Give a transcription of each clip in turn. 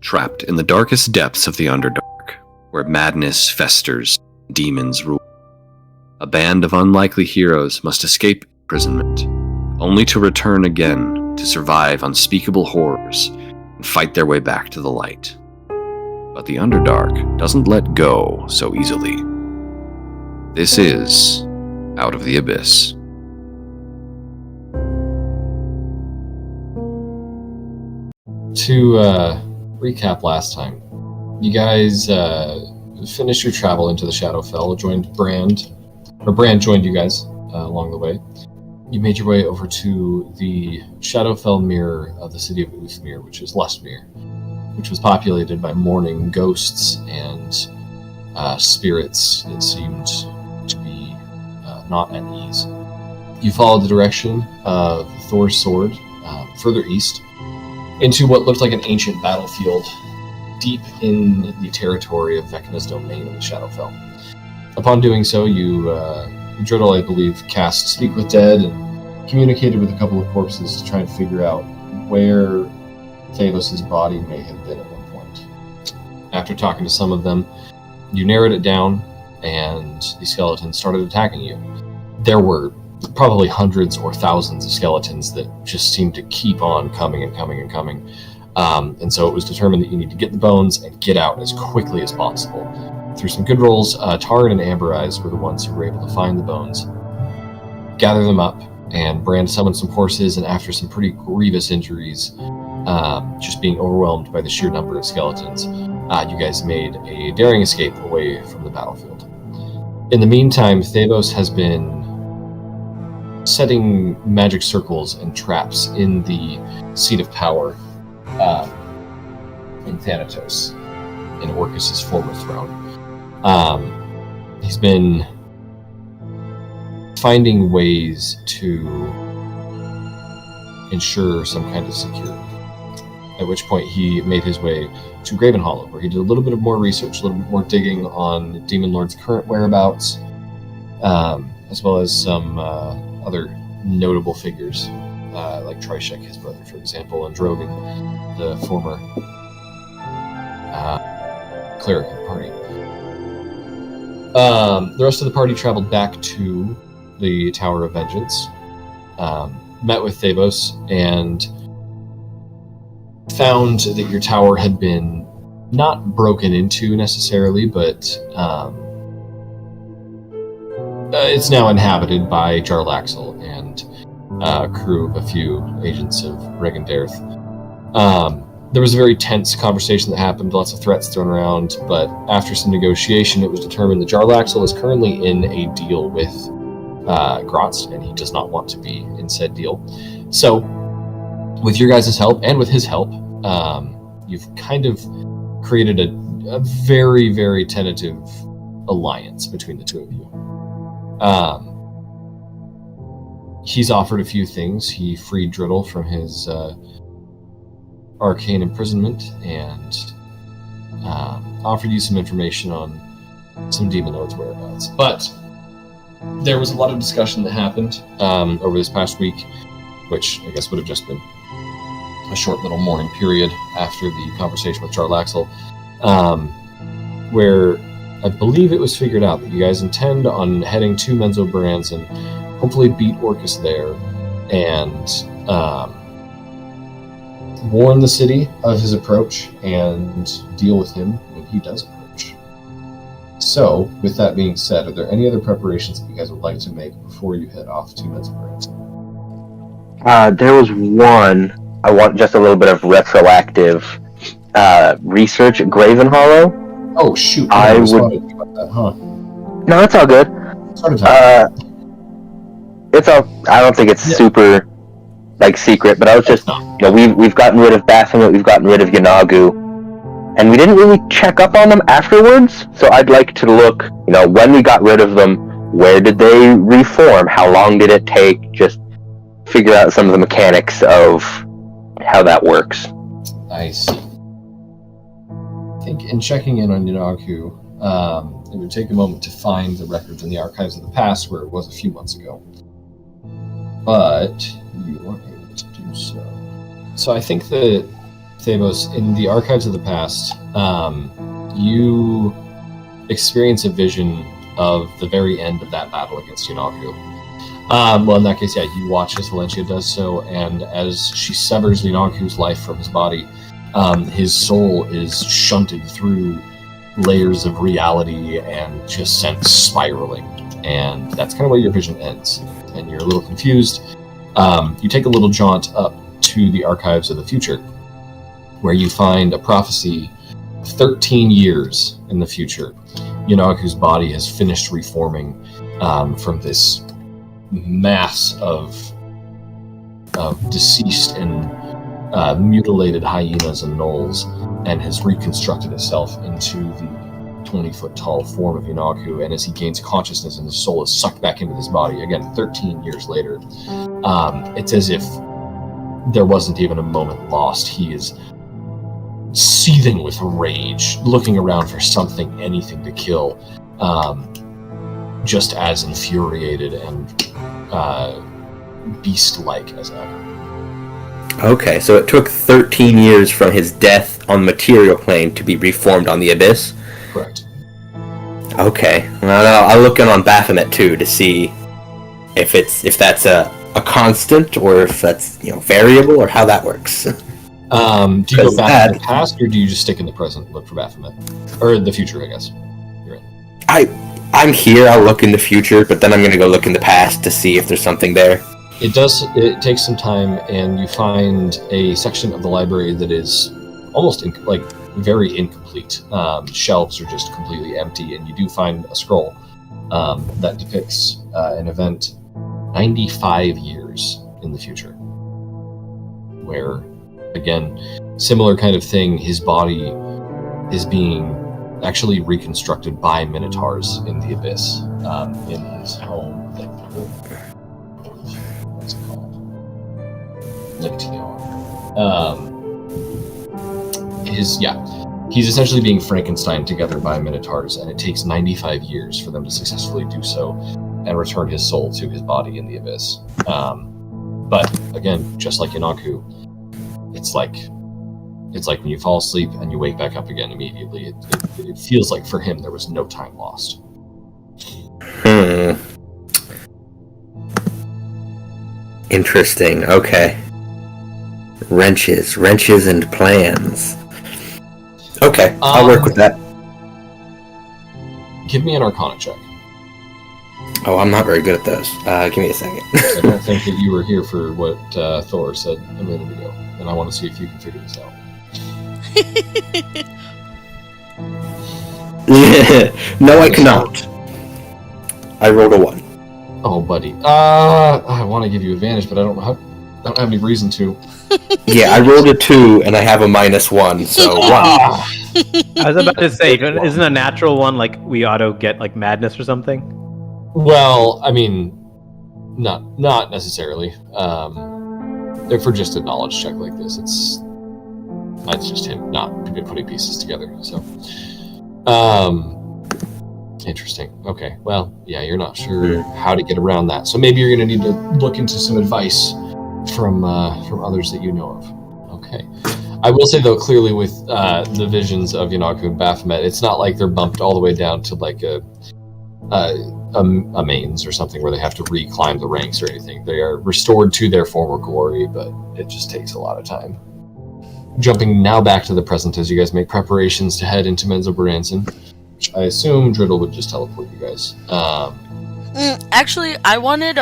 trapped in the darkest depths of the Underdark, where madness festers, demons rule. A band of unlikely heroes must escape imprisonment, only to return again to survive unspeakable horrors and fight their way back to the light. But the Underdark doesn't let go so easily. This is Out of the Abyss. To recap last time, you guys finished your travel into the Shadowfell, joined Brand joined you guys along the way. You made your way over to the Shadowfell mirror of the city of Uthmere, which is Lustmere, which was populated by mourning ghosts and spirits that seemed to be not at ease. You followed the direction of Thor's sword further east into what looked like an ancient battlefield deep in the territory of Vecna's domain in the Shadowfell. Upon doing so, Driddle, I believe, cast Speak with Dead and communicated with a couple of corpses to try and figure out where Thavos' body may have been at one point. After talking to some of them, you narrowed it down, and the skeletons started attacking you. There were probably hundreds or thousands of skeletons that just seemed to keep on coming and coming and coming. And so it was determined that you need to get the bones and get out as quickly as possible. Through some good rolls, Taran and Amber Eyes were the ones who were able to find the bones, gather them up, and Brand summoned some horses, and after some pretty grievous injuries, just being overwhelmed by the sheer number of skeletons, you guys made a daring escape away from the battlefield. In the meantime, Thavos has been setting magic circles and traps in the seat of power in Thanatos, in Orcus' former throne. He's been finding ways to ensure some kind of security. At which point he made his way to Graven Hollow, where he did a little bit of more research, a little bit more digging on Demon Lord's current whereabouts, as well as some other notable figures, like Trishek, his brother, for example, and Drogan, the former cleric of the party. The rest of the party traveled back to the Tower of Vengeance, met with Thavos, and found that your tower had been not broken into necessarily, but it's now inhabited by Jarlaxle and a crew of a few agents of Regendarth. There was a very tense conversation that happened, lots of threats thrown around, but after some negotiation, it was determined that Jarlaxle is currently in a deal with Grotz, and he does not want to be in said deal. So, with your guys' help, and with his help, you've kind of created a very, very tentative alliance between the two of you. He's offered a few things. He freed Driddle from his arcane imprisonment and offered you some information on some Demon Lord's whereabouts. But there was a lot of discussion that happened over this past week, which I guess would have just been a short little mourning period after the conversation with Jarlaxle, where I believe it was figured out that you guys intend on heading to Menzoberranzan, hopefully beat Orcus there, and warn the city of his approach and deal with him when he does approach. So, with that being said, are there any other preparations that you guys would like to make before you head off to Menzoberranzan? There was one. I want just a little bit of retroactive research at Graven Hollow. Oh, shoot. I would... about that, huh? No, it's all good. It's all... I don't think it's super, secret, but I was just... we've gotten rid of Baphomet, we've gotten rid of Yanagu, and we didn't really check up on them afterwards, so I'd like to look, when we got rid of them, where did they reform? How long did it take? Just figure out some of the mechanics of how that works. I see. I think in checking in on Yanagu, it would take a moment to find the records in the archives of the past where it was a few months ago. But you weren't able to do so. So I think that Thavos, in the Archives of the Past, you experience a vision of the very end of that battle against Yanaku. Well, in that case, yeah, you watch as Valencia does so, and as she severs Yanaku's life from his body, his soul is shunted through layers of reality and just sent spiraling. And that's kind of where your vision ends. And you're a little confused. You take a little jaunt up to the Archives of the Future, where you find a prophecy 13 years in the future. Yanaku's body has finished reforming from this mass of deceased and mutilated hyenas and gnolls, and has reconstructed itself into the 20-foot tall form of Yanaku. And as he gains consciousness and his soul is sucked back into his body, again, 13 years later, it's as if there wasn't even a moment lost. He is seething with rage, looking around for something, anything to kill, just as infuriated and beast-like as ever. Okay, so it took 13 years from his death on the material plane to be reformed on the Abyss? Correct. Okay, well, I'll look in on Baphomet too to see if that's a constant, or if that's variable, or how that works. Do you go back to the past, or do you just stick in the present and look for Baphomet? Or the future, I guess. You're in. I'm here, I'll look in the future, but then I'm going to go look in the past to see if there's something there. It takes some time, and you find a section of the library that is almost very incomplete. Shelves are just completely empty, and you do find a scroll that depicts an event 95 years in the future, where, again, similar kind of thing, his body is being actually reconstructed by minotaurs in the Abyss, in his home. What's it called? He's essentially being Frankenstein together by minotaurs, and it takes 95 years for them to successfully do so and return his soul to his body in the Abyss. But again, just like Yanaku, it's like when you fall asleep and you wake back up again immediately. It feels like for him there was no time lost. Interesting. Okay. Wrenches and plans. Okay, I'll work with that. Give me an Arcana check. Oh, I'm not very good at those. Give me a second. I don't think that you were here for what Thor said a minute ago, and I want to see if you can figure this out. No, I cannot. I rolled a 1. Oh, buddy. I want to give you advantage, but I don't have any reason to. Yeah, I rolled a 2, and I have a -1, so 1. I was about to say, isn't a natural one like we auto get like madness or something? Well, I mean, not necessarily. For just a knowledge check like this, it's just him not putting pieces together. So, interesting. Okay, well, yeah, you're not sure how to get around that, so maybe you're going to need to look into some advice from others that you know of. Okay. I will say, though, clearly with the visions of Yanaku and Baphomet, it's not like they're bumped all the way down to like a mains or something where they have to reclimb the ranks or anything. They are restored to their former glory, but it just takes a lot of time. Jumping now back to the present as you guys make preparations to head into Menzoberranzan, which I assume Driddle would just teleport you guys. Actually, I wanted,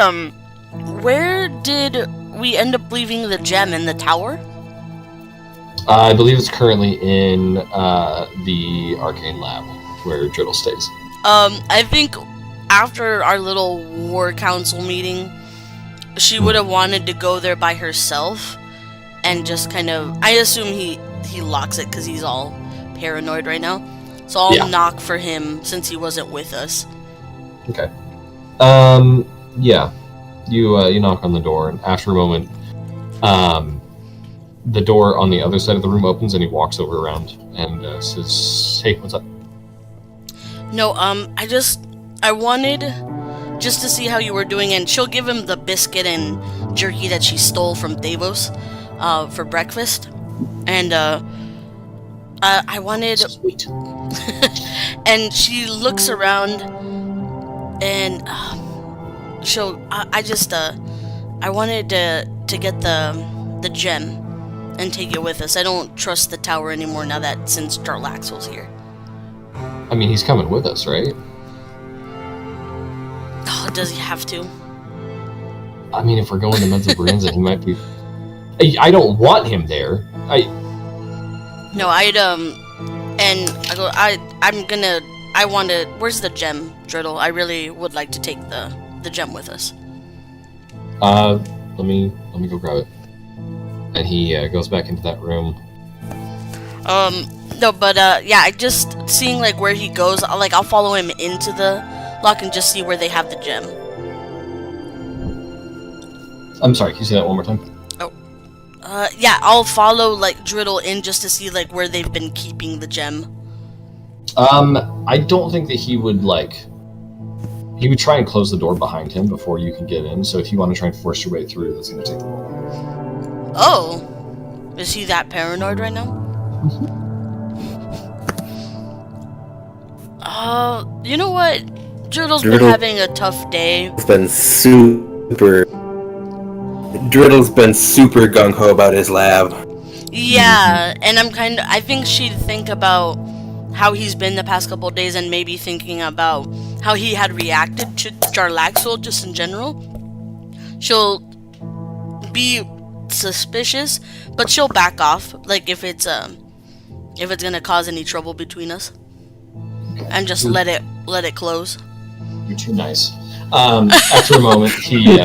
where did we end up leaving the gem? In the tower? I believe it's currently in the Arcane Lab, where Driddle stays. I think after our little war council meeting, she would have wanted to go there by herself, and just kind of, I assume he locks it because he's all paranoid right now. So I'll knock for him since he wasn't with us. Okay. Yeah. You knock on the door, and after a moment, the door on the other side of the room opens, and he walks over around and says, "Hey, what's up?" No, I wanted just to see how you were doing, and she'll give him the biscuit and jerky that she stole from Davos for breakfast. And I wanted. Sweet. And she looks around, and I wanted to get the gem and take it with us. I don't trust the tower anymore now that since Jarlaxle's here. I mean, he's coming with us, right? Oh, does he have to? I mean, if we're going to Menzoberranzan, he might be... I don't want him there. No, and I want to... Where's the gem, Driddle? I really would like to take the gem with us. Let me go grab it. And he goes back into that room. No, but yeah, I just seeing like where he goes. I'll follow him into the lock and just see where they have the gem. I'm sorry, can you say that one more time? Yeah, I'll follow like Driddle in just to see like where they've been keeping the gem. I don't think that he would he would try and close the door behind him before you can get in. So if you want to try and force your way through, that's going to take a while. Oh, is he that paranoid right now? You know what? Driddle's been having a tough day. Driddle's been super gung-ho about his lab. Yeah, and I think she'd think about how he's been the past couple of days and maybe thinking about how he had reacted to Jarlaxle just in general. She'll be suspicious, but she'll back off, like if it's gonna cause any trouble between us. And just let it close. You're too nice. After a moment, he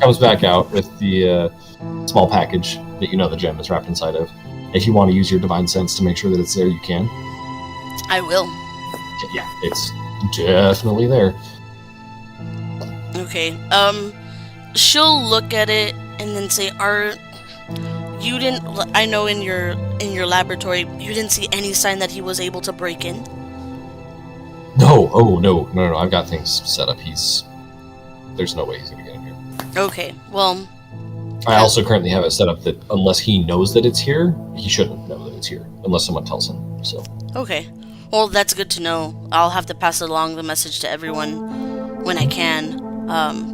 comes back out with the small package that you know the gem is wrapped inside of. If you want to use your divine sense to make sure that it's there, you can. I will. Yeah, it's definitely there. Okay. She'll look at it and then say, you didn't? I know in your laboratory, you didn't see any sign that he was able to break in. No. Oh no. I've got things set up. There's no way he's gonna get in here. Okay. Well. I also currently have it set up that unless he knows that it's here, he shouldn't know that it's here unless someone tells him. So. Okay. Well, that's good to know. I'll have to pass along the message to everyone when I can,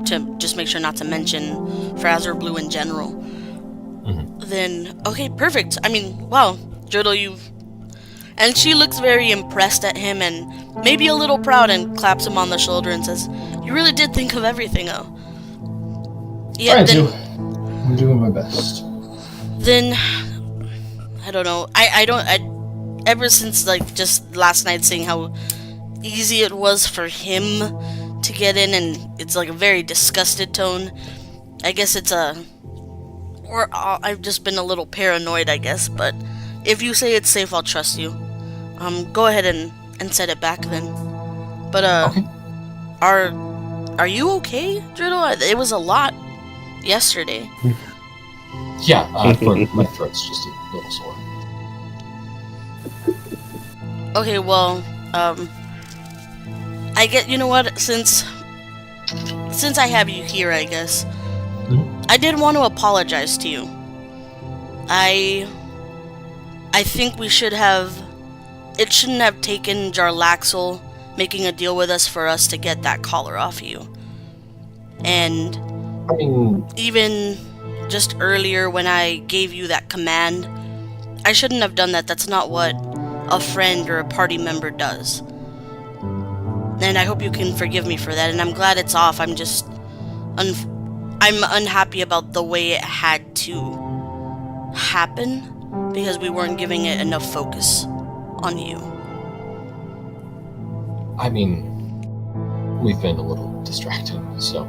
to just make sure not to mention Frazer Blue in general. Mm-hmm. Then, okay, perfect. I mean, wow, Driddle, And she looks very impressed at him and maybe a little proud and claps him on the shoulder and says, "You really did think of everything, oh." Yeah, I'm doing my best. Then, I don't know. Ever since, just last night seeing how easy it was for him to get in, and it's, a very disgusted tone, I guess it's or I've just been a little paranoid, I guess, but if you say it's safe, I'll trust you. Go ahead and set it back then. But, okay. Are you okay, Driddle? It was a lot yesterday. Yeah, my throat's just a little sore. Okay, well, I get, you know what, since I have you here, I guess, I did want to apologize to you. I think it shouldn't have taken Jarlaxle making a deal with us for us to get that collar off you. And even just earlier when I gave you that command, I shouldn't have done that. That's not what a friend or a party member does. And I hope you can forgive me for that, and I'm glad it's off. I'm just I'm unhappy about the way it had to happen because we weren't giving it enough focus on you. We've been a little distracted, so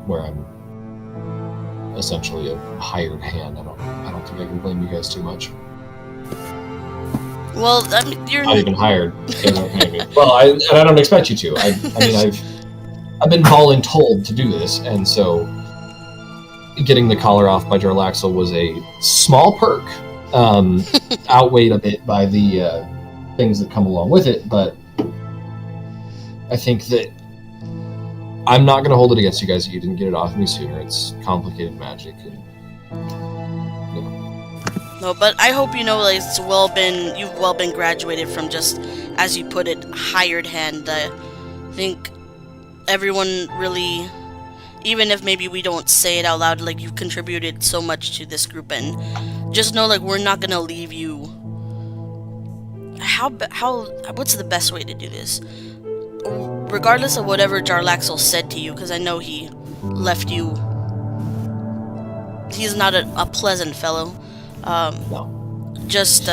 where I'm essentially a hired hand, I don't think I can blame you guys too much. Well, you're not even hired. Well, I don't expect you to. I've been voluntold to do this, and so getting the collar off by Jarlaxle was a small perk, outweighed a bit by the things that come along with it. But I think that I'm not going to hold it against you guys that you didn't get it off me sooner. It's complicated magic, and No, but I hope you know, like, you've well been graduated from just, as you put it, hired hand. I think everyone really, even if maybe we don't say it out loud, like, you've contributed so much to this group, and just know, like, we're not gonna leave you. What's the best way to do this? Regardless of whatever Jarlaxle said to you, because I know he left you. He's not a pleasant fellow. No. Just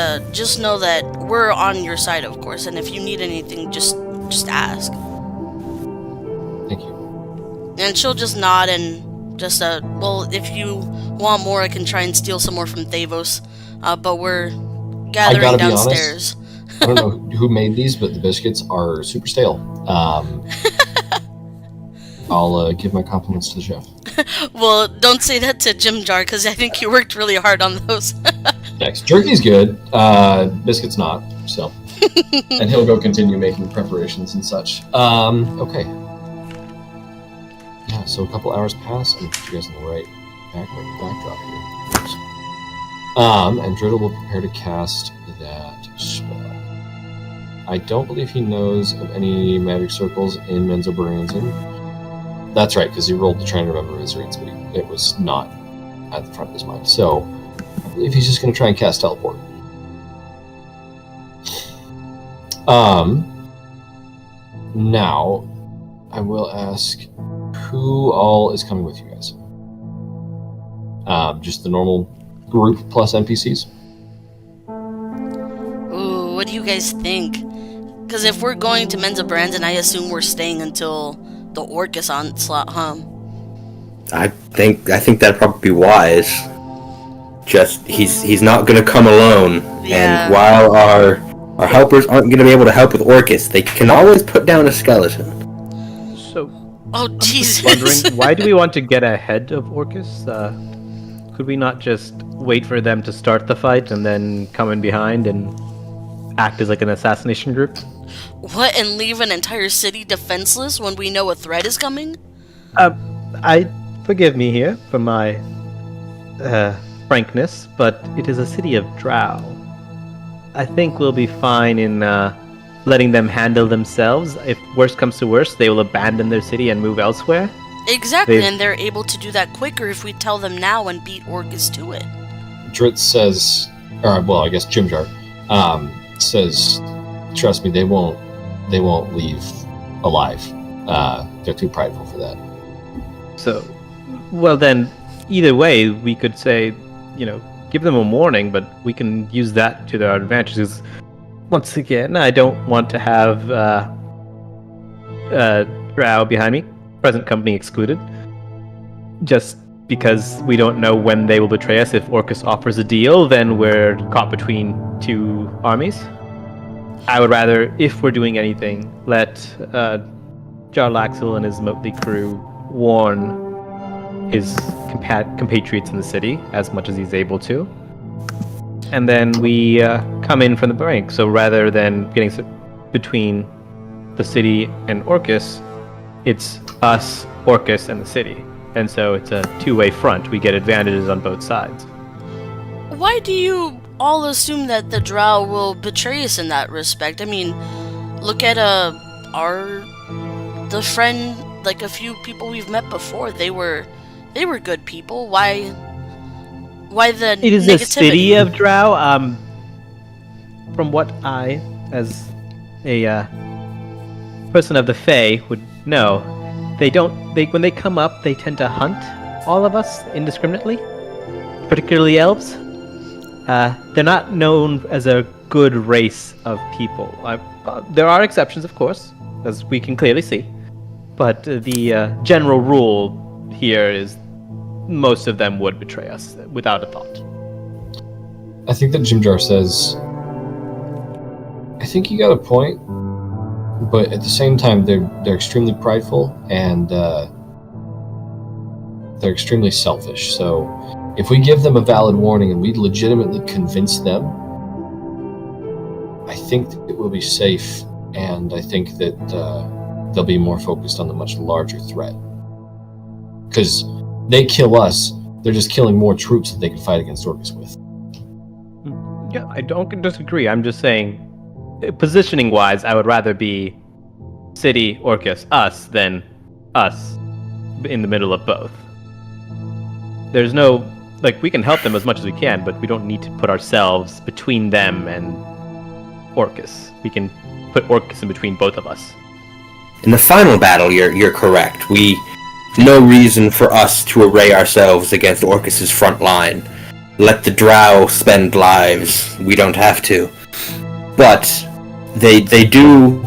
know that we're on your side, of course, and if you need anything, just ask. Thank you. And she'll just nod and just, well, if you want more, I can try and steal some more from Thavos, but we're gathering downstairs. I don't know who made these, but the biscuits are super stale. I'll give my compliments to the chef. Well, don't say that to Jim Jar, because I think you worked really hard on those. Next. Jerky's good. Biscuit's not, so. And he'll go continue making preparations and such. Okay. Yeah, so a couple hours pass. I'm put you guys in the right backdrop here. And Driddle will prepare to cast that spell. I don't believe he knows of any magic circles in Menzoberranzan. That's right, because he rolled to try and remember his reads, but it was not at the front of his mind. So, I believe he's just going to try and cast teleport. Now, I will ask who all is coming with you guys. Just the normal group plus NPCs? Ooh, what do you guys think? Because if we're going to Menzoberranzan, I assume we're staying until the Orcus onslaught, huh? I think that'd probably be wise. Just he's not gonna come alone, Yeah. and while our helpers aren't gonna be able to help with Orcus, they can always put down a skeleton. So, Oh, I'm just Jesus. wondering, why do we want to get ahead of Orcus? Could we not just wait for them to start the fight and then come in behind and act as like an assassination group? What, and leave an entire city defenseless when we know a threat is coming? Forgive me here for my frankness, but it is a city of drow. I think we'll be fine in letting them handle themselves. If worst comes to worst, they will abandon their city and move elsewhere. Exactly, and they're able to do that quicker if we tell them now and beat Orcus to it. Dritz says, or well, I guess Jimjar says, trust me, they won't leave alive. They're too prideful for that. So, well then, either way, we could say, give them a warning, but we can use that to their advantage. Because once again, I don't want to have drow behind me, present company excluded, just because we don't know when they will betray us. If Orcus offers a deal, then we're caught between two armies. I would rather, if we're doing anything, let Jarlaxle and his motley crew warn his compatriots in the city as much as he's able to. And then we come in from the bank. So rather than getting between the city and Orcus, it's us, Orcus, and the city. And so it's a two-way front. We get advantages on both sides. Why do you all assume that the drow will betray us in that respect? I mean, look at the friend, like a few people we've met before. They were good people. Why the It is negativity? a city of drow. From what I, as a person of the Fae, would know, when they come up, they tend to hunt all of us indiscriminately, particularly elves. They're not known as a good race of people. There are exceptions, of course, as we can clearly see, but the general rule here is most of them would betray us without a thought. I think that Jimjar says, I think you got a point, but at the same time, they're extremely prideful and they're extremely selfish. So if we give them a valid warning and we legitimately convince them, I think that it will be safe, and I think that they'll be more focused on the much larger threat. Because they kill us, they're just killing more troops that they can fight against Orcus with. Yeah, I don't disagree. I'm just saying, positioning-wise, I would rather be city, Orcus, us, than us in the middle of both. There's no... Like, we can help them as much as we can, but we don't need to put ourselves between them and Orcus. We can put Orcus in between both of us. In the final battle, you're correct. No reason for us to array ourselves against Orcus's front line. Let the drow spend lives. We don't have to. But they do,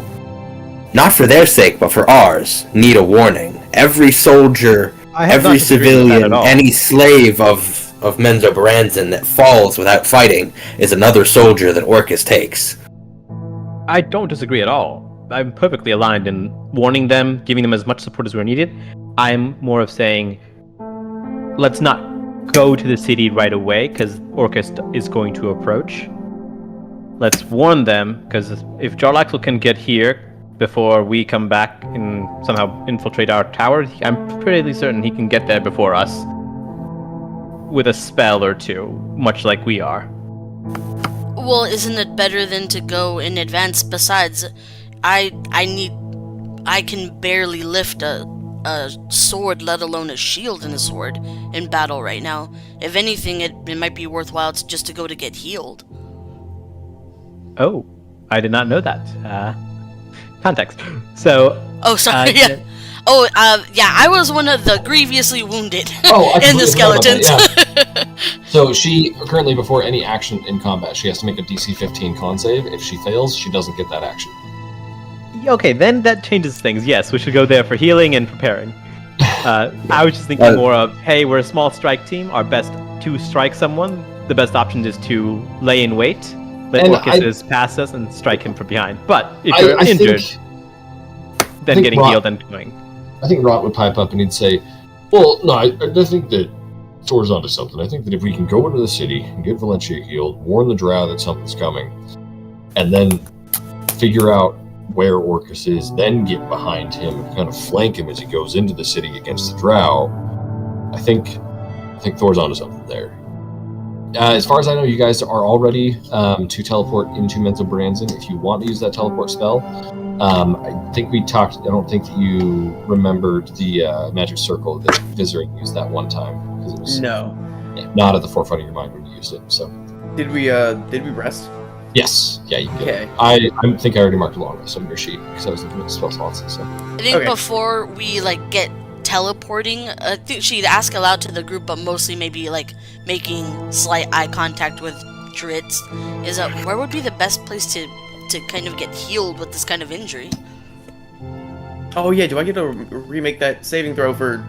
not for their sake, but for ours, need a warning. Every soldier, every civilian, any slave of Menzoberranzan that falls without fighting is another soldier that Orcus takes. I don't disagree at all. I'm perfectly aligned in warning them, giving them as much support as we're needed. I'm more of saying, let's not go to the city right away, because Orcus is going to approach. Let's warn them, because if Jarlaxle can get here before we come back and somehow infiltrate our tower, I'm pretty certain he can get there before us with a spell or two, much like we are. Well, isn't it better than to go in advance? Besides, I can barely lift a sword, let alone a shield and a sword in battle right now. If anything, it might be worthwhile just to go to get healed. Oh, I did not know that. Context. So. Oh, sorry. Yeah. Yeah. I was one of the grievously wounded in the skeletons. Yeah. So she currently, before any action in combat, she has to make a DC 15 con save. If she fails, she doesn't get that action. Okay, then that changes things. Yes, we should go there for healing and preparing. I was just thinking more of, hey, we're a small strike team. Our best to strike someone, the best option is to lay in wait, let Orcus pass us, and strike him from behind. But if you're injured, then getting healed and going. I think Rot would pipe up and he'd say, well, no, I think that Thor's onto something. I think that if we can go into the city and get Valencia healed, warn the drow that something's coming, and then figure out where Orcus is, then get behind him and kind of flank him as he goes into the city against the drow. I think Thor's onto something there. As far as I know, you guys are all ready to teleport into Menzoberranzan if you want to use that teleport spell. I think we talked. I don't think that you remembered the magic circle that Viserin used that one time, because it was not at the forefront of your mind when you used it. So did we rest? Yes. Yeah, you did. Okay. I think I already marked a long rest on your sheet because I was looking at the spell slots. So I think before we get teleporting, I think she'd ask aloud to the group, but mostly maybe making slight eye contact with Dritz. Is where would be the best place to kind of get healed with this kind of injury? Oh yeah, do I get to remake that saving throw for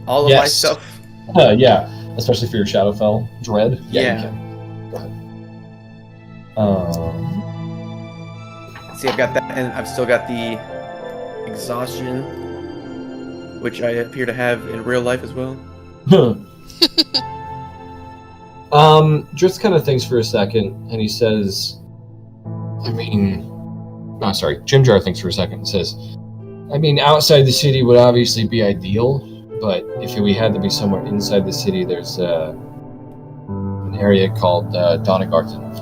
all of my stuff? Yeah, especially for your Shadowfell dread. Yeah. You can. Go ahead. See, I've got that, and I've still got the exhaustion, which I appear to have in real life as well. Dritz kind of thinks for a second, and he says, Jimjar thinks for a second and says, outside the city would obviously be ideal, but if we had to be somewhere inside the city, there's an area called Donegarten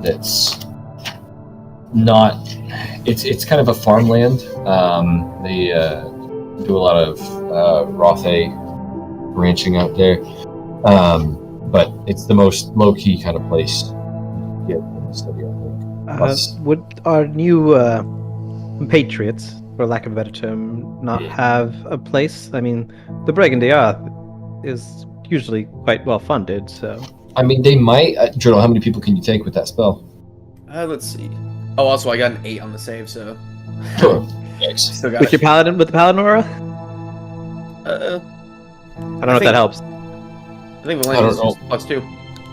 that's not... It's kind of a farmland. They do a lot of Rothe ranching out there, but it's the most low-key kind of place to get in the city, I think. Would our new patriots, for lack of a better term, not have a place? The Brigandia is usually quite well funded, so... they might... Journal, how many people can you take with that spell? Let's see. Oh, also, I got an 8 on the save, so... Sure. With the paladin aura? I don't know if that helps. I think Valentine's is +2.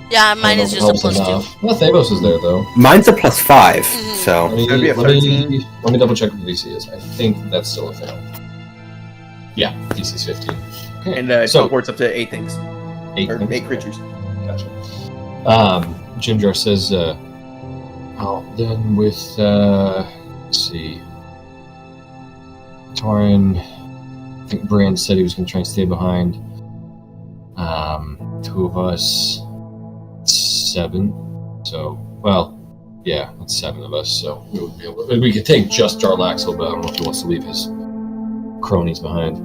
Yeah, mine is just a +2. Well, Thavos is there, though. Mine's a +5, so... Let me double check what the DC is. I think that's still a fail. Yeah, DC's 15. Okay. And teleports up to 8 things. 8 creatures. Gotcha. Jimjar says, then with, let's see... Torin, I think Brand said he was going to try and stay behind. 2 of us... 7. So, well, yeah, that's 7 of us. So we could take just Jarlaxle, but I don't know if he wants to leave his cronies behind.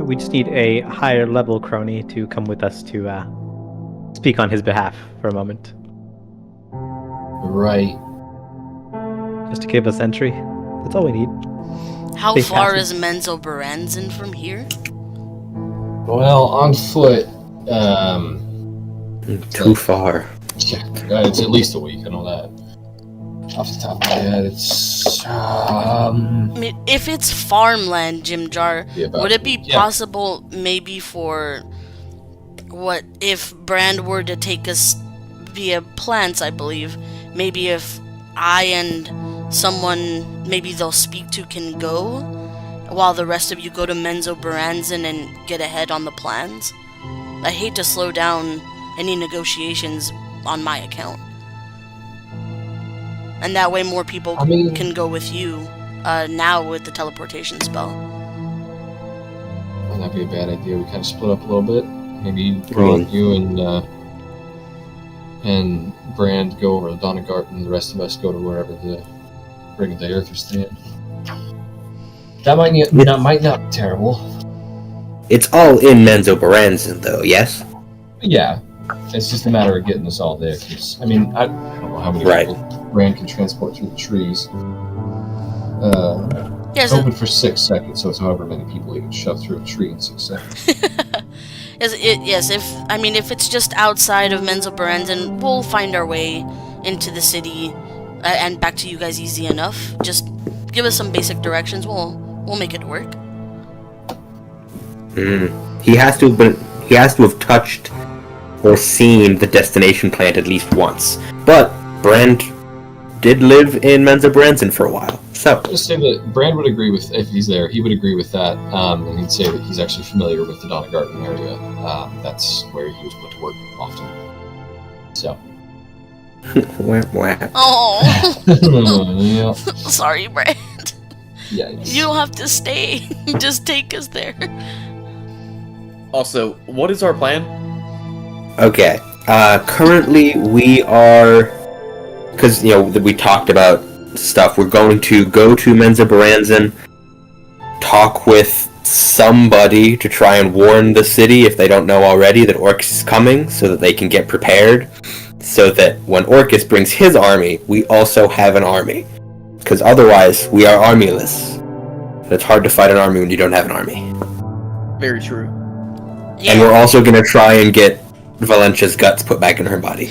We just need a higher level crony to come with us to speak on his behalf for a moment. Right. Just to give us entry. That's all we need. How Safe far passage. is Menzoberranzan from here? Well, on foot, Too far. yeah, it's at least a week. I know that. Off the top of my head, it's I mean, if it's farmland, Jim Jar, would it be possible maybe for what if Brand were to take us via plants, I believe, maybe if I and someone maybe they'll speak to can go, while the rest of you go to Menzoberranzan and get ahead on the plans? I hate to slow down any negotiations on my account. And that way more people can go with you now with the teleportation spell. Might not be a bad idea. We kind of split up a little bit. Maybe you and Brand go over to Donagart, and the rest of us go to wherever the Ring of the Earth are staying. That might not be terrible. It's all in Menzoberranzan, though, yes? Yeah, it's just a matter of getting us all there. 'Cause, I mean, I don't know how many people Brand can transport through the trees. It's open for 6 seconds, so it's however many people you can shove through a tree in 6 seconds. If it's just outside of Menzoberranzan, we'll find our way into the city and back to you guys easy enough. Just give us some basic directions. We'll make it work. He has to have touched or seen the destination plant at least once. But Brand did live in Menzoberranzan for a while, so I'll just say that Brand would agree with, if he's there, he would agree with that, and he'd say that he's actually familiar with the Donagard area. That's where he was put to work often. So. Oh. Yeah. Sorry, Brand. Yeah. You don't have to stay. Just take us there. Also, what is our plan? Okay. Currently we are, because we talked about stuff. We're going to go to Menzoberranzan, talk with somebody to try and warn the city, if they don't know already, that Orcus is coming, so that they can get prepared, so that when Orcus brings his army, we also have an army. Because otherwise, we are armyless. And it's hard to fight an army when you don't have an army. Very true. Yeah. And we're also going to try and get Valentia's guts put back in her body.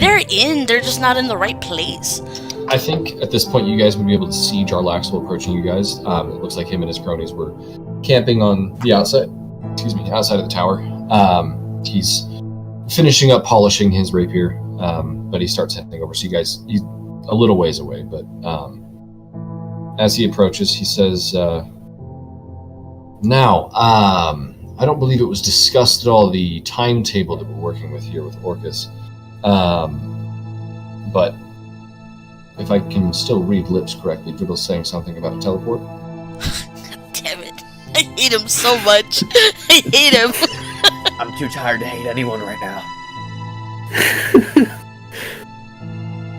They're just not in the right place. I think at this point you guys would be able to see Jarlaxle approaching you guys. It looks like him and his cronies were camping on the outside of the tower. He's finishing up polishing his rapier, but he starts heading over. So you guys, he's a little ways away, but as he approaches, he says, now, I don't believe it was discussed at all, the timetable that we're working with here with Orcus. But if I can still read lips correctly, Dribble's saying something about a teleport. Damn it. I hate him so much. I hate him. I'm too tired to hate anyone right now.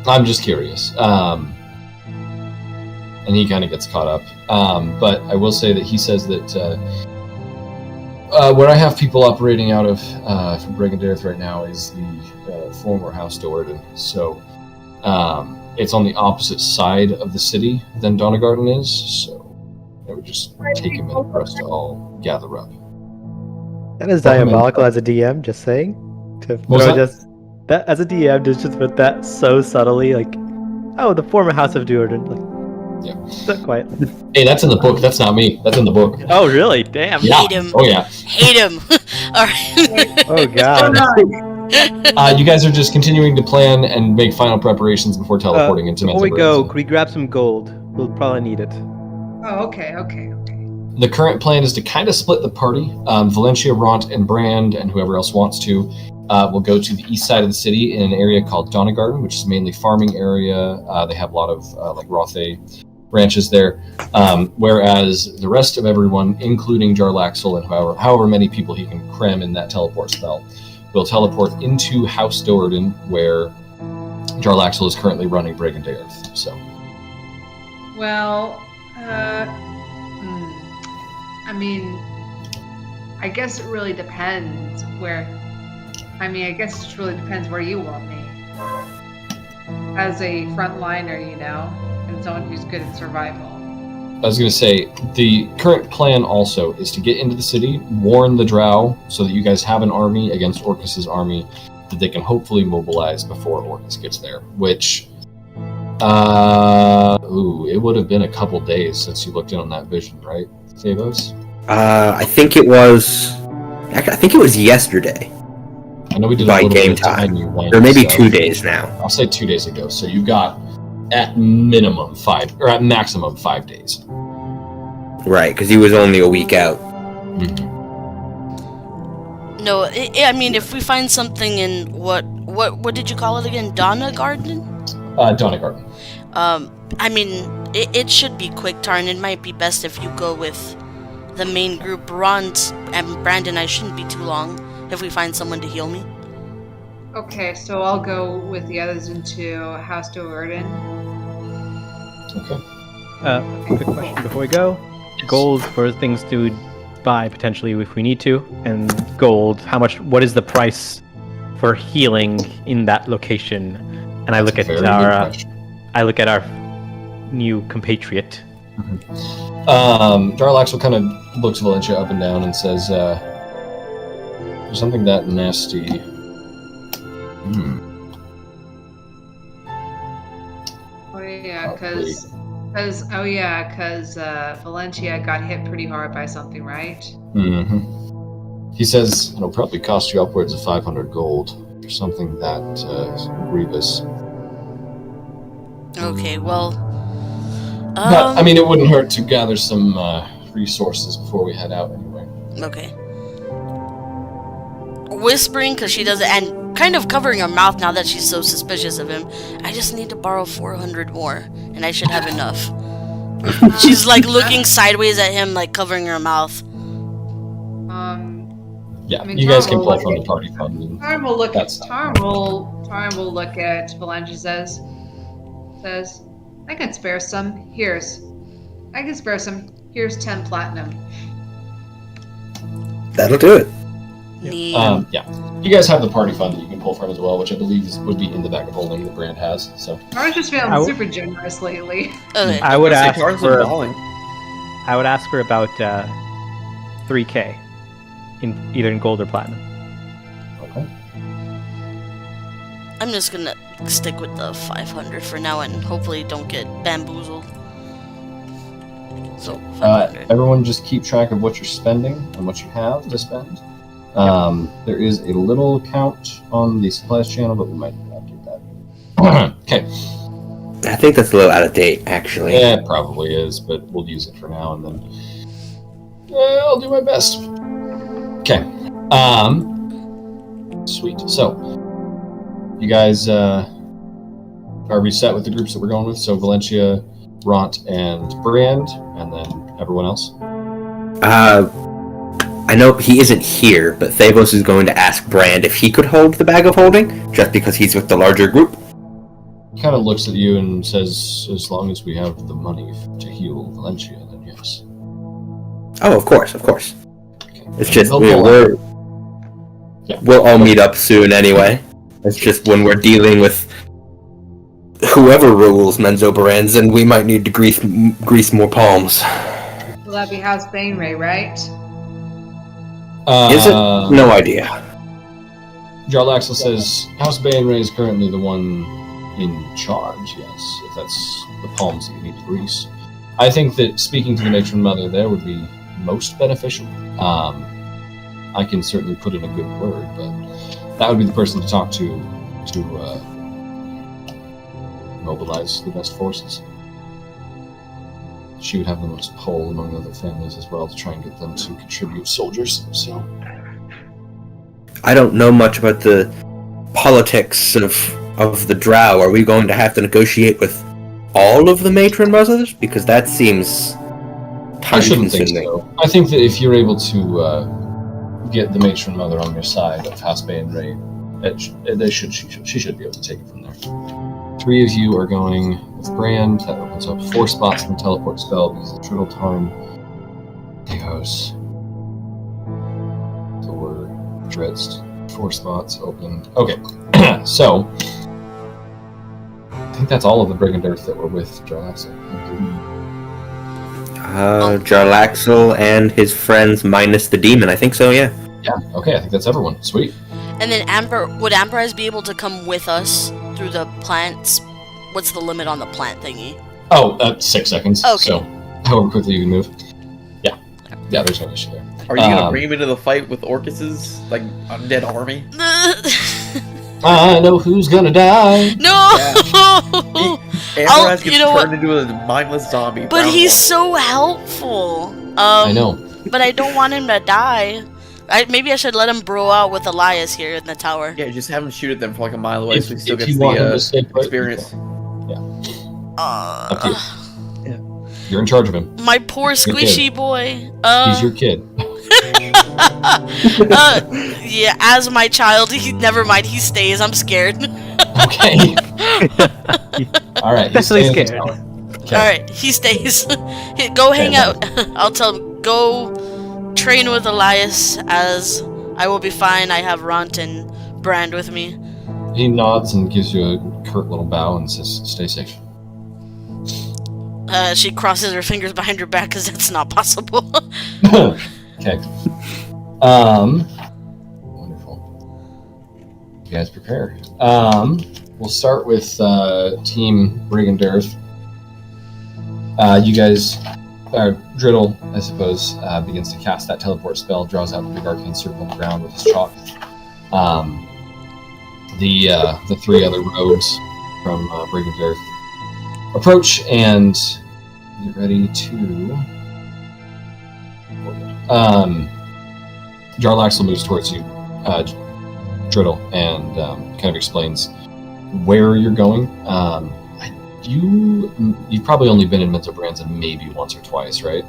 I'm just curious. And he kind of gets caught up. But I will say that he says that where I have people operating out of from Brigandareth right now is the former House Doradin. So it's on the opposite side of the city than Donagarden is. So it would just take a minute for us to all gather up. That is diabolical as a DM, just saying. To throw that as a DM, just put that so subtly, like, oh, the former House of Doradin. Like, yeah. Not quite. Hey, that's in the book. That's not me. That's in the book. Oh, really? Damn. Yeah. Hate him. Oh, yeah. Hate him. Alright. Oh, God. You guys are just continuing to plan and make final preparations before teleporting into Before we Menzoberranzan. go, could we grab some gold? We'll probably need it. Oh, okay. The current plan is to kind of split the party. Valencia, Ront, and Brand, and whoever else wants to, will go to the east side of the city in an area called Donagarden, which is mainly farming area. They have a lot of like Rothe ranches there. Whereas the rest of everyone, including Jarlaxle and however many people he can cram in that teleport spell, will teleport into House Doradin, where Jarlaxle is currently running Brigand Earth, so. Well, I mean, I guess it really depends where. I mean, I guess it just really depends where you want me. As a frontliner, and someone who's good at survival. I was going to say, the current plan also is to get into the city, warn the drow, so that you guys have an army against Orcus's army that they can hopefully mobilize before Orcus gets there, which, it would have been a couple days since you looked in on that vision, right, Thavos? I think it was yesterday. I know we did by a little game bit of time, you or maybe so 2 days now. I'll say 2 days ago. So you got at minimum 5, or at maximum 5 days. Right, because he was only a week out. Mm-hmm. No, I mean, if we find something in what did you call it again? Donna Garden? Donna Garden. I mean, it should be quick, Tarn. It might be best if you go with the main group. Ront and Brandon, I shouldn't be too long if we find someone to heal me. Okay, so I'll go with the others into House Doerden. Okay. Quick question before we go. Gold for things to buy potentially if we need to, and gold. What is the price for healing in that location? And I look at our new compatriot. Jarlaxle kind of looks Valencia up and down and says, "There's something that nasty." Oh yeah, because Valencia got hit pretty hard by something, right? Mm-hmm. He says it'll probably cost you upwards of 500 gold for something that grievous. Okay, well. But I mean, it wouldn't hurt to gather some resources before we head out, anyway. Okay. Whispering, because she doesn't, and kind of covering her mouth now that she's so suspicious of him. I just need to borrow 400 more, and I should have enough. She's like looking sideways at him, like covering her mouth. Yeah, I mean, you guys can pull from the party fund. Tarn will look at Valencia. Says, I can spare some. Here's 10 platinum. That'll do it. Yeah. You guys have the party fund that you can pull from as well, which I believe would be in the bag of holding that Brand has. So Tarn's just feeling super generous lately. Okay. I would ask Tarn's for about 3K in either in gold or platinum. Okay. I'm just gonna stick with the 500 for now and hopefully don't get bamboozled. So 500. Everyone just keep track of what you're spending and what you have to spend. There is a little count on the supplies channel, but we might not do that. Okay. I think that's a little out of date, actually. Yeah, it probably is, but we'll use it for now, and then I'll do my best. Okay. Sweet. So, you guys are reset with the groups that we're going with? So, Valencia, Ront, and Brand, and then everyone else? I know he isn't here, but Thavos is going to ask Brand if he could hold the bag of holding, just because he's with the larger group. He kind of looks at you and says, as long as we have the money to heal Valencia, then yes. Oh, of course. Okay. It's just, Yeah. we'll all meet up soon anyway. It's just when we're dealing with whoever rules Menzoberranzan, we might need to grease more palms. Will that be House Bainray, right? Is it? No idea. Jarlaxle says, House Bainray is currently the one in charge, yes, if that's the palms that you need to grease. I think that speaking to the matron mother there would be most beneficial. I can certainly put in a good word, but that would be the person to talk to mobilize the best forces. She would have the most pull among other families as well to try and get them to contribute soldiers. So I don't know much about the politics of the drow. Are we going to have to negotiate with all of the matron mothers? Because that seems I shouldn't think time-consuming. so. I think that if you're able to get the matron mother on your side of House Bainray, she should be able to take it from there. 3 of you are going with Brand. That opens up 4 spots in the teleport spell because of Triddle Tarn, Eos, Thor, Dredst. 4 spots open. Okay, so I think that's all of the Brigand Earth that were with Jarlaxle. Jarlaxle and his friends minus the demon. I think so, yeah. Yeah, okay, I think that's everyone. Sweet. And then would Ambrose be able to come with us through the plants? What's the limit on the plant thingy? Oh, 6 seconds. Okay. So, however quickly you can move. Yeah. Yeah, there's no issue there. Are you gonna bring him into the fight with Orcus's like undead army? I know who's gonna die. No! Ambrose gets turned into a mindless zombie. But he's so helpful. I know. But I don't want him to die. Maybe I should let him bro out with Elias here in the tower. Yeah, just have him shoot at them from like a mile away so he still gets the experience. Up to you. You're in charge of him. My poor squishy boy. He's your kid. Yeah, as my child, never mind, he stays. I'm scared. Okay. Alright, Especially scared. Okay. Alright, he stays. Go hang out. I'll tell him, go train with Elias, as I will be fine. I have Runt and Brand with me. He nods and gives you a curt little bow and says, stay safe. She crosses her fingers behind her back because that's not possible. Okay. Wonderful. You guys prepare. We'll start with Team Brigand Earth. You guys, Driddle, I suppose, begins to cast that teleport spell, draws out the big arcane circle on the ground with his chalk. The 3 other rogues from Brigand Earth approach and get ready to. Jarlaxle moves towards you, Driddle, and kind of explains where you're going. You've probably only been in Menzoberranzan maybe once or twice, right?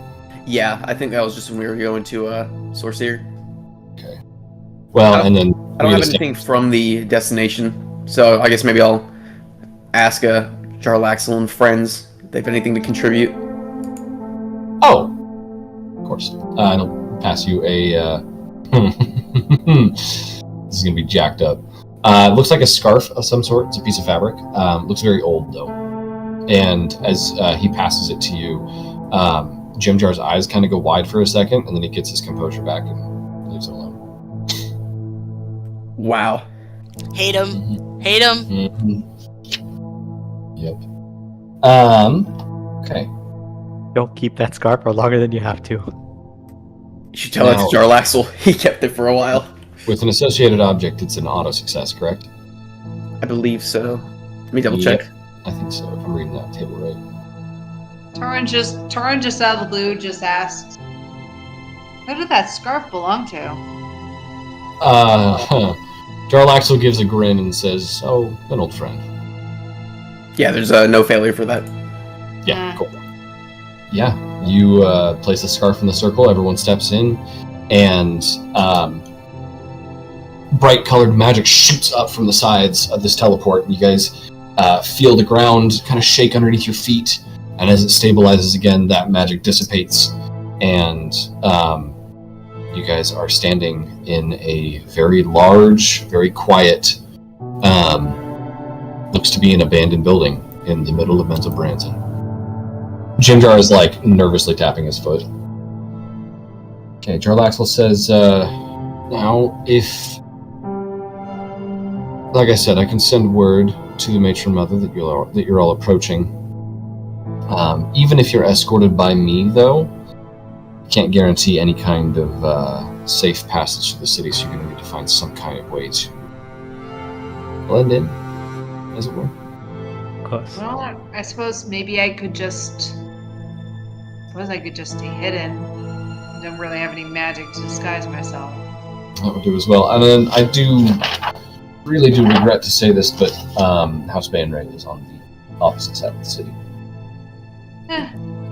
Yeah, I think that was just when we were going to Sorcerer. Okay. Well, and then I don't have anything from the destination, so I guess maybe I'll ask Jarlaxle and friends if they have anything to contribute. Oh, of course. I'll pass you a. This is gonna be jacked up. Looks like a scarf of some sort. It's a piece of fabric. Looks very old though. And as he passes it to you, Jimjar's eyes kind of go wide for a second, and then he gets his composure back and leaves it alone. Wow. Hate him. Mm-hmm. Hate him. Mm-hmm. Yep. Okay. Don't keep that scarf for longer than you have to. You should tell that to Jarlaxle. He kept it for a while. With an associated object, it's an auto success, correct? I believe so. Let me double check. I think so, if I'm reading that table right. Torrin just out of the blue just asked, who did that scarf belong to? Jarlaxle gives a grin and says, "Oh, an old friend." Yeah, there's no failure for that. Yeah, cool. Yeah, you place the scarf in the circle, everyone steps in, and bright-colored magic shoots up from the sides of this teleport, and you guys feel the ground kind of shake underneath your feet, and as it stabilizes again, that magic dissipates, and you guys are standing in a very large, very quiet, looks to be an abandoned building in the middle of Menzoberranzan. Jimjar is like nervously tapping his foot. Okay, Jarlaxle says, now if, like I said, I can send word to the matron mother that you're all approaching. Even if you're escorted by me, though, I can't guarantee any kind of safe passage to the city, so you're going to need to find some kind of way to blend in, as it were. Of course. Well, I suppose maybe I could just stay hidden. I don't really have any magic to disguise myself. That would do as well. And then I really do regret to say this, but House Banray is on the opposite side of the city.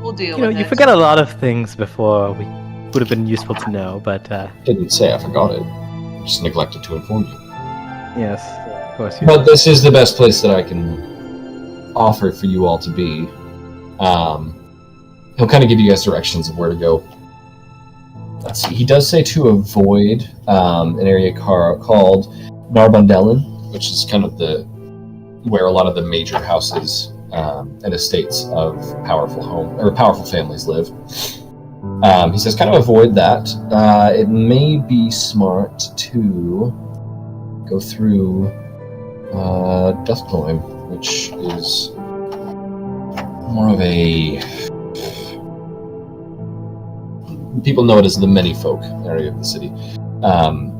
We'll deal with it. You forget a lot of things before we would have been useful to know, but Didn't say I forgot it. Just neglected to inform you. yes, of course. But this is the best place that I can offer for you all to be. He'll kind of give you guys directions of where to go. Let's see. He does say to avoid an area called Narbandelin, which is kind of where a lot of the major houses and estates of powerful families live. He says kind of avoid that. It may be smart to go through Duskloim, which is more of a... People know it as the many folk area of the city.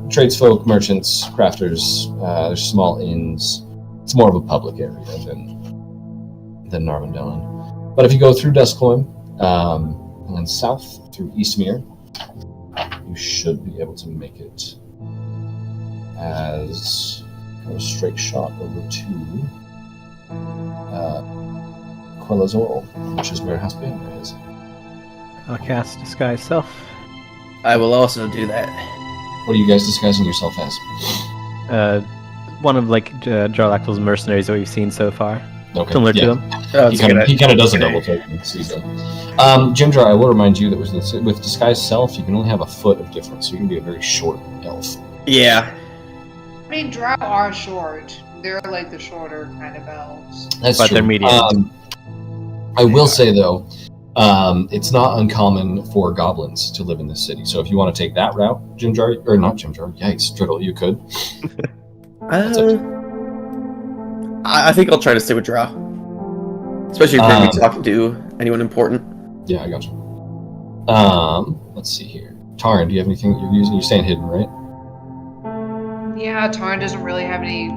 Tradesfolk, merchants, crafters, there's small inns. It's more of a public area than Narvandelin. But if you go through Duskloim, and then south through Eastmere, you should be able to make it as kind of a straight shot over to Quelazorl, which is where House Banner is. I'll cast Disguise Self. I will also do that. What are you guys disguising yourself as? One of Jarlaxle's mercenaries that we've seen so far. Okay. Similar to them. He kind of does a double take. Jimjar, I will remind you that with Disguise Self, you can only have a foot of difference, so you can be a very short elf. Yeah. I mean, drow are short. They're like the shorter kind of elves. That's But true. they're medium. I will say, though, it's not uncommon for goblins to live in this city. So if you want to take that route, Jimjar, or not Jimjar, yikes, Driddle, you could. I think I'll try to stay with drow. Especially if you're going to be talking to anyone important. Yeah, I got you. Let's see here. Taryn, do you have anything that you're using? You're staying hidden, right? Yeah, Taryn doesn't really have any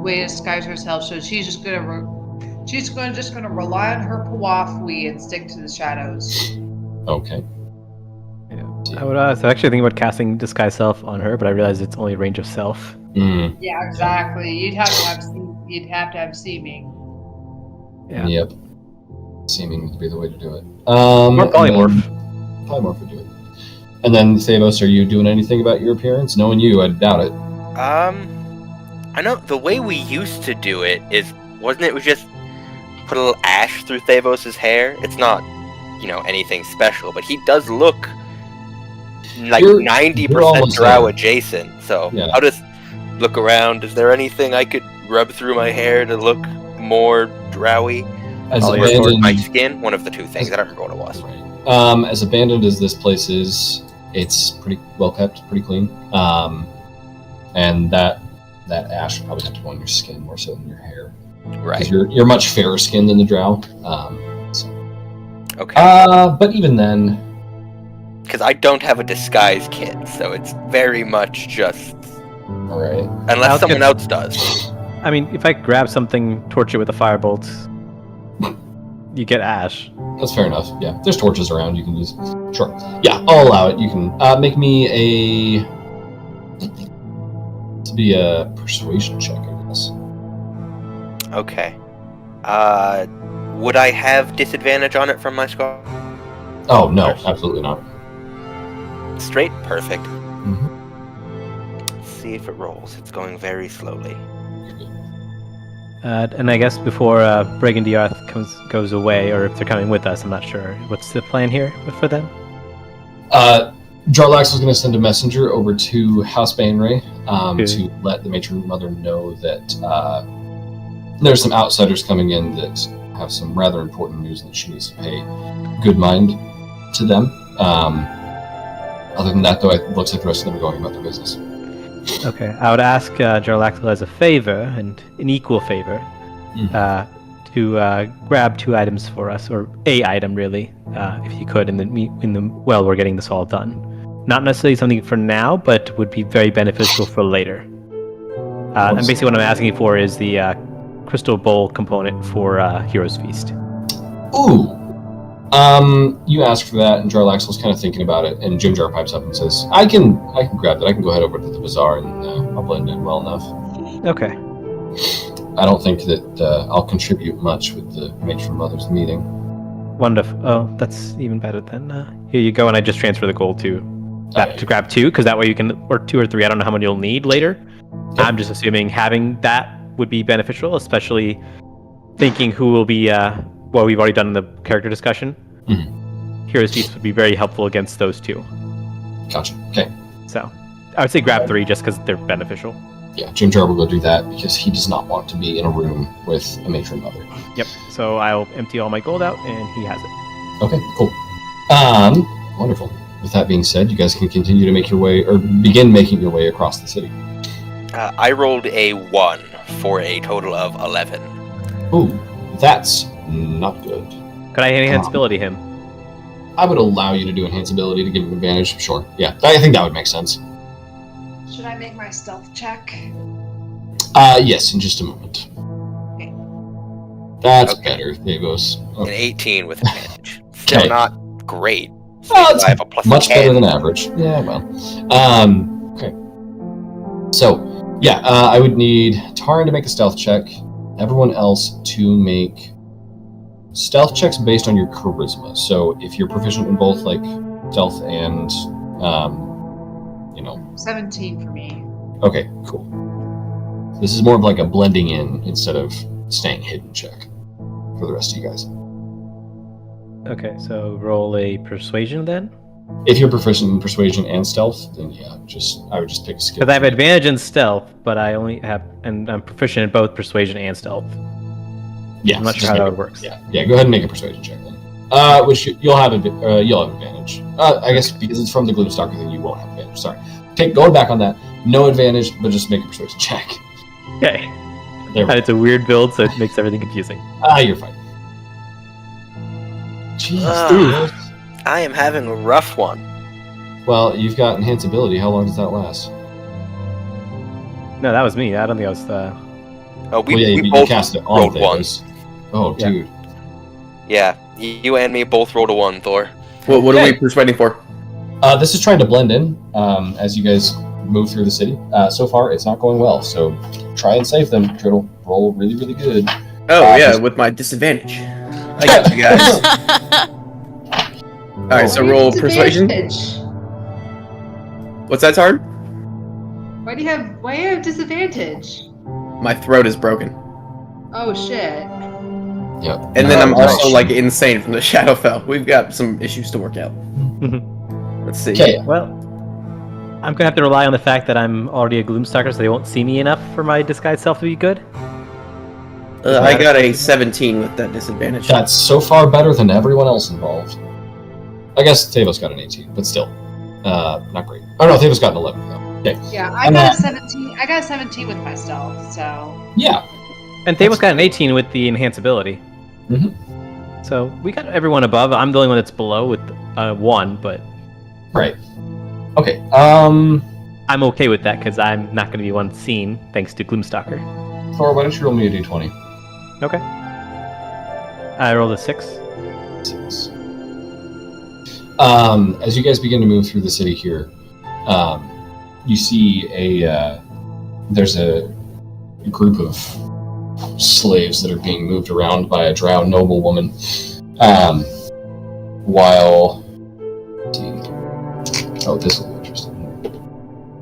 way to disguise herself, so she's just gonna rely on her Pawafwi and stick to the shadows. Okay. I was actually thinking about casting Disguise Self on her, but I realized it's only range of self. Mm. Yeah, exactly. You'd have to have seeming. Yeah. Yep. Seeming would be the way to do it. Or polymorph. Polymorph would do it. And then, Thavos, are you doing anything about your appearance? Knowing you, I doubt it. I know the way we used to do it wasn't it? We just put a little ash through Thavos' hair. It's not, anything special, but he does look like You're 90% almost drow there. adjacent. So Yeah. I'll just look around. Is there anything I could rub through my hair to look more drowy? As Or abandoned, my skin? One of the two things. I don't remember what it was. Right. As abandoned as this place is, it's pretty well kept, pretty clean. And that ash would probably have to go on your skin more so than your hair. Right. Because you're much fairer skinned than the drow. Okay. But even then, Because I don't have a disguise kit, so it's very much just all right. unless I'll someone get- else does. I mean, if I grab something, torch it with a firebolt, you get ash. That's fair enough. Yeah, there's torches around you can use. Sure. Yeah, I'll allow it. You can make me to be a persuasion check, I guess. Okay. Would I have disadvantage on it from my scar? Oh no, absolutely not. Straight? Perfect. Mm-hmm. Let's see if it rolls. It's going very slowly. And I guess before Brigandiarth goes away, or if they're coming with us, I'm not sure. What's the plan here for them? Jarlax was going to send a messenger over to House Bainray Okay. to let the matron mother know that there's some outsiders coming in that have some rather important news that she needs to pay good mind to them. Other than that, though, it looks like the rest of them are going about their business. Okay, I would ask Jarlaxle as a favor, and an equal favor, to grab 2 items for us, or a item really, if you could, while we're getting this all done. Not necessarily something for now, but would be very beneficial for later. And basically what I'm asking for is the crystal bowl component for Hero's Feast. Ooh! You asked for that, and Jarlaxle's kind of thinking about it, and Jimjar pipes up and says, I can grab that. I can go head over to the bazaar, and I'll blend in well enough. Okay. I don't think that I'll contribute much with the matron mother's meeting. Wonderful. Oh, that's even better then. Here you go, and I just transfer the gold to grab 2, because that way you can, or 2 or 3, I don't know how many you'll need later. Okay. I'm just assuming having that would be beneficial, especially thinking who will be what we've already done in the character discussion. Hero's Feast would be very helpful against those two. Gotcha. Okay. So I would say grab 3 just because they're beneficial. Yeah, Jim Jar will go do that because he does not want to be in a room with a matron mother. Yep. So I'll empty all my gold out, and he has it. Okay, cool. Wonderful. With that being said, you guys can continue to make your way, or begin making your way across the city. I rolled a 1 for a total of 11. Ooh, that's not good. Could I enhance ability him? I would allow you to do enhance ability to give him advantage. Sure. Yeah, I think that would make sense. Should I make my stealth check? Yes, in just a moment. That's better. Davos. An 18 with advantage. Still not great. It's I have a plus much 10. better than average. Yeah, well. Okay. So, yeah, I would need Taran to make a stealth check, everyone else to make stealth checks based on your charisma. So if you're proficient in both, like, stealth and, 17 for me. Okay, cool. This is more of like a blending in instead of staying hidden check for the rest of you guys. Okay, so roll a persuasion then. If you're proficient in persuasion and stealth, then yeah, I would just pick a skill. Because I have advantage in stealth, but I'm proficient in both persuasion and stealth. Yeah, I'm not sure how that works. Yeah, go ahead and make a persuasion check then. Which you'll have advantage. I guess because it's from the Gloomstalker thing, you won't have advantage. Sorry. Okay, going back on that, no advantage, but just make a persuasion check. Okay. There we It's a weird build, so it makes everything confusing. You're fine. Jeez, Ugh. I am having a rough one. Well, you've got enhance ability. How long does that last? No, that was me. I don't think I was. We you both cast it on rolled Thanos. Oh, Yeah. dude. Yeah, you and me both rolled a 1, Thor. What are we persuading for? This is trying to blend in as you guys move through the city. So far, it's not going well. So try and save them. Turtle, roll really, really good. Oh, yeah, with my disadvantage. I got you guys. Alright, so roll persuasion. Disadvantage. What's that, Tard? Why do you have disadvantage? My throat is broken. Oh shit. Yep. And then I'm also, like, insane from the Shadowfell. We've got some issues to work out. Let's see. Okay. Well, I'm gonna have to rely on the fact that I'm already a Gloomstalker, so they won't see me enough for my disguised self to be good. I got a 17 with that disadvantage. That's so far better than everyone else involved. I guess Thavos got an 18, but still, not great. Oh no, Thavos got an 11 though. Okay. Yeah, I got a 17. I got a 17 with my stealth, so. Yeah. And Thavos got an 18 with the enhance ability. Mhm. So we got everyone above. I'm the only one that's below with 1, but Right. Okay. I'm okay with that because I'm not going to be one seen thanks to Gloomstalker. Thor, why don't you roll me a d20? Okay. I rolled a 6. 6. As you guys begin to move through the city here, you see there's a group of slaves that are being moved around by a drow noblewoman, while... Oh, this will be interesting.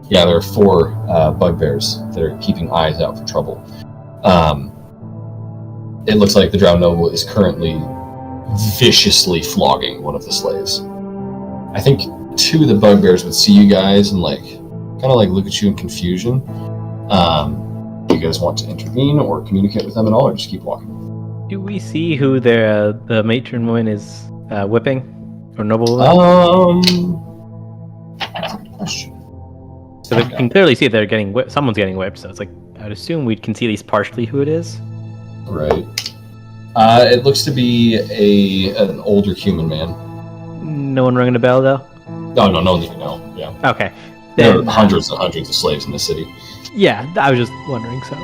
Yeah, there are 4 bugbears that are keeping eyes out for trouble. It looks like the drow noble is currently viciously flogging one of the slaves. I think 2 of the bugbears would see you guys and kind of look at you in confusion. Do you guys want to intervene or communicate with them at all, or just keep walking? Do we see who the matron woman is whipping? Or noble? Good question. So we can clearly see they're getting whipped. Someone's getting whipped, so it's I'd assume we can see at least partially who it is. Right. It looks to be an older human man. No one ringing a bell, though? No one even know. Yeah. Okay. There are hundreds and hundreds of slaves in the city. Yeah, I was just wondering. So,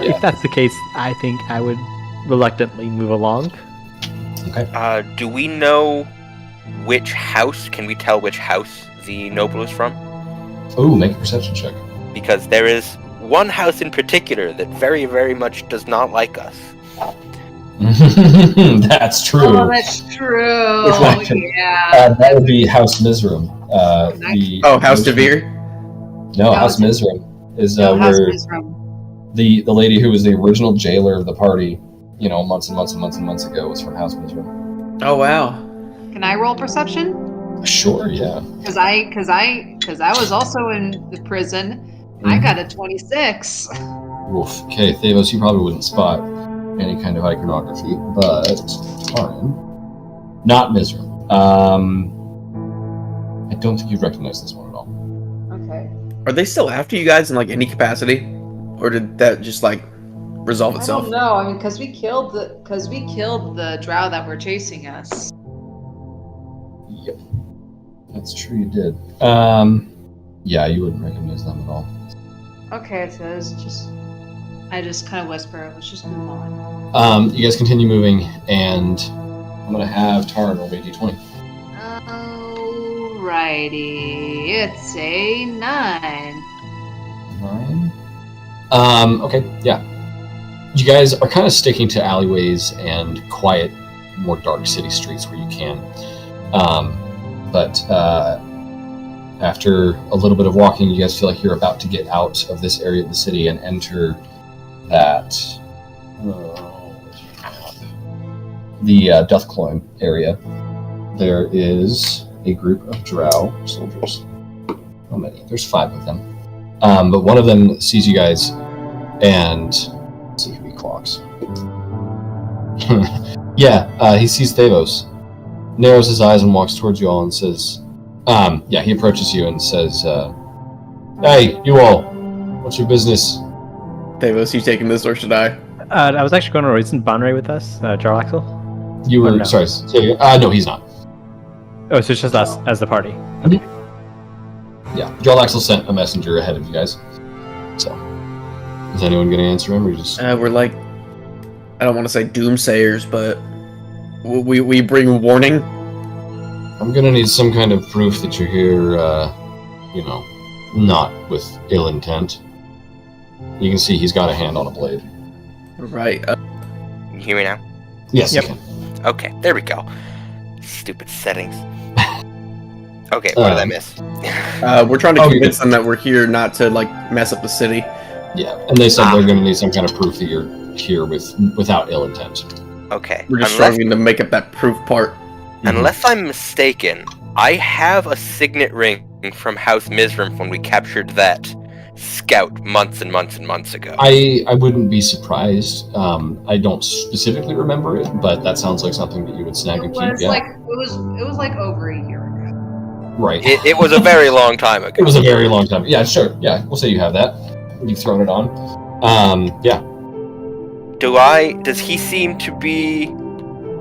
if that's the case, I think I would reluctantly move along. Okay. Do we know which house? Can we tell which house the noble is from? Ooh, make a perception check. Because there is one house in particular that very, very much does not like us. That's true. Oh, that's true. Yeah. That would be House Mizram. House Devere? No, House Mizram is House where Mizram. the lady who was the original jailer of the party months and months and months and months ago was from House Mizram. Oh wow. Can I roll perception? Sure, yeah. Because I was also in the prison. I got a 26. Oof. Okay, Thavos, you probably wouldn't spot any kind of iconography, but Taran, not Mizram. I don't think you'd recognize this one at all. Okay. Are they still after you guys in like any capacity, or did that just like resolve I itself? don't know. I mean, because we killed the drow that were chasing us. Yep, that's true. You did. Yeah, you wouldn't recognize them at all. Okay, so it's just. I just kind of whisper, let's just move on. You guys continue moving, and I'm gonna have Taran roll a d20. Alrighty, it's a 9. 9. Okay, yeah. You guys are kind of sticking to alleyways and quiet, more dark city streets where you can. But after a little bit of walking, you guys feel like you're about to get out of this area of the city and enter that the Duthcloyne area. There is a group of drow soldiers. How many? There's 5 of them. But one of them sees you guys, and let's see if he clocks. Yeah, he sees Thavos, narrows his eyes and walks towards you all and says, he approaches you and says, "Hey, you all, what's your business?" Thavos, you taking this or should I? I was actually going to isn't Banray with us, Jarlaxle? You were, no? sorry, no, he's not. Oh, so it's just us as the party. Okay. Yeah, Jarlaxle sent a messenger ahead of you guys. So, is anyone going to answer him, or you just... We're like, I don't want to say doomsayers, but we bring warning. I'm going to need some kind of proof that you're here, not with ill intent. You can see he's got a hand on a blade. Right. Can you hear me now? Yes, Yep. you can. Okay, there we go. Stupid settings. Okay, what did I miss? We're trying to convince them that we're here not to like mess up the city. Yeah, and they said they're going to need some kind of proof that you're here without ill intent. Okay. We're just struggling to make up that proof part. Unless I'm mistaken, I have a signet ring from House Mizram when we captured that scout months and months and months ago. I wouldn't be surprised. I don't specifically remember it, but that sounds like something that you would snag and keep. It was like over a year ago. Right. It was a very long time ago. It was a very long time. Yeah, sure. Yeah, we'll say you have that. You've thrown it on. Yeah. Does he seem to be...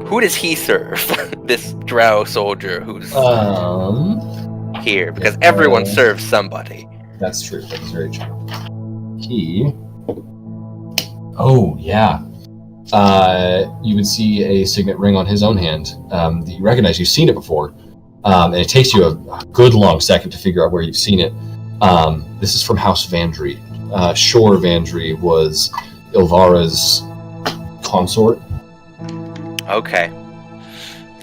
Who does he serve? This drow soldier who's here? Because everyone serves somebody. That's true. That's very true. He... Oh, yeah. You would see a signet ring on his own hand that you recognize. You've seen it before. And it takes you a good long second to figure out where you've seen it. This is from House Vandry. Shore Vandry was Ilvara's consort. Okay.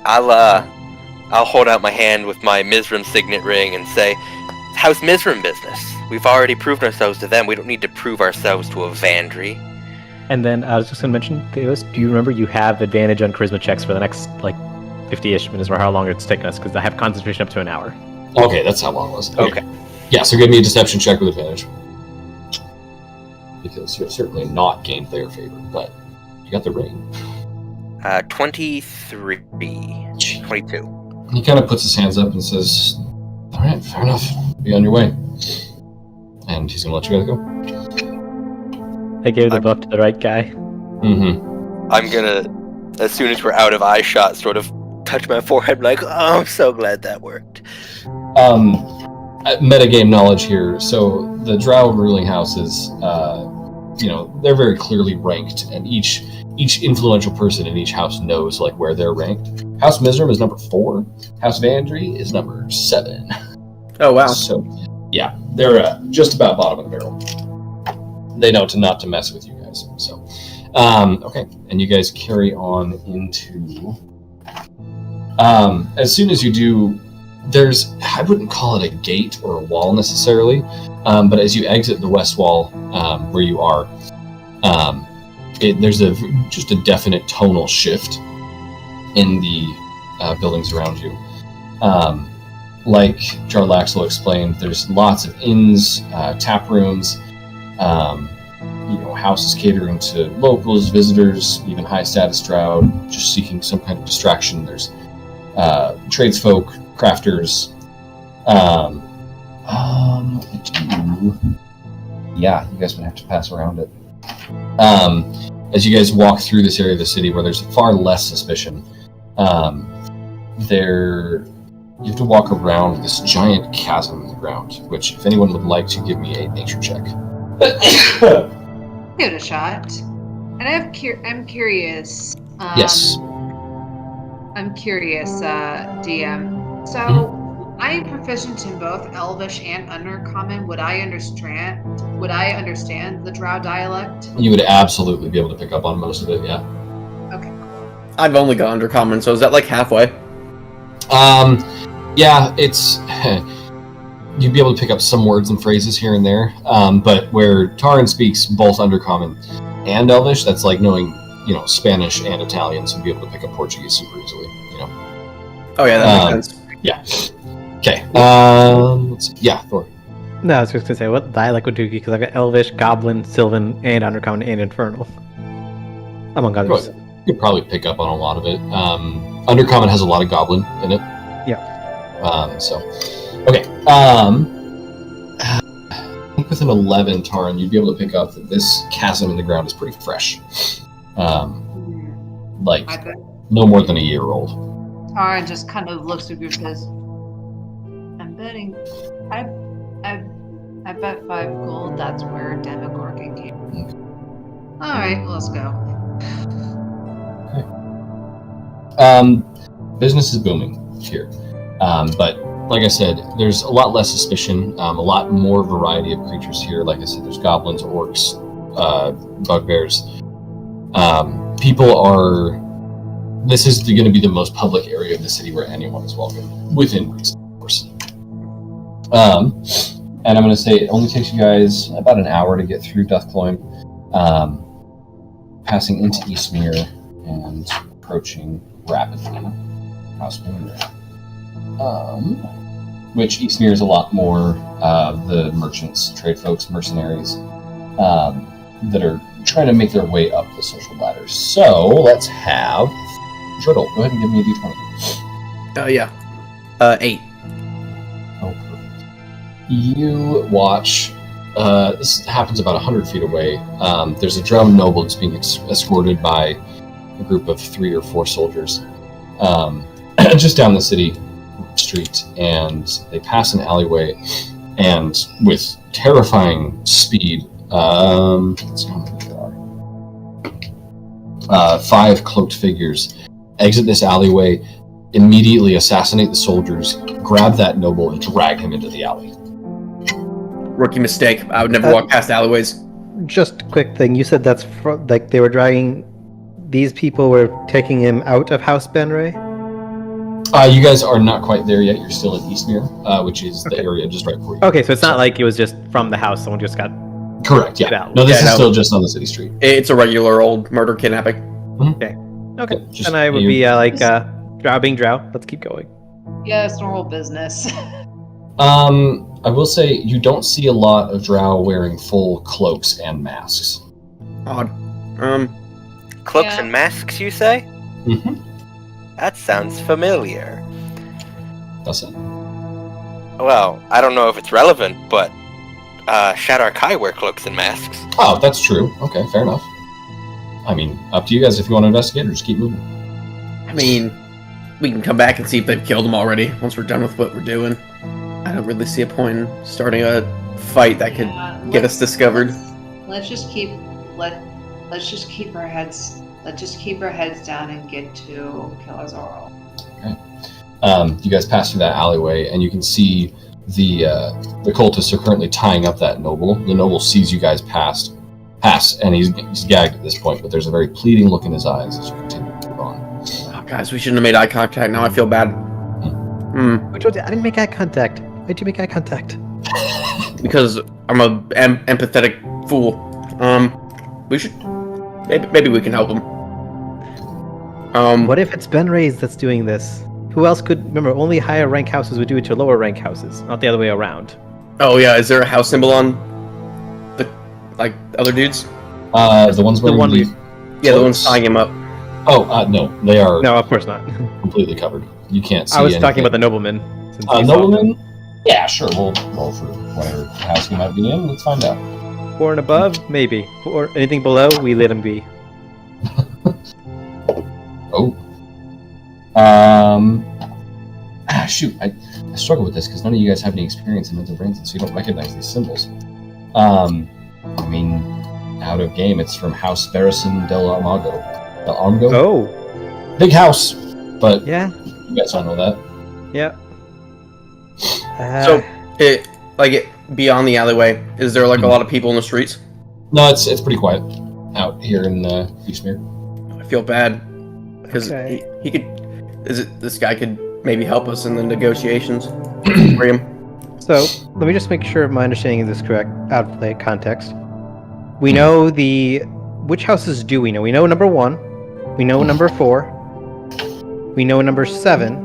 I'll hold out my hand with my Mizram signet ring and say, "How's Mizram business? We've already proved ourselves to them. We don't need to prove ourselves to a Vandry." And then I was just going to mention, Theos, do you remember you have advantage on charisma checks for the next, 50-ish minutes, or how long it's taken us, because I have concentration up to an hour. Okay, that's how long it was. Okay. Yeah, so give me a deception check with advantage. Because you'll certainly not gain their favor, but you got the ring. 23. 22. He kind of puts his hands up and says, "All right, fair enough. Be on your way." And he's going to let you guys go. I gave the buff to the right guy. Mm-hmm. I'm gonna, as soon as we're out of eye shot, sort of touch my forehead like, "Oh, I'm so glad that worked." Metagame knowledge here. So the drow ruling houses, they're very clearly ranked, and each influential person in each house knows where they're ranked. House Mizram is number 4. House Vandry is number 7. Oh wow! So yeah, they're just about bottom of the barrel. They know not to mess with you guys. So okay, and you guys carry on into. As soon as you do, I wouldn't call it a gate or a wall necessarily, but as you exit the west wall where you are, there's just a definite tonal shift in the buildings around you. Like Jarlaxle explained, there's lots of inns, tap rooms, houses catering to locals, visitors, even high-status drow just seeking some kind of distraction. There's tradesfolk, crafters. Yeah, you guys would have to pass around it. As you guys walk through this area of the city where there's far less suspicion, you have to walk around this giant chasm in the ground, which, if anyone would like to give me a nature check. Give it a shot. And I'm curious. Yes. I'm curious, DM. So, I'm proficient in both Elvish and Undercommon. Would I understand the Drow dialect? You would absolutely be able to pick up on most of it, yeah. Okay, cool. I've only got Undercommon, so is that like halfway? Yeah, it's... You'd be able to pick up some words and phrases here and there, but where Taran speaks both Undercommon and Elvish, that's like knowing, Spanish and Italian, so you'd be able to pick up Portuguese super easily, Oh yeah, that makes sense. Yeah. Okay, let's see. Yeah, Thor. No, I was just gonna say, what dialect would you use? Because I've got Elvish, Goblin, Sylvan, and Undercommon, and Infernal. Among others. You could probably pick up on a lot of it. Undercommon has a lot of Goblin in it. Yeah. Okay. I think with an 11, Taran, you'd be able to pick up that this chasm in the ground is pretty fresh. Like, no more than a year old. Taran just kind of looks at you and says, I'm betting. I bet 5 gold. That's where Demogorgon came. Okay. All right, let's go. Okay. Business is booming here, but like I said, there's a lot less suspicion, a lot more variety of creatures here. Like I said, there's goblins, orcs, bugbears. This is going to be the most public area of the city where anyone is welcome, within reason, of course. And I'm going to say it only takes you guys about an hour to get through Duthcloyne, passing into Eastmere and approaching rapidly Housewinter. Which Eastmere is a lot more the merchants, trade folks, mercenaries that are trying to make their way up the social ladder. So let's have Driddle. Go ahead and give me a d20. Yeah. 8. Oh, perfect. You watch. This happens about 100 feet away. There's a drow noble that's being escorted by a group of 3 or 4 soldiers just down the city street, and they pass an alleyway, and with terrifying speed, let's see how many there are. 5 cloaked figures exit this alleyway, immediately assassinate the soldiers, grab that noble, and drag him into the alley. Rookie mistake. I would never walk past alleyways. Just a quick thing. You said that's like they were dragging. These people were taking him out of House Benray? You guys are not quite there yet. You're still in Eastmere, which is the area just right before you. Okay, so it's not like it was just from the house. Someone just got... Correct, yeah. No, this is still just on the city street. It's a regular old murder kidnapping. Okay. And I would be drow being drow. Let's keep going. Yeah, it's normal business. I will say you don't see a lot of drow wearing full cloaks and masks. Odd. Cloaks and masks, you say? Mm-hmm. That sounds familiar. Does it? Well, I don't know if it's relevant, but Shadar Kai wear cloaks and masks. Oh, that's true. Okay, fair enough. I mean, up to you guys if you want to investigate or just keep moving. I mean, we can come back and see if they've killed them already once we're done with what we're doing. I don't really see a point in starting a fight that could get us discovered. Let's just keep our heads down and get to Kilazoral. Okay. You guys pass through that alleyway, and you can see the cultists are currently tying up that noble. The noble sees you guys pass, and he's gagged at this point, but there's a very pleading look in his eyes as you continue to move on. Oh, guys, we shouldn't have made eye contact. Now I feel bad. I didn't make eye contact. Why'd you make eye contact? Because I'm a empathetic fool. We should maybe we can help him. What if it's Benrays that's doing this? Who else could... Remember, only higher rank houses would do it to lower rank houses, not the other way around. Oh yeah, is there a house symbol on the other dudes? The ones where The one we... Yeah, the ones tying him up. Oh, no, they are No, of course not. completely covered. You can't see I was anything. talking about the nobleman. since he saw Nobleman? Yeah, sure. We'll roll for whatever house he might be in. Let's find out. 4 and above, maybe. Or anything below, we let him be. Oh. Shoot. I struggle with this because none of you guys have any experience in Menzoberranzan, so you don't recognize these symbols. I mean, out of game, it's from House Barrison del Armago. Del Armago? Oh! Big house! But Yeah, you guys don't know that. yeah. So, beyond the alleyway, is there like a lot of people in the streets? No, it's pretty quiet out here in Eastmere. I feel bad because Okay. he could. This guy could maybe help us in the negotiations? Bring him. So, let me just make sure my understanding of this correct, out of play context. We know which houses do we know? We know number 1. We know number 4. We know number 7.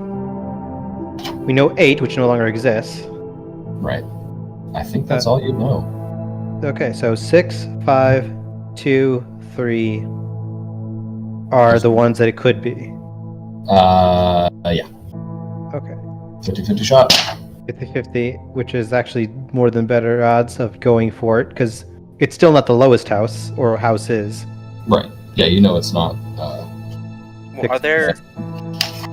We know 8, which no longer exists. Right. I think that's all you know. Okay, so 6, 5, 2, 3 are the ones that it could be. Yeah. Okay. 50-50 shot. 50-50, which is actually more than better odds of going for it, because it's still not the lowest house, or house is. Right. Yeah, you know it's not.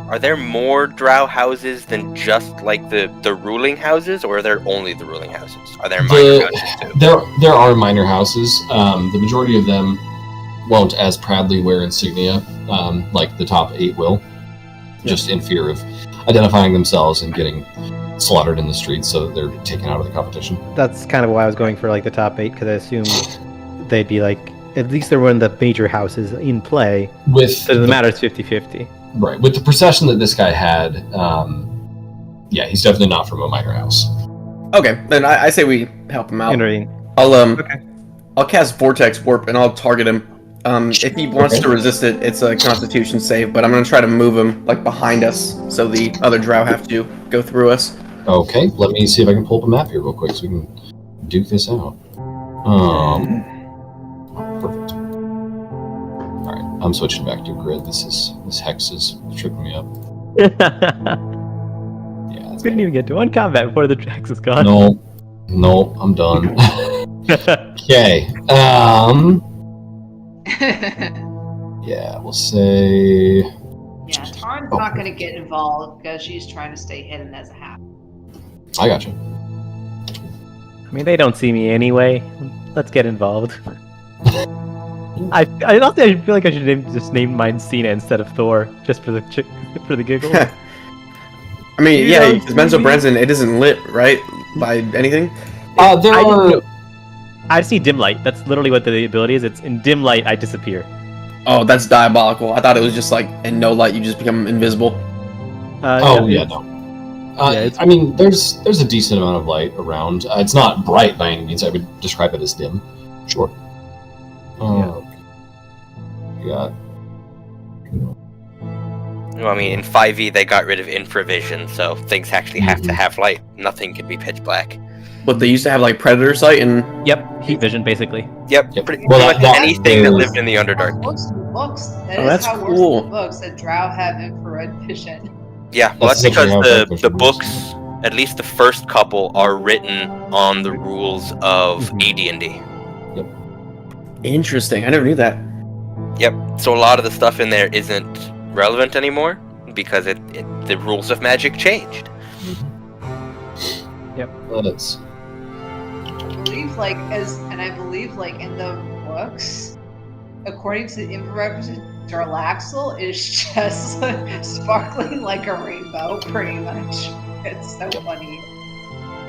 Are there more drow houses than just like the ruling houses, or are there only the ruling houses? Are there minor houses too? There are minor houses. The majority of them won't as proudly wear insignia, like the top 8 will, just in fear of identifying themselves and getting slaughtered in the streets, so they're taken out of the competition. That's kind of why I was going for like the top 8, because I assumed they'd be like, at least they're one of the major houses in play. So the matter is 50-50. Right. With the procession that this guy had, yeah, he's definitely not from a minor house. Okay, then I say we help him out. Entering. I'll cast Vortex Warp and I'll target him. If he wants to resist it, it's a Constitution save, but I'm gonna try to move him like behind us, so the other drow have to go through us. Okay, let me see if I can pull up a map here real quick so we can duke this out. Perfect. All right, I'm switching back to grid. This hex is tripping me up. Yeah, Couldn't even get to one combat before the Drax is gone. No, I'm done. Okay. Yeah, we'll say. Yeah, Tarn's not going to get involved because she's trying to stay hidden as a half. I gotcha. I mean, they don't see me anyway. Let's get involved. I also feel like I should just name mine Cena instead of Thor, just for the giggles. I mean, yeah, because Menzoberranzan, it isn't lit, right? By anything? I see dim light. That's literally what the ability is. It's in dim light, I disappear. Oh, that's diabolical. I thought it was just like in no light, you just become invisible. No. I mean, there's a decent amount of light around. It's not bright by any means. I would describe it as dim. Sure. You got. Well, I mean, in 5e they got rid of infravision, so things actually have to have light. Nothing can be pitch black. But they used to have like predator sight and. Yep, heat vision basically. Yep. Pretty much anything that lived in the Underdark. Books. That's how cool. the books that drow have infrared vision. Yeah, well, that's because the books, at least the first couple, are written on the rules of AD&D. Yep. Interesting. I never knew that. Yep. So a lot of the stuff in there isn't relevant anymore because the rules of magic changed. Yep. Well, it's. I believe in the books, according to the infrared vision, Darlaxle is just sparkling like a rainbow, pretty much. It's so funny.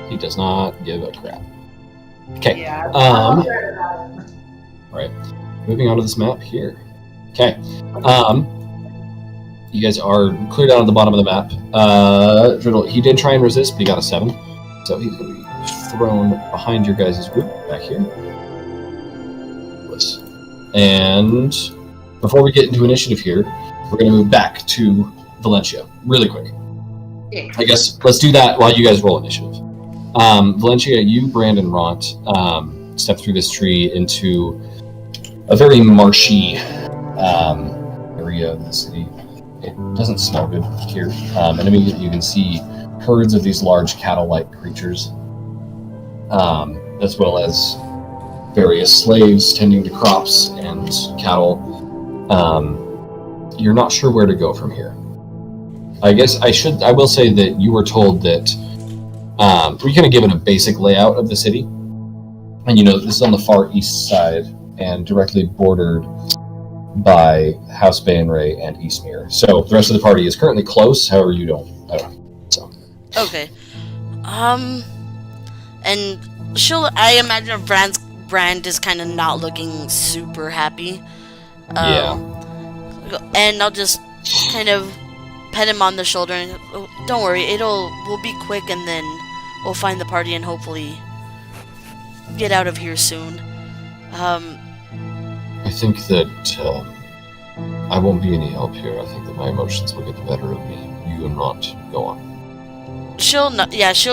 He does not give a crap. Okay. Yeah. Right. Moving on to this map here. Okay. You guys are cleared out at the bottom of the map. Driddle, he did try and resist, but he got a 7. So he's going to be thrown behind your guys' group back here. And before we get into initiative here, we're going to move back to Valencia really quick. Yeah. I guess let's do that while you guys roll initiative. Valencia, you, Brandon, Ront, step through this tree into a very marshy area of the city. It doesn't smell good here. And immediately you can see herds of these large cattle-like creatures, as well as various slaves tending to crops and cattle. You're not sure where to go from here. I guess I will say that you were told that we're kind of given a basic layout of the city, and this is on the far east side and directly bordered by House Bainray and Eastmere. So the rest of the party is currently close. However, I don't. So Okay. And I imagine Brand is kind of not looking super happy. Yeah. And I'll just kind of pet him on the shoulder and don't worry, we'll be quick and then we'll find the party and hopefully get out of here soon. I think that I won't be any help here. I think that my emotions will get the better of me. You and Ront, go on. She'll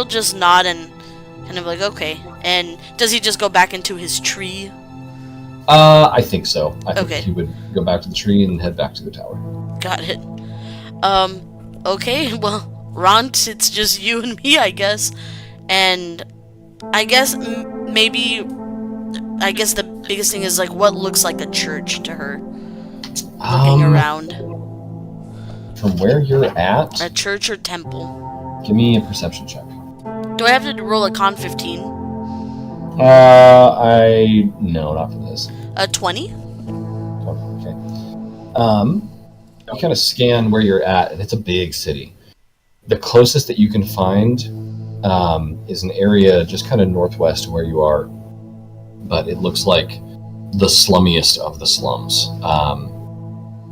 just nod and kind of like, okay. And does he just go back into his tree? I think so. I think Okay. he would go back to the tree and head back to the tower. Got it. Okay, well, Ront, it's just you and me, I guess. And I guess the biggest thing is, like, what looks like a church to her? Looking around. From where you're at? A church or temple? Give me a perception check. Do I have to roll a con 15? No, not for this. A 20? Okay. You kind of scan where you're at, and it's a big city. The closest that you can find is an area just kind of northwest of where you are, but it looks like the slummiest of the slums.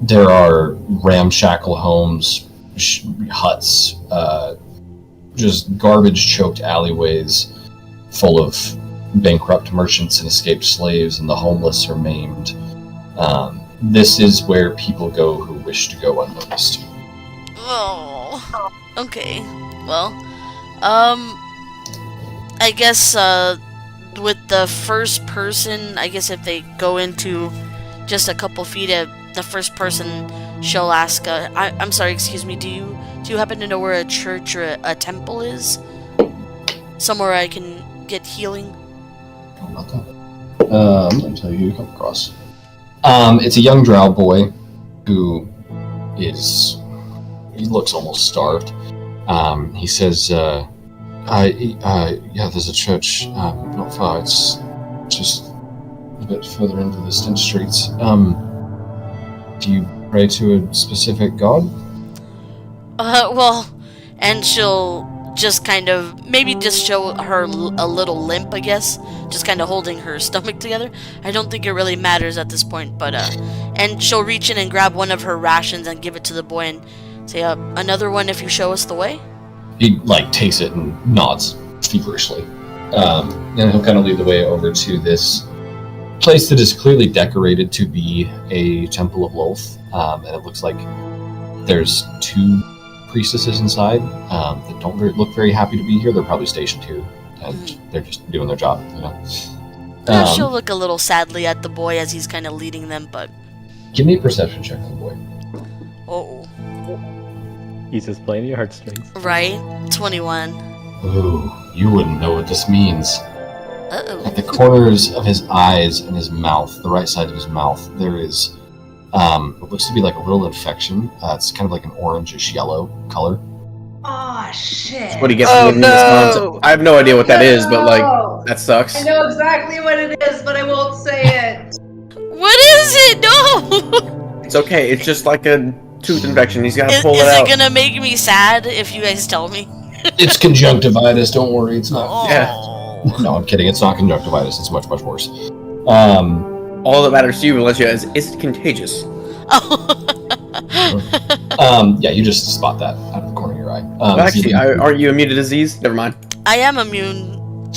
There are ramshackle homes, huts, just garbage-choked alleyways full of bankrupt merchants and escaped slaves, and the homeless are maimed. This is where people go who wish to go unnoticed. Oh, okay. Well, I guess with the first person, I guess if they go into just a couple feet of the first person, she'll ask, I'm sorry, excuse me, do you happen to know where a church or a temple is? Somewhere I can get healing? How about that? Let me tell you who you come across. It's a young drow boy who he looks almost starved. He says, yeah, there's a church not far. It's just a bit further into the distant streets. Do you pray to a specific god? Well, and she'll just kind of, maybe just show her a little limp, I guess. Just kind of holding her stomach together. I don't think it really matters at this point, but, and she'll reach in and grab one of her rations and give it to the boy and say, another one if you show us the way? He, takes it and nods feverishly. And he'll kind of lead the way over to this place that is clearly decorated to be a temple of Lolth. And it looks like there's 2 priestesses inside that don't look very happy to be here. They're probably stationed here, and they're just doing their job, She'll look a little sadly at the boy as he's kind of leading them, but... Give me a perception check on the boy. Oh. He's just playing your heartstrings. Right? 21. Ooh, you wouldn't know what this means. Uh-oh. At the corners of his eyes and his mouth, the right side of his mouth, there is what looks to be like a little infection. It's kind of like an orangish yellow color. Oh shit! That's what he gets for living in this concept. I have no idea what that is, but that sucks. I know exactly what it is, but I won't say it. What is it? No! It's okay. It's just like a tooth infection. He's gotta pull it out. Is it gonna make me sad if you guys tell me? It's conjunctivitis. Don't worry, it's not. Oh. Yeah. No, I'm kidding. It's not conjunctivitis. It's much, much worse. All that matters to you, Valencia, is it contagious? Yeah, you just spot that out of the corner of your eye. Actually, are you immune to disease? Never mind. I am immune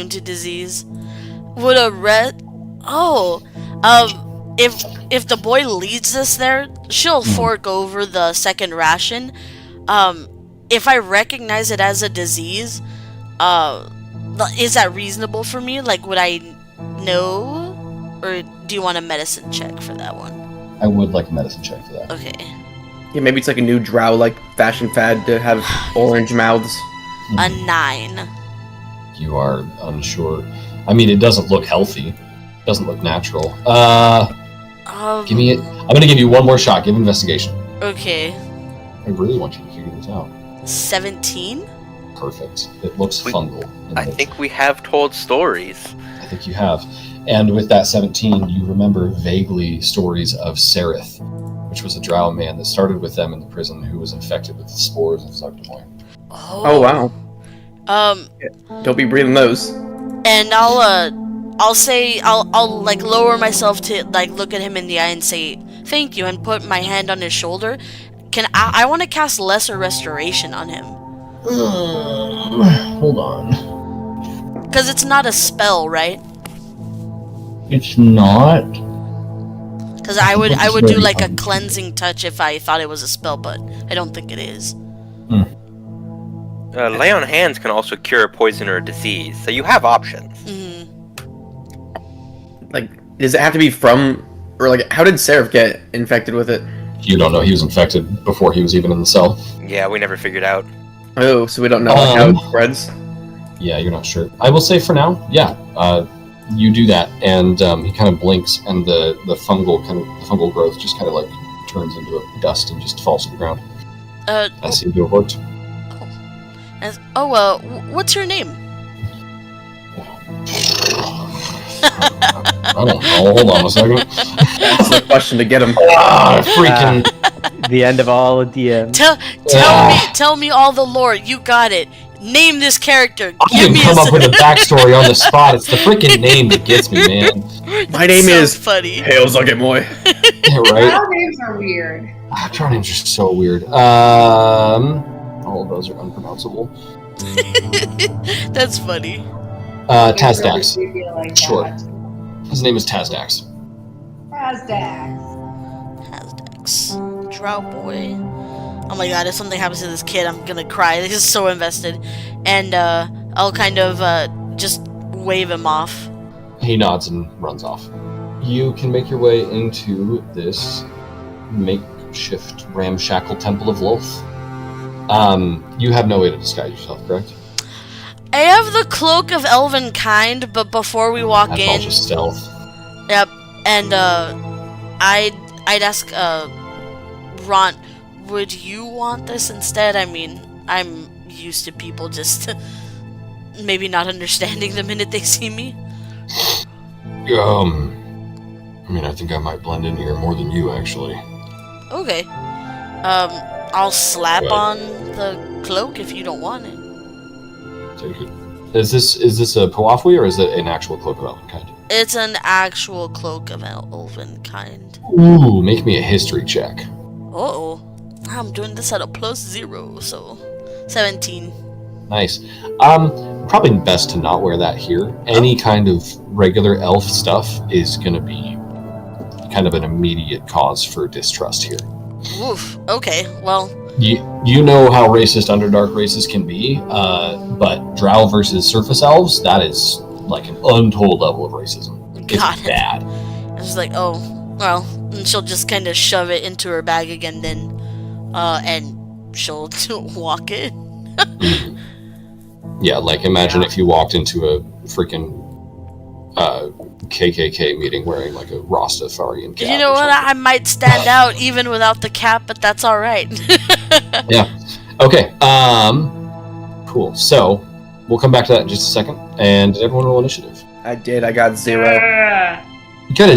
to disease. Would a red... Oh, If the boy leads us there, she'll fork over the second ration. If I recognize it as a disease, is that reasonable for me? Like, would I know? Or do you want a medicine check for that one? I would like a medicine check for that. Okay. Yeah, maybe it's like a new drow like fashion fad to have orange mouths. A 9. You are unsure. I mean, it doesn't look healthy. It doesn't look natural. Give me it. I'm gonna give you one more shot. Give investigation. Okay. I really want you to figure this out. 17? Perfect. It looks fungal. I think we have told stories. I think you have. And with that 17, you remember vaguely stories of Sereth, which was a drow man that started with them in the prison who was infected with the spores of Zardamoy. Oh wow. Don't be breathing those. And I'll say I'll like lower myself to like look at him in the eye and say thank you and put my hand on his shoulder. I want to cast lesser restoration on him. Hold on. Because it's not a spell, right? It's not. Because I would do like a cleansing touch if I thought it was a spell, but I don't think it is. Lay on hands can also cure a poison or a disease, so you have options. Like, does it have to be from, or like, how did Seraph get infected with it? You don't know he was infected before he was even in the cell. Yeah, we never figured out. Oh, so we don't know like, how it spreads? Yeah, you're not sure. I will say for now, yeah, you do that, and he kind of blinks, and the fungal growth just kind of like turns into a dust and just falls to the ground. That seemed to have worked. What's your name? I don't know. Hold on a second. That's the question to get him. Freaking. The end of all DM. Tell me all the lore. You got it. Name this character. I didn't come up with a backstory on the spot. It's the freaking name that gets me, man. My name is funny. Hail Zugamoy. Yeah, right. Our names are weird. Our names are so weird. All of those are unpronounceable. That's funny. Tazdax. Like Sure. that. His name is Tazdax. Tazdax. Drow boy. Oh my god, if something happens to this kid, I'm gonna cry. This is so invested. And I'll kind of just wave him off. He nods and runs off. You can make your way into this makeshift ramshackle temple of Lolth. You have no way to disguise yourself, correct? I have the cloak of elven kind, but before we walk That's in, all just stealth. Yep, and I'd ask Ron, would you want this instead? I mean, I'm used to people just maybe not understanding the minute they see me. I mean, I think I might blend in here more than you, actually. Okay. I'll slap on the cloak if you don't want it. Take it. Is this a Pawafwi or is it an actual cloak of elven kind? It's an actual cloak of elven kind. Ooh, make me a history check. Uh-oh. I'm doing this at a +0, so 17. Nice. Probably best to not wear that here. Any kind of regular elf stuff is going to be kind of an immediate cause for distrust here. Oof. Okay, well... You know how racist Underdark races can be, but drow versus surface elves, that is like an untold level of racism. It's bad. I was like, oh, well, and she'll just kind of shove it into her bag again then, and she'll walk it. Yeah, like imagine if you walked into a freaking KKK meeting wearing like a Rastafarian cap. You know what? I might stand out even without the cap, but that's all right. Yeah. Okay. Cool. So we'll come back to that in just a second. And did everyone roll initiative? I did. I got 0. You got a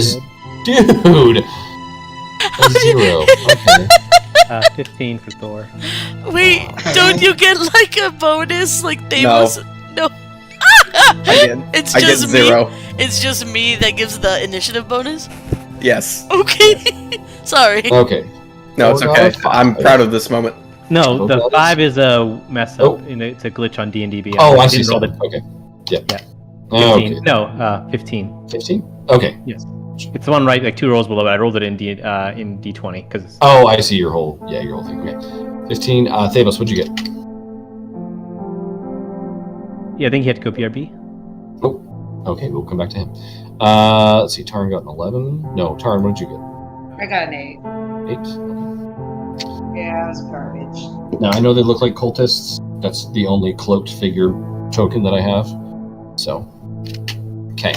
dude. A 0. Okay. 15 for Thor. Wait, don't you get like a bonus? Like they No. No. I did. It's I just get 0. me. It's just me that gives the initiative bonus. Yes. Okay. Sorry. Okay. No, it's okay. I'm proud of this moment. No, the 5 is a mess up. Oh. You know, it's a glitch on D&D Beyond. Oh, I see. Didn't roll Okay. Yep. Yeah. 15. Okay. No, 15. 15? Okay. Yes. It's the one right, like 2 rolls below it. I rolled it in D20 because. Oh, I see your whole thing. Okay. 15. Thavos, what'd you get? Yeah, I think he had to go PRB. Oh. Okay, we'll come back to him. Let's see. Taran got an 11. No, Taran, what did you get? I got an 8. 8. Okay. Yeah, it was garbage. Now I know they look like cultists. That's the only cloaked figure token that I have. So, okay.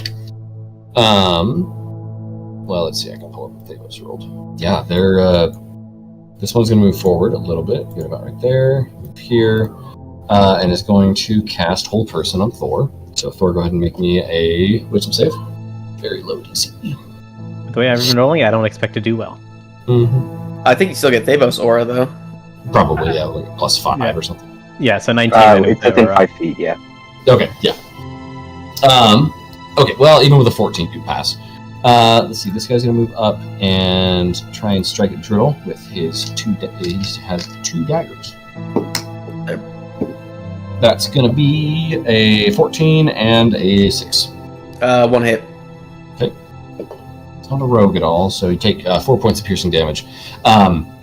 Well, let's see. I can pull up what Thavos rolled. Yeah, they're. This one's going to move forward a little bit. Get about right there. Move here, and is going to cast Hold Person on Thor. So Thor, go ahead and make me a Wisdom save. Very low DC. The way I've been rolling, I don't expect to do well. Mm-hmm. I think you still get Thavos aura though. Probably, yeah, like +5 or something. Yeah, so 19. It's within 5 feet, yeah. Okay, yeah. Okay, well, even with a 14, you pass. Let's see, this guy's going to move up and try and strike at Drill with his he has 2 daggers. That's going to be a 14 and a 6. 1 hit. Okay. It's not a rogue at all, so you take 4 points of piercing damage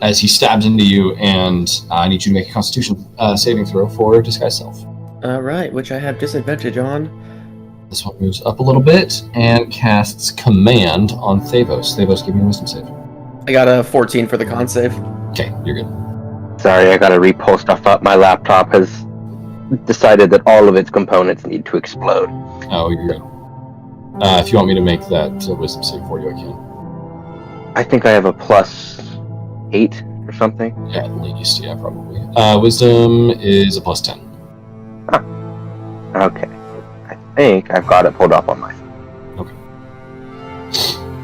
as he stabs into you, and I need you to make a Constitution saving throw for Disguise Self. Alright, which I have disadvantage on. This one moves up a little bit and casts Command on Thavos. Thavos, give me a Wisdom save. I got a 14 for the con save. Okay, you're good. Sorry, I gotta re-pull stuff up. My laptop has decided that all of its components need to explode. Oh, you're good. If you want me to make that Wisdom save for you, I can. I think I have a +8 or something. Yeah, at least, yeah, probably. Wisdom is a +10. Okay. I think I've got it pulled up on my phone. Okay.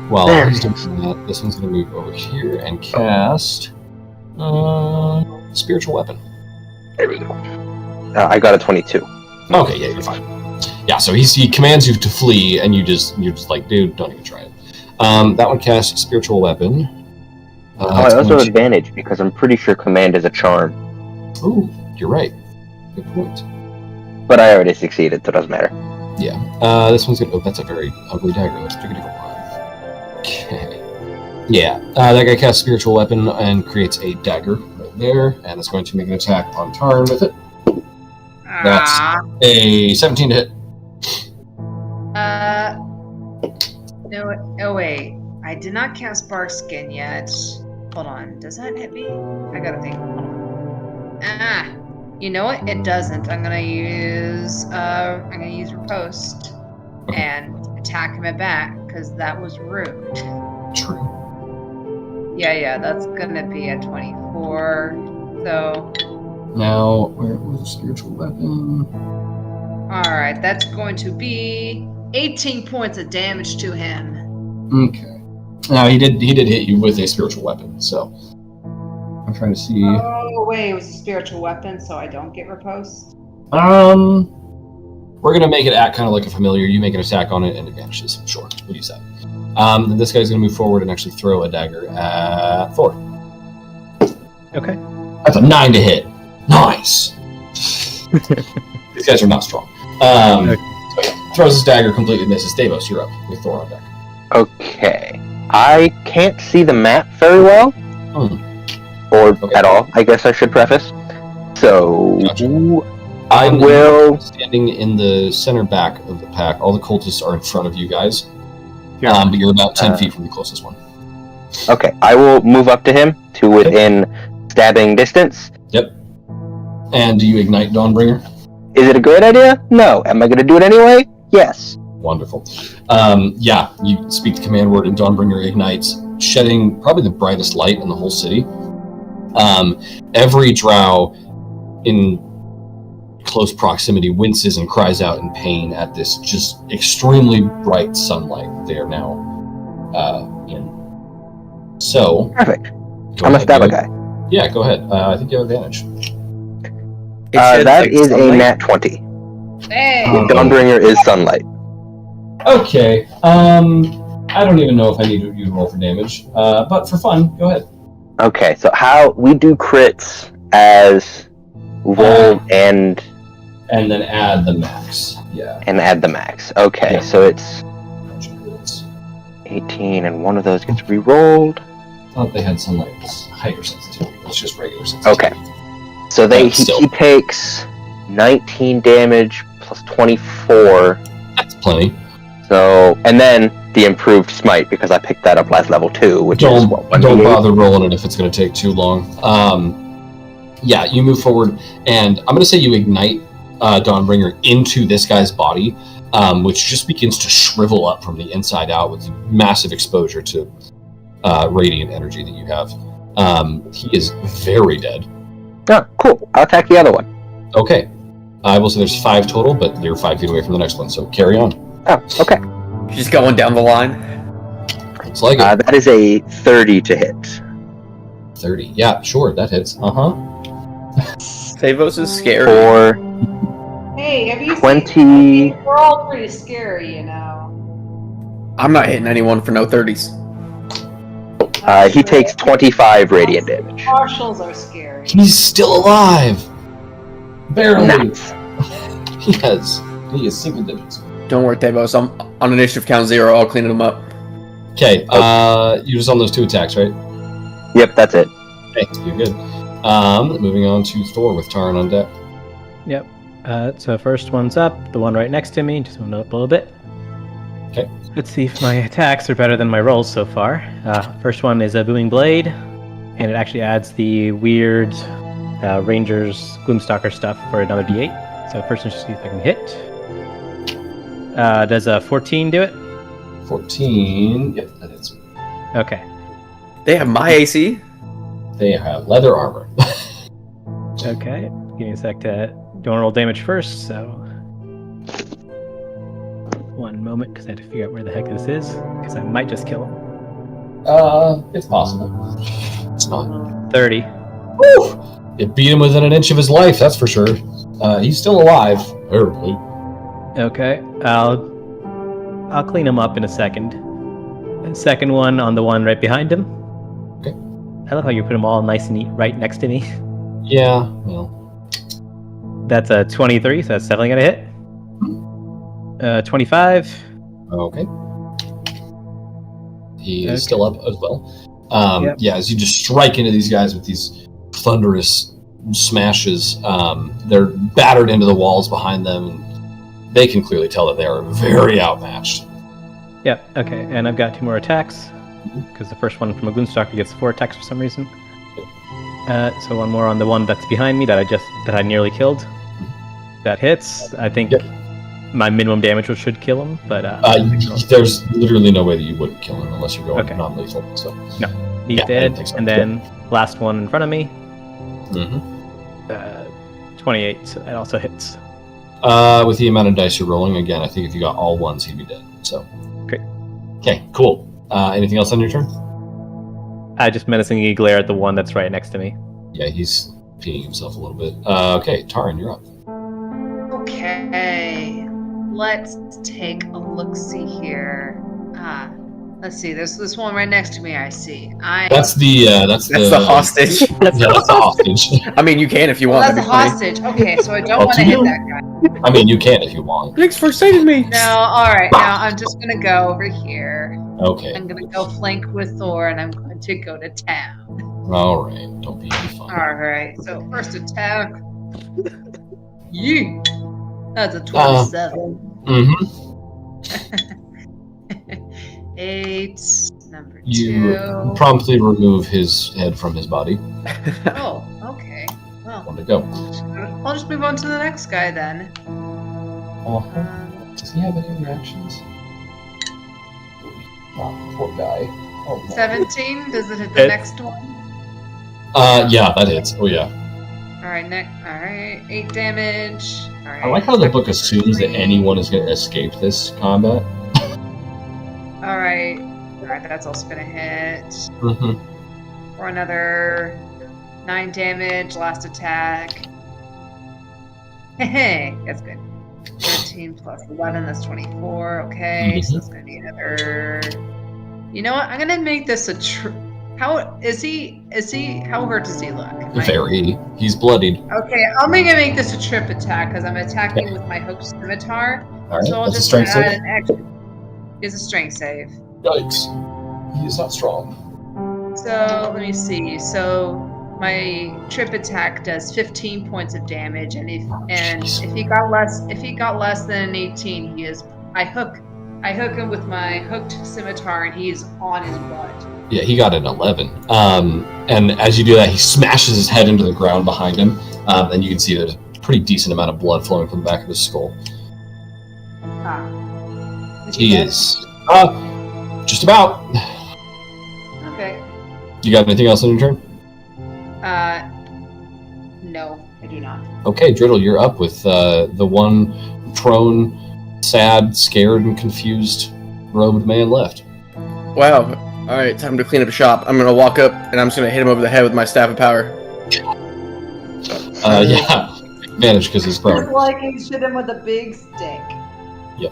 Well, he's doing that. This one's going to move over here and cast Spiritual Weapon. There we go. I got a 22. Okay, yeah, you're fine. Yeah, so he commands you to flee, and you're just like, dude, don't even try it. That one casts Spiritual Weapon. I also have advantage because I'm pretty sure command is a charm. Ooh, you're right. Good point. But I already succeeded, so it doesn't matter. Yeah. This one's gonna. Oh, that's a very ugly dagger. Let's pick a different one. Okay. Yeah. That guy casts Spiritual Weapon and creates a dagger right there, and it's going to make an attack on Tarn with it. That's a 17 to hit. No. Oh wait, I did not cast Bark Skin yet. Hold on. Does that hit me? I gotta think. Hold on. You know what? It doesn't. I'm gonna use Riposte and attack him at back because that was rude. True. Yeah. That's gonna be a 24. So. Now, where was the Spiritual Weapon? All right, that's going to be 18 points of damage to him. Okay. Now he did hit you with a Spiritual Weapon, so I'm trying to see. Oh wait, it was a spiritual weapon, so I don't get riposte. We're gonna make it act kind of like a familiar. You make an attack on it and it vanishes. Sure, we'll use that. Then this guy's gonna move forward and actually throw a dagger at Thor. Okay. That's a 9 to hit. Nice. These guys are not strong. So yeah, throws his dagger, completely misses. Davos, you're up with Thor on deck. Okay. I can't see the map very well. Or at all, I guess I should preface. So, Gotcha. I will... Standing in the center back of the pack. All the cultists are in front of you guys. But you're about 10 feet from the closest one. Okay, I will move up to him to within stabbing distance. Yep. And do you ignite Dawnbringer? Is it a great idea? No. Am I going to do it anyway? Yes. Wonderful. Yeah, you speak the command word and Dawnbringer ignites, shedding probably the brightest light in the whole city. Every drow in close proximity winces and cries out in pain at this just extremely bright sunlight they are now in. So, perfect. I'm going to stab a guy. Yeah, go ahead. I think you have advantage. That is a nat 20. Hey! Dawnbringer is sunlight. Okay. I don't even know if I need you to roll for damage. But for fun, go ahead. Okay, so how we do crits as roll and then add the max. Yeah. And add the max. Okay, yeah. so it's 18, and one of those gets re-rolled. I thought they had some like higher sensitivity. It's just regular sensitivity. Okay. So he takes 19 damage plus 24. That's plenty. So, and then the improved smite, because I picked that up last level 2, which is what, don't bother rolling it if it's going to take too long. Yeah, you move forward, and I'm going to say you ignite Dawnbringer into this guy's body, which just begins to shrivel up from the inside out with massive exposure to radiant energy that you have. He is very dead. Oh, cool. I'll attack the other one. Okay. I will say there's 5 total, but you're 5 feet away from the next one, so carry on. Oh, okay. She's going down the line. It's like that is a 30 to hit. 30. Yeah, sure, that hits. Tavos is scared. For Hey, have you 20. seen? We're all pretty scary, you know. I'm not hitting anyone for no 30s. He takes 25 radiant damage. Marshals are scary. He's still alive! Barely. Nice. Yes. He is single digits. Don't worry, Tavos. I'm on initiative count 0. I'll clean them up. Okay, you're just on those 2 attacks, right? Yep, that's it. Okay, you're good. Moving on to Thor with Taran on deck. Yep. So first one's up, the one right next to me. Just moved up a little bit. Okay. Let's see if my attacks are better than my rolls so far. First one is a booming blade, and it actually adds the weird Rangers Gloomstalker stuff for another d8. So first, let's see if I can hit. Does a 14 do it? 14. Yep, that is. Okay. They have my AC. They have leather armor. Okay. Give me a sec to don't roll damage first, so one moment because I have to figure out where the heck this is, because I might just kill him. It's possible. It's not. 30. Woo! It beat him within an inch of his life, that's for sure. He's still alive. Barely. Okay. I'll clean him up in a second. And second one on the one right behind him. Okay. I love how you put them all nice and neat right next to me. Yeah, well. That's a 23, so that's definitely gonna hit. 25. Okay. He is still up as well. Yep. Yeah, as you just strike into these guys with these thunderous smashes, they're battered into the walls behind them, and they can clearly tell that they are very outmatched. Yep, okay, and I've got 2 more attacks, because the first one from a Gloomstalker gets 4 attacks for some reason. So one more on the one that's behind me that I nearly killed. That hits. I think my minimum damage should kill him, but there's literally no way that you wouldn't kill him unless you're going non-lethal. So no, he's dead. So. And then last one in front of me. 28. So it also hits. With the amount of dice you're rolling, again, I think if you got all ones, he'd be dead. So great. Okay, cool. Anything else on your turn? I just menacingly glare at the one that's right next to me. Yeah, he's peeing himself a little bit. Okay, Taran, you're up. Okay, let's take a look-see here. Let's see. There's this one right next to me. I see. That's the hostage. Yeah, that's the hostage. I mean, you can if you want. That's a hostage. Okay, so I don't want to hit that guy. I mean, you can if you want. Thanks for saving me. No, all right. Now I'm just gonna go over here. Okay. I'm gonna go flank with Thor, and I'm going to go to town. All right. Don't be fun. All right. So first attack. Yeet. That's a 27. 8. Number 2. You promptly remove his head from his body. Oh, okay. Well, Want to go? I'll just move on to the next guy then. Does he have any reactions? Oh, poor guy. Oh, no. 17. Does it hit the next one? Yeah, that hits. Oh yeah. All right, All right, 8 damage. All right. I like how the book assumes that anyone is going to escape this combat. All right, that's also gonna hit. For another 9 damage. Last attack. Hey, that's good. 13 plus 11, that's 24. Okay, so that's gonna be another. You know what? I'm gonna make this a How is he? How hurt does he look? Very. He's bloodied. Okay, I'm gonna make this a trip attack because I'm attacking with my hooked scimitar. All right, so I'll that's just a strength add save. an extra. It's a strength save. Yikes. He is not strong. So let me see. So my trip attack does 15 points of damage, and if he got less than an 18, I hook him with my hooked scimitar, and he's on his butt. Yeah, he got an 11. And as you do that, he smashes his head into the ground behind him, and you can see there's a pretty decent amount of blood flowing from the back of his skull. He is just about. Okay. You got anything else on your turn? No, I do not. Okay, Driddle, you're up with the one prone, sad, scared, and confused robed man left. Wow. Alright, time to clean up shop. I'm gonna walk up and I'm just gonna hit him over the head with my staff of power. Yeah. Advantage because he's prone. Just like you shoot him with a big stick. Yep.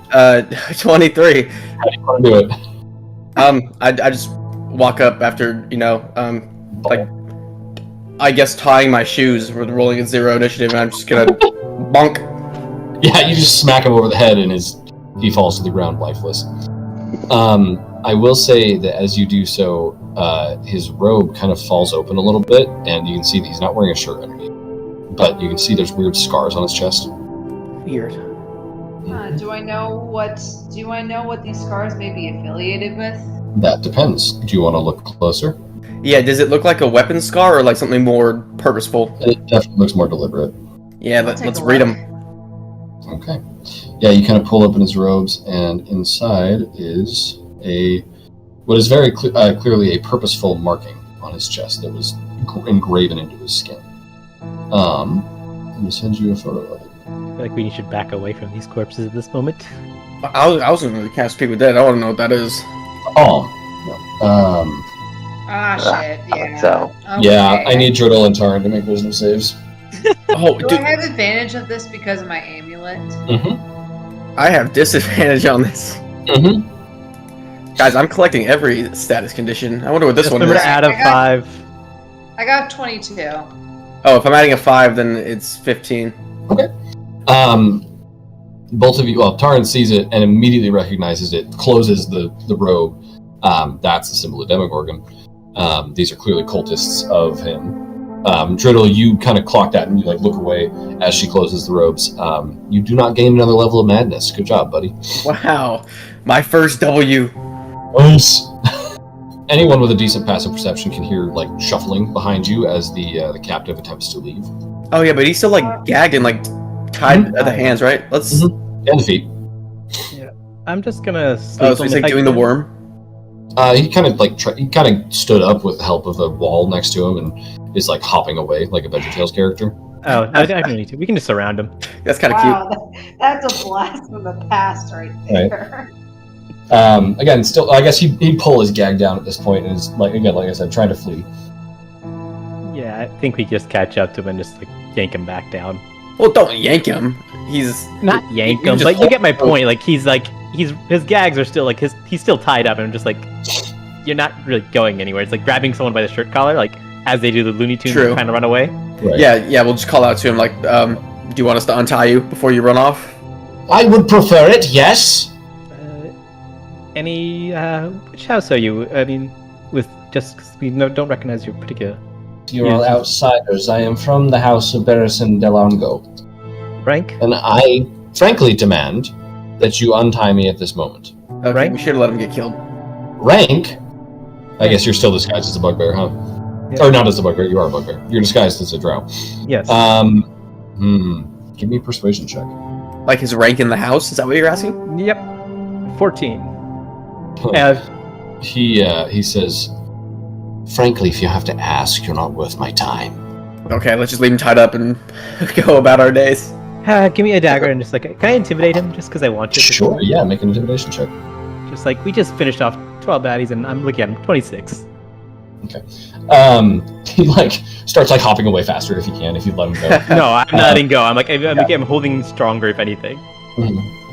23. How do you want to do it? I just walk up after, like, I guess tying my shoes with rolling a 0 initiative, and I'm just gonna bonk. Yeah, you just smack him over the head and he falls to the ground lifeless. I will say that as you do so, his robe kind of falls open a little bit, and you can see that he's not wearing a shirt underneath. But you can see there's weird scars on his chest. Weird. Do I know what these scars may be affiliated with? That depends. Do you want to look closer? Yeah, does it look like a weapon scar or like something more purposeful? It definitely looks more deliberate. Yeah, let's read them. Okay. Yeah, you kind of pull open his robes, and inside is what is very clearly a purposeful marking on his chest that was engraven into his skin. Let me send you a photo of it. I feel like we should back away from these corpses at this moment. I was going to cast People Dead. I want to know what that is. Oh. Shit. Yeah. So. Okay. Yeah, I need Driddle and Tarn to make wisdom saves. Oh, Do dude, I have advantage of this because of my amulet? Mm-hmm. I have disadvantage on this. Mm-hmm. Guys, I'm collecting every status condition. I wonder what this Just one remember is. to add a 5. I got 22. Oh, if I'm adding a 5, then it's 15. Okay. Both of you, well, Tarn sees it and immediately recognizes it, closes the robe. That's the symbol of Demogorgon. These are clearly cultists of him. Driddle, you kind of clock that and you look away as she closes the robes. You do not gain another level of madness. Good job, buddy. Wow. My first W. Nice. Anyone with a decent passive perception can hear shuffling behind you as the captive attempts to leave. Oh yeah, but he's still gagged and tied at the hands, right? Let's. And the feet. Yeah, I'm just gonna. Sleep Oh, so he's doing the worm. He kind of stood up with the help of a wall next to him and is hopping away like a VeggieTales character. Oh, I don't need to. We can just surround him. That's kind of cute. That's a blast from the past right there. Again, still, I guess he'd pull his gag down at this point and is like I said, trying to flee. Yeah, I think we just catch up to him and just yank him back down. Well, don't yank him. He's not yank him, but you get my point. His gags are still he's still tied up, and I'm just you're not really going anywhere. It's grabbing someone by the shirt collar, as they do the Looney Tunes, and kind of run away. Right. Yeah. We'll just call out to him do you want us to untie you before you run off? I would prefer it. Yes. Which house are you? I mean, just because we don't recognize your particular. You're all outsiders. I am from the house of Barrison Delango. Rank? And I frankly demand that you untie me at this moment. Okay, Rank? we should have let him get killed. Rank? I guess you're still disguised as a bugbear, huh? Yeah. Or not as a bugbear, you are a bugbear. You're disguised as a drow. Yes. Give me a persuasion check. His rank in the house? Is that what you're asking? Yep. 14. He says, frankly, if you have to ask, you're not worth my time. Okay, let's just leave him tied up and go about our days. Give me a dagger and just can I intimidate him just because I want to? Sure, yeah, make an intimidation check. Just we just finished off 12 baddies and I'm looking at him, 26. Okay. He starts hopping away faster if you can, if you let him go. No, I'm not letting go. I'm holding stronger if anything.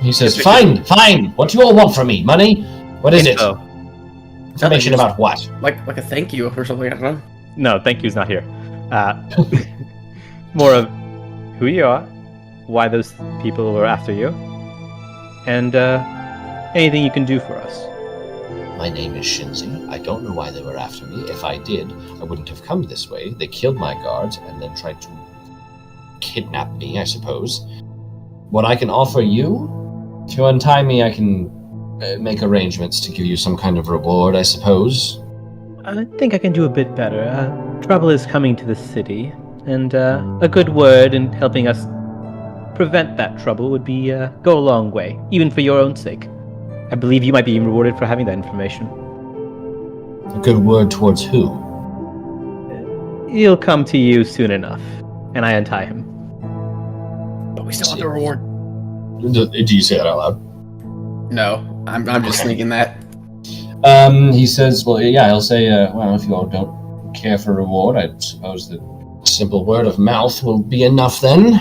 He says, fine. What do you all want from me? Money? What is it? Information about what? Like a thank you or something, I don't know. No, thank you's not here. More of who you are, why those people were after you, and anything you can do for us. My name is Shinzi. I don't know why they were after me. If I did, I wouldn't have come this way. They killed my guards and then tried to kidnap me, I suppose. What I can offer you, if you untie me, I can make arrangements to give you some kind of reward, I suppose. I think I can do a bit better. Trouble is coming to the city, and a good word in helping us prevent that trouble would be go a long way, even for your own sake. I believe you might be rewarded for having that information. A good word towards who? He'll come to you soon enough, and I untie him. But we still want the reward. Do you say that out loud? No, I'm just thinking that. He says, well, yeah, he'll say, well, if you all don't care for reward, I suppose the simple word of mouth will be enough then.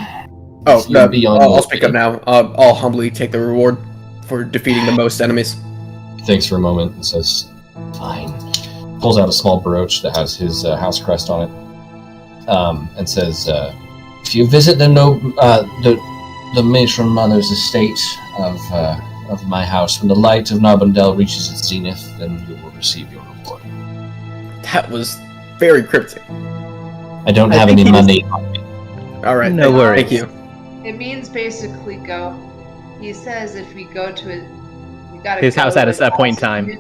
Oh, no, I'll speak up now. I'll humbly take the reward for defeating the most enemies. He thinks for a moment and says, fine. Pulls out a small brooch that has his house crest on it, and says, if you visit the matron mother's estate of my house, when the light of Narbondel reaches its zenith, then you will receive your reward. That was very cryptic. I don't have any money on me. All right, no worries. Thank you. It means basically go. He says if we go to it, we gotta His go house at a like point in also time. noon.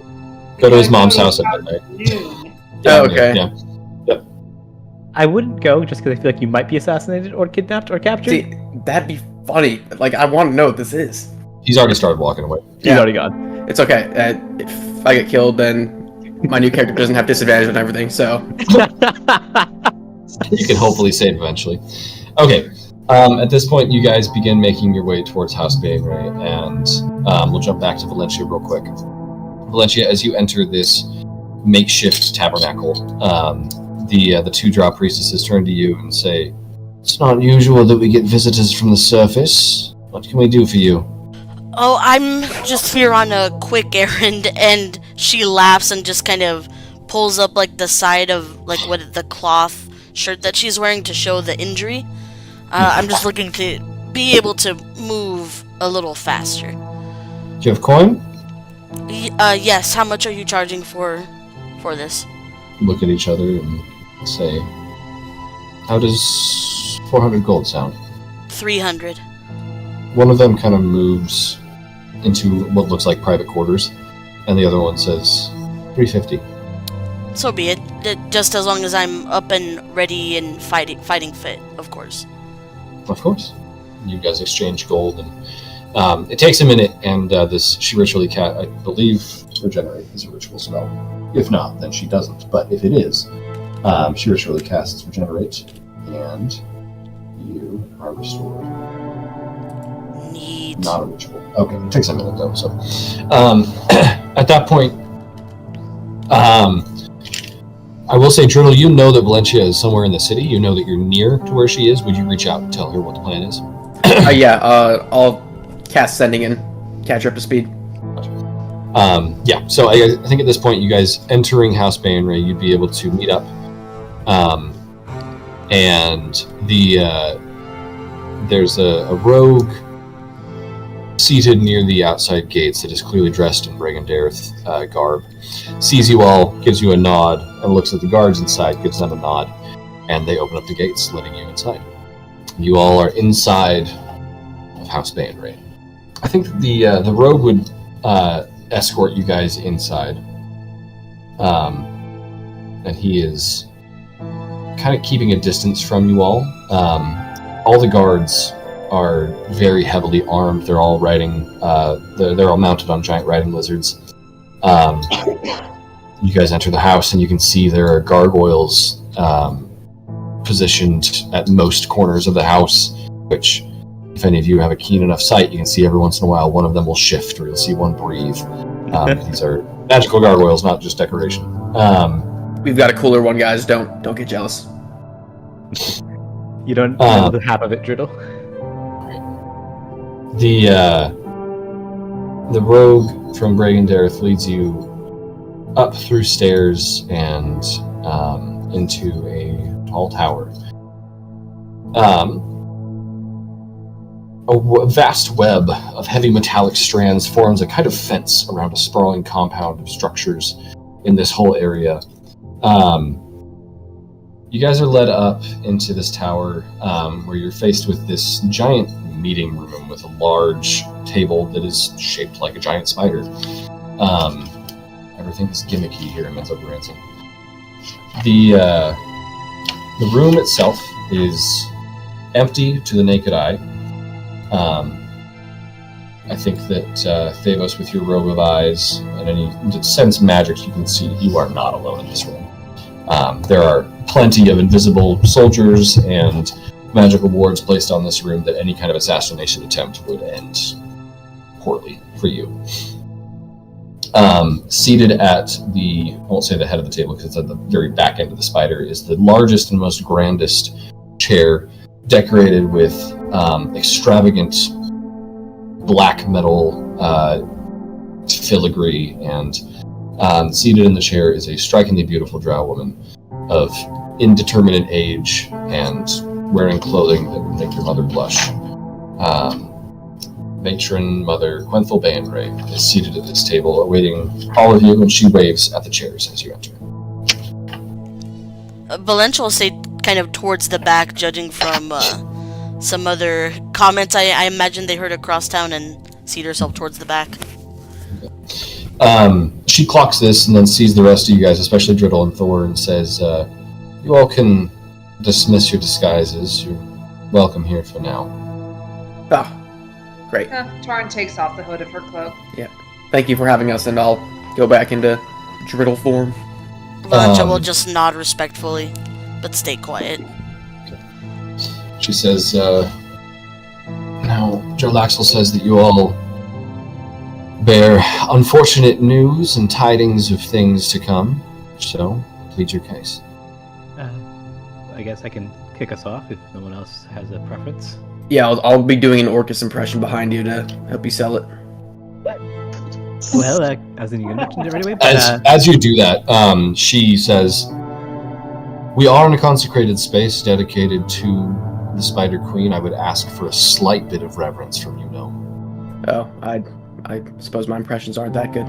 Go to his We gotta mom's go house at about midnight. noon. Oh, okay. Yeah. Yep. I wouldn't go just because I feel like you might be assassinated or kidnapped or captured. See, that'd be funny. Like, I want to know what this is. He's already started walking away. He's already gone. It's okay. If I get killed, then my new character doesn't have disadvantage on everything, so... You can hopefully save eventually. Okay. At this point, you guys begin making your way towards House Bayray, and we'll jump back to Valencia real quick. Valencia, as you enter this makeshift tabernacle, the two drow priestesses turn to you and say, "It's not usual that we get visitors from the surface. What can we do for you?" Oh, I'm just here on a quick errand, and she laughs and just kind of pulls up like the side of like what the cloth shirt that she's wearing to show the injury. I'm just looking to be able to move a little faster. Do you have coin? Yes. How much are you charging for this? Look at each other and say, "How does 400 gold sound?" 300. One of them kind of moves into what looks like private quarters, and the other one says 350. So be it. Just as long as I'm up and ready and fighting fit, of course. Of course. You guys exchange gold, and it takes a minute, and she ritually I believe, regenerate is a ritual spell. If not, then she doesn't. But if it is, she ritually casts regenerate, and you are restored. Neat. Not a ritual. Okay, it takes a minute though. So, at that point, I will say, Driddle, you know that Valencia is somewhere in the city. You know that you're near to where she is. Would you reach out and tell her what the plan is? Yeah, I'll cast Sending and catch her up to speed. Yeah, so I think at this point, you guys entering House Bayray, you'd be able to meet up. And there's a rogue seated near the outside gates that is clearly dressed in Brigandareth garb. Sees you all, gives you a nod, and looks at the guards inside, gives them a nod, and they open up the gates, letting you inside. You all are inside of House Bayray. I think the rogue would escort you guys inside, and he is kind of keeping a distance from you all. All the guards are very heavily armed. They're all riding. They're all mounted on giant riding lizards. You guys enter the house, and you can see there are gargoyles positioned at most corners of the house. Which, if any of you have a keen enough sight, you can see every once in a while one of them will shift, or you'll see one breathe. These are magical gargoyles, not just decoration. We've got a cooler one, guys. Don't get jealous. You don't know the half of it, Driddle. The rogue from Brigandareth leads you up through stairs and into a tall tower. vast web of heavy metallic strands forms a kind of fence around a sprawling compound of structures in this whole area. You guys are led up into this tower where you're faced with this giant meeting room with a large table that is shaped like a giant spider. Everything is gimmicky here in Menzoberranzan. The room itself is empty to the naked eye. I think that Thavos, with your robe of eyes and any sense magic, you can see you are not alone in this room. There are plenty of invisible soldiers and magical wards placed on this room that any kind of assassination attempt would end poorly for you. Seated at the, I won't say the head of the table because it's at the very back end of the spider, is the largest and most grandest chair, decorated with extravagant black metal filigree, and seated in the chair is a strikingly beautiful drow woman of indeterminate age and wearing clothing that would make your mother blush. Matron Mother Quenthel Bainray is seated at this table, awaiting all of you, and she waves at the chairs as you enter. Valentia will say kind of towards the back, judging from some other comments I imagine they heard across town, and seat herself towards the back. She clocks this and then sees the rest of you guys, especially Driddle and Thor, and says, you all can dismiss your disguises. You're welcome here for now. Oh, great. Tarn takes off the hood of her cloak. Yeah. Thank you for having us, and I'll go back into Driddle form. Valentia will just nod respectfully, but stay quiet. She says, now, Joe Laxel says that you all bear unfortunate news and tidings of things to come, so plead your case. I guess I can kick us off if no one else has a preference. Yeah, I'll be doing an Orcus impression behind you to help you sell it. Well, as in you mentioned it right away. But, as you do that, she says, we are in a consecrated space dedicated to the Spider Queen. I would ask for a slight bit of reverence from you, Gnome. Oh, I suppose my impressions aren't that good.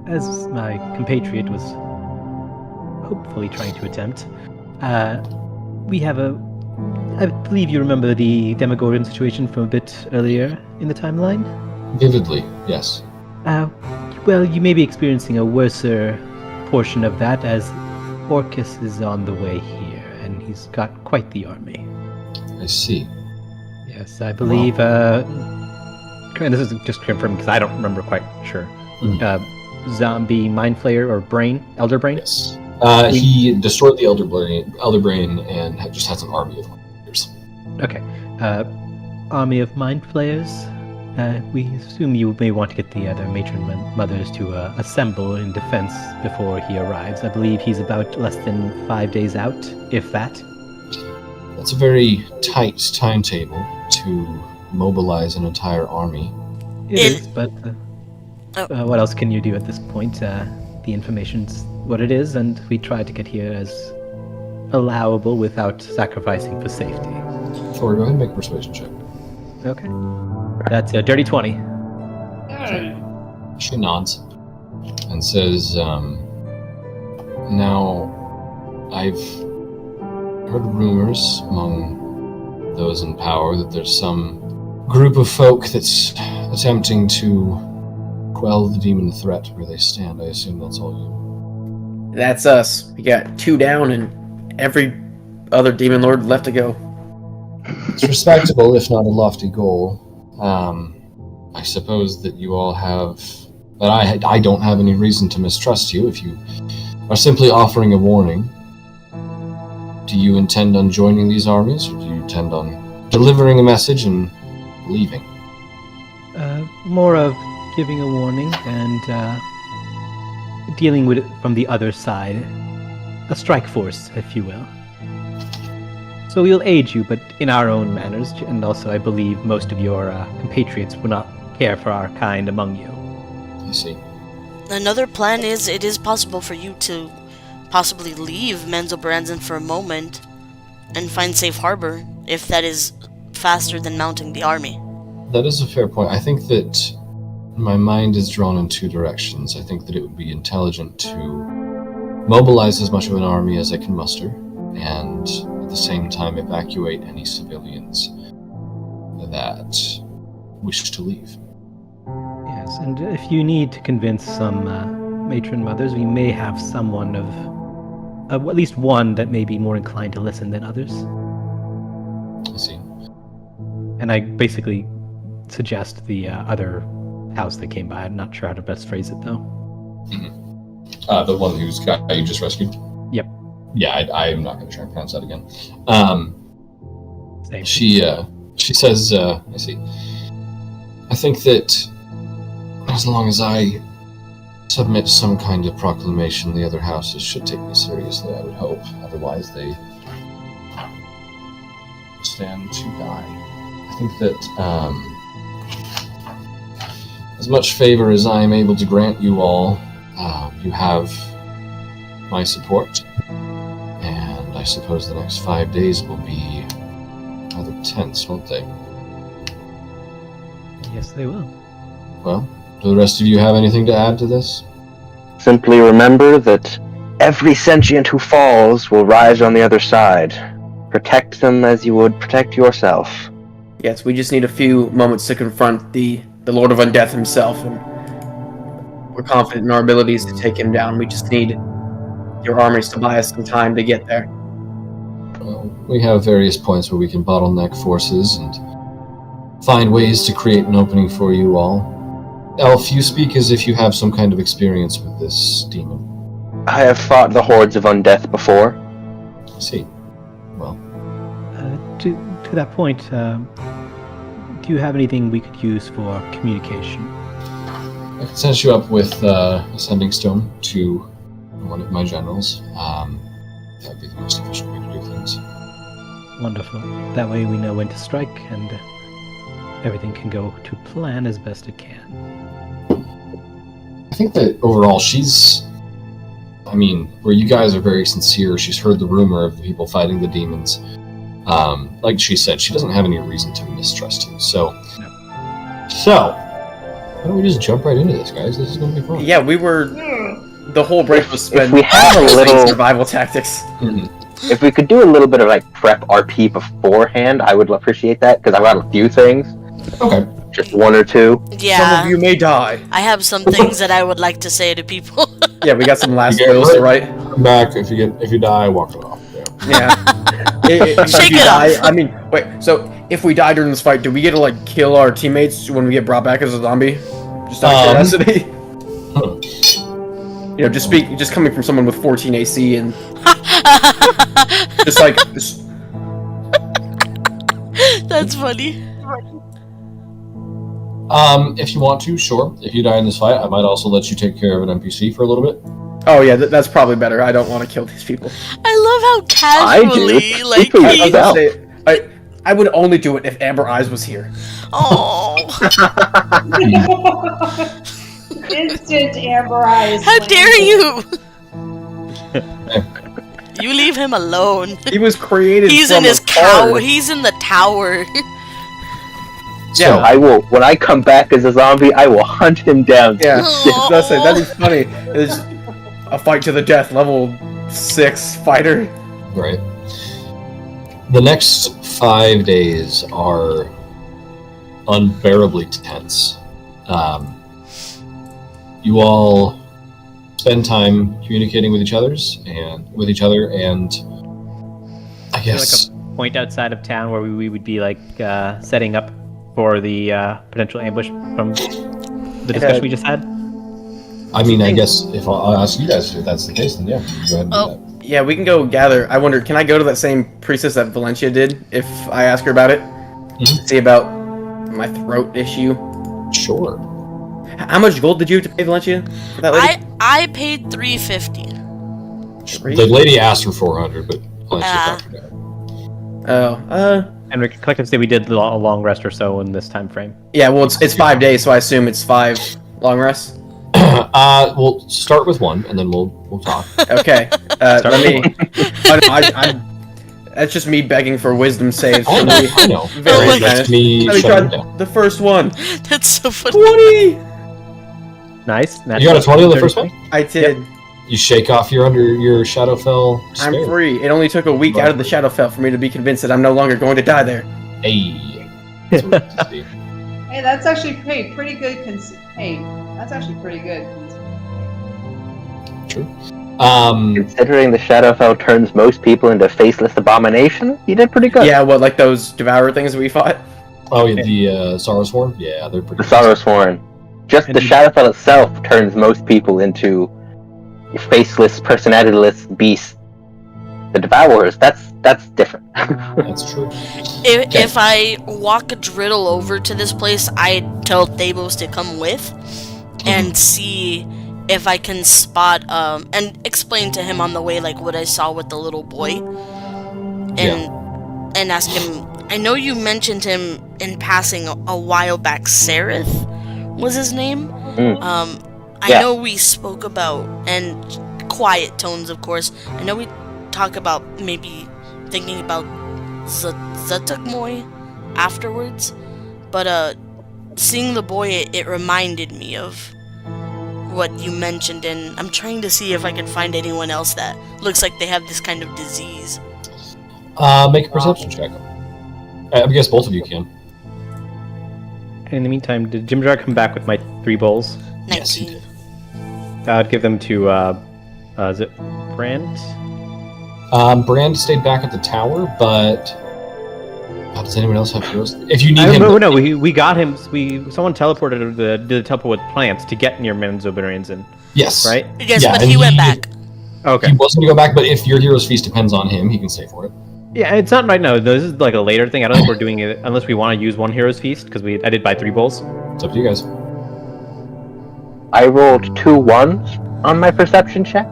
As my compatriot was hopefully trying to attempt, we have I believe you remember the Demogorgon situation from a bit earlier in the timeline? Vividly, yes. Well, you may be experiencing a worser portion of that, as Orcus is on the way here, and he's got quite the army. I see. Yes, I believe, and this isn't just confirmed because I don't remember quite sure. Zombie Mind Flayer or Elder Brain? Yes. He destroyed the Elder Brain and just has an army of warriors. Okay. Army of Mind Flayers. We assume you may want to get the other matron mothers to assemble in defense before he arrives. I believe he's about less than 5 days out, if that. That's a very tight timetable to mobilize an entire army. It is, but what else can you do at this point? The information's what it is, and we try to get here as allowable without sacrificing for safety. Thor, go ahead and make a persuasion check. Okay. That's a dirty 20. She nods and says, now, I've heard rumors among those in power that there's some group of folk that's attempting to quell the demon threat where they stand. I assume that's all you. That's us. We got 2 down and every other demon lord left to go. It's respectable, if not a lofty goal. I suppose that you all have... But I don't have any reason to mistrust you if you are simply offering a warning. Do you intend on joining these armies, or do you intend on delivering a message and leaving? More of giving a warning and dealing with it from the other side. A strike force, if you will. So we'll aid you, but in our own manners, and also I believe most of your compatriots will not care for our kind among you. I see. Another plan is it is possible for you to possibly leave Menzoberranzan for a moment and find safe harbor, if that is faster than mounting the army. That is a fair point. I think that my mind is drawn in two directions. I think that it would be intelligent to mobilize as much of an army as I can muster, and at the same time evacuate any civilians that wish to leave. Yes, and if you need to convince some matron mothers, we may have someone of at least one that may be more inclined to listen than others. I see. And I basically suggest the other house that came by. I'm not sure how to best phrase it, though. Mm-hmm. The one whose guy you just rescued? Yep. Yeah, I'm not going to try and pronounce that again. Same. She says, I see. I think that as long as I submit some kind of proclamation, the other houses should take me seriously, I would hope. Otherwise, they stand to die. I think that as much favor as I am able to grant you all, you have my support. And I suppose the next 5 days will be rather tense, won't they? Yes, they will. Well, do the rest of you have anything to add to this? Simply remember that every sentient who falls will rise on the other side. Protect them as you would protect yourself. Yes, we just need a few moments to confront the Lord of Undeath himself, and we're confident in our abilities to take him down. We just need your armies to buy us some time to get there. Well, we have various points where we can bottleneck forces and find ways to create an opening for you all. Elf, you speak as if you have some kind of experience with this demon. I have fought the hordes of Undeath before. I see. Well, To that point, do you have anything we could use for communication? I can send you up with a sending stone to one of my generals. That would be the most efficient way to do things. Wonderful. That way we know when to strike, and everything can go to plan as best it can. I think that overall where you guys are very sincere, she's heard the rumor of the people fighting the demons. Like she said, she doesn't have any reason to mistrust you. So, why don't we just jump right into this, guys? This is going to be fun. Yeah, the whole break was spent If we have a little survival tactics. Mm-hmm. If we could do a little bit of prep RP beforehand, I would appreciate that, because I've got a few things. Okay. Just one or two. Yeah. Some of you may die. I have some things that I would like to say to people. Yeah, we got some last wills to write. Come back. If you die, walk it off. Yeah. Shake it off. I mean, wait. So if we die during this fight, do we get to kill our teammates when we get brought back as a zombie? Just out of curiosity. Just coming from someone with 14 AC and just. That's funny. If you want to, sure. If you die in this fight, I might also let you take care of an NPC for a little bit. Oh yeah, that's probably better. I don't want to kill these people. I love how casually, I would only do it if Amber Eyes was here. Oh. Instant Amber Eyes. How dare you? You leave him alone. He was created. He's from in his a card. He's in the tower. Yeah, I will. When I come back as a zombie, I will hunt him down. Yeah, that is funny. It's a fight to the death, level 6 fighter. Right. The next 5 days are unbearably tense. You all spend time communicating with each other, and I guess like a point outside of town where we would be setting up for the potential ambush from the discussion we just had. I mean, I guess if I'll ask you guys if that's the case, then yeah, go ahead and do that. Yeah, we can go gather. I wonder, can I go to that same priestess that Valencia did if I ask her about it? Mm-hmm. See about my throat issue? Sure. How much gold did you have to pay Valencia for that lady? I paid $350. The lady asked for 400, but Valencia talked her down. And we collectively say we did a long rest or so in this time frame. Yeah, well, it's 5 days, so I assume it's 5 long rests. We'll start with one, and then we'll talk. Okay. Let me. That's just me begging for wisdom saves. I know. Very That's me Let me shutting try down. the first one. That's so funny. 20! Nice. You got a 20 on the first one? I did. You shake off your Shadowfell I'm despair. free. It only took a week out of the Shadowfell for me to be convinced that I'm no longer going to die there. Hey. That's what we need to see. Hey, that's actually pretty good. Hey, that's actually pretty good. True. Considering the Shadowfell turns most people into faceless abomination, you did pretty good. Yeah, what, like those devourer things we fought? Oh, yeah, the Sorrowsworn? Yeah, they're pretty The Sorrowsworn. Just the Shadowfell itself turns most people into faceless, personality-less beasts. The Devourers, that's different. That's true. If I walk a Driddle over to this place, I tell Thabos to come with and see if I can spot and explain to him on the way like what I saw with the little boy, and ask him. I know you mentioned him in passing a while back. Sereth was his name. I know we spoke about, and quiet tones, of course. I know we talk about maybe thinking about Zatukmoy afterwards, but seeing the boy, it reminded me of what you mentioned, and I'm trying to see if I can find anyone else that looks like they have this kind of disease. Make a perception check. I guess both of you can. In the meantime, did Jim Jar come back with my 3 bowls? 19. Yes, he did. I'd give them to, is it Brand? Brand stayed back at the tower, but does anyone else have heroes? If you need him, No, we got him. Someone teleported did the teleport with plants to get near Menzoberranzan. yes, Right? Yes, Yeah, but and he went back. Okay. He wasn't to go back, but if your hero's feast depends on him, he can stay for it. Yeah, it's not right now. This is like a later thing. I don't think we're doing it unless we want to use one hero's feast because I did buy 3 bowls. It's up to you guys. I rolled 2 1s on my perception check.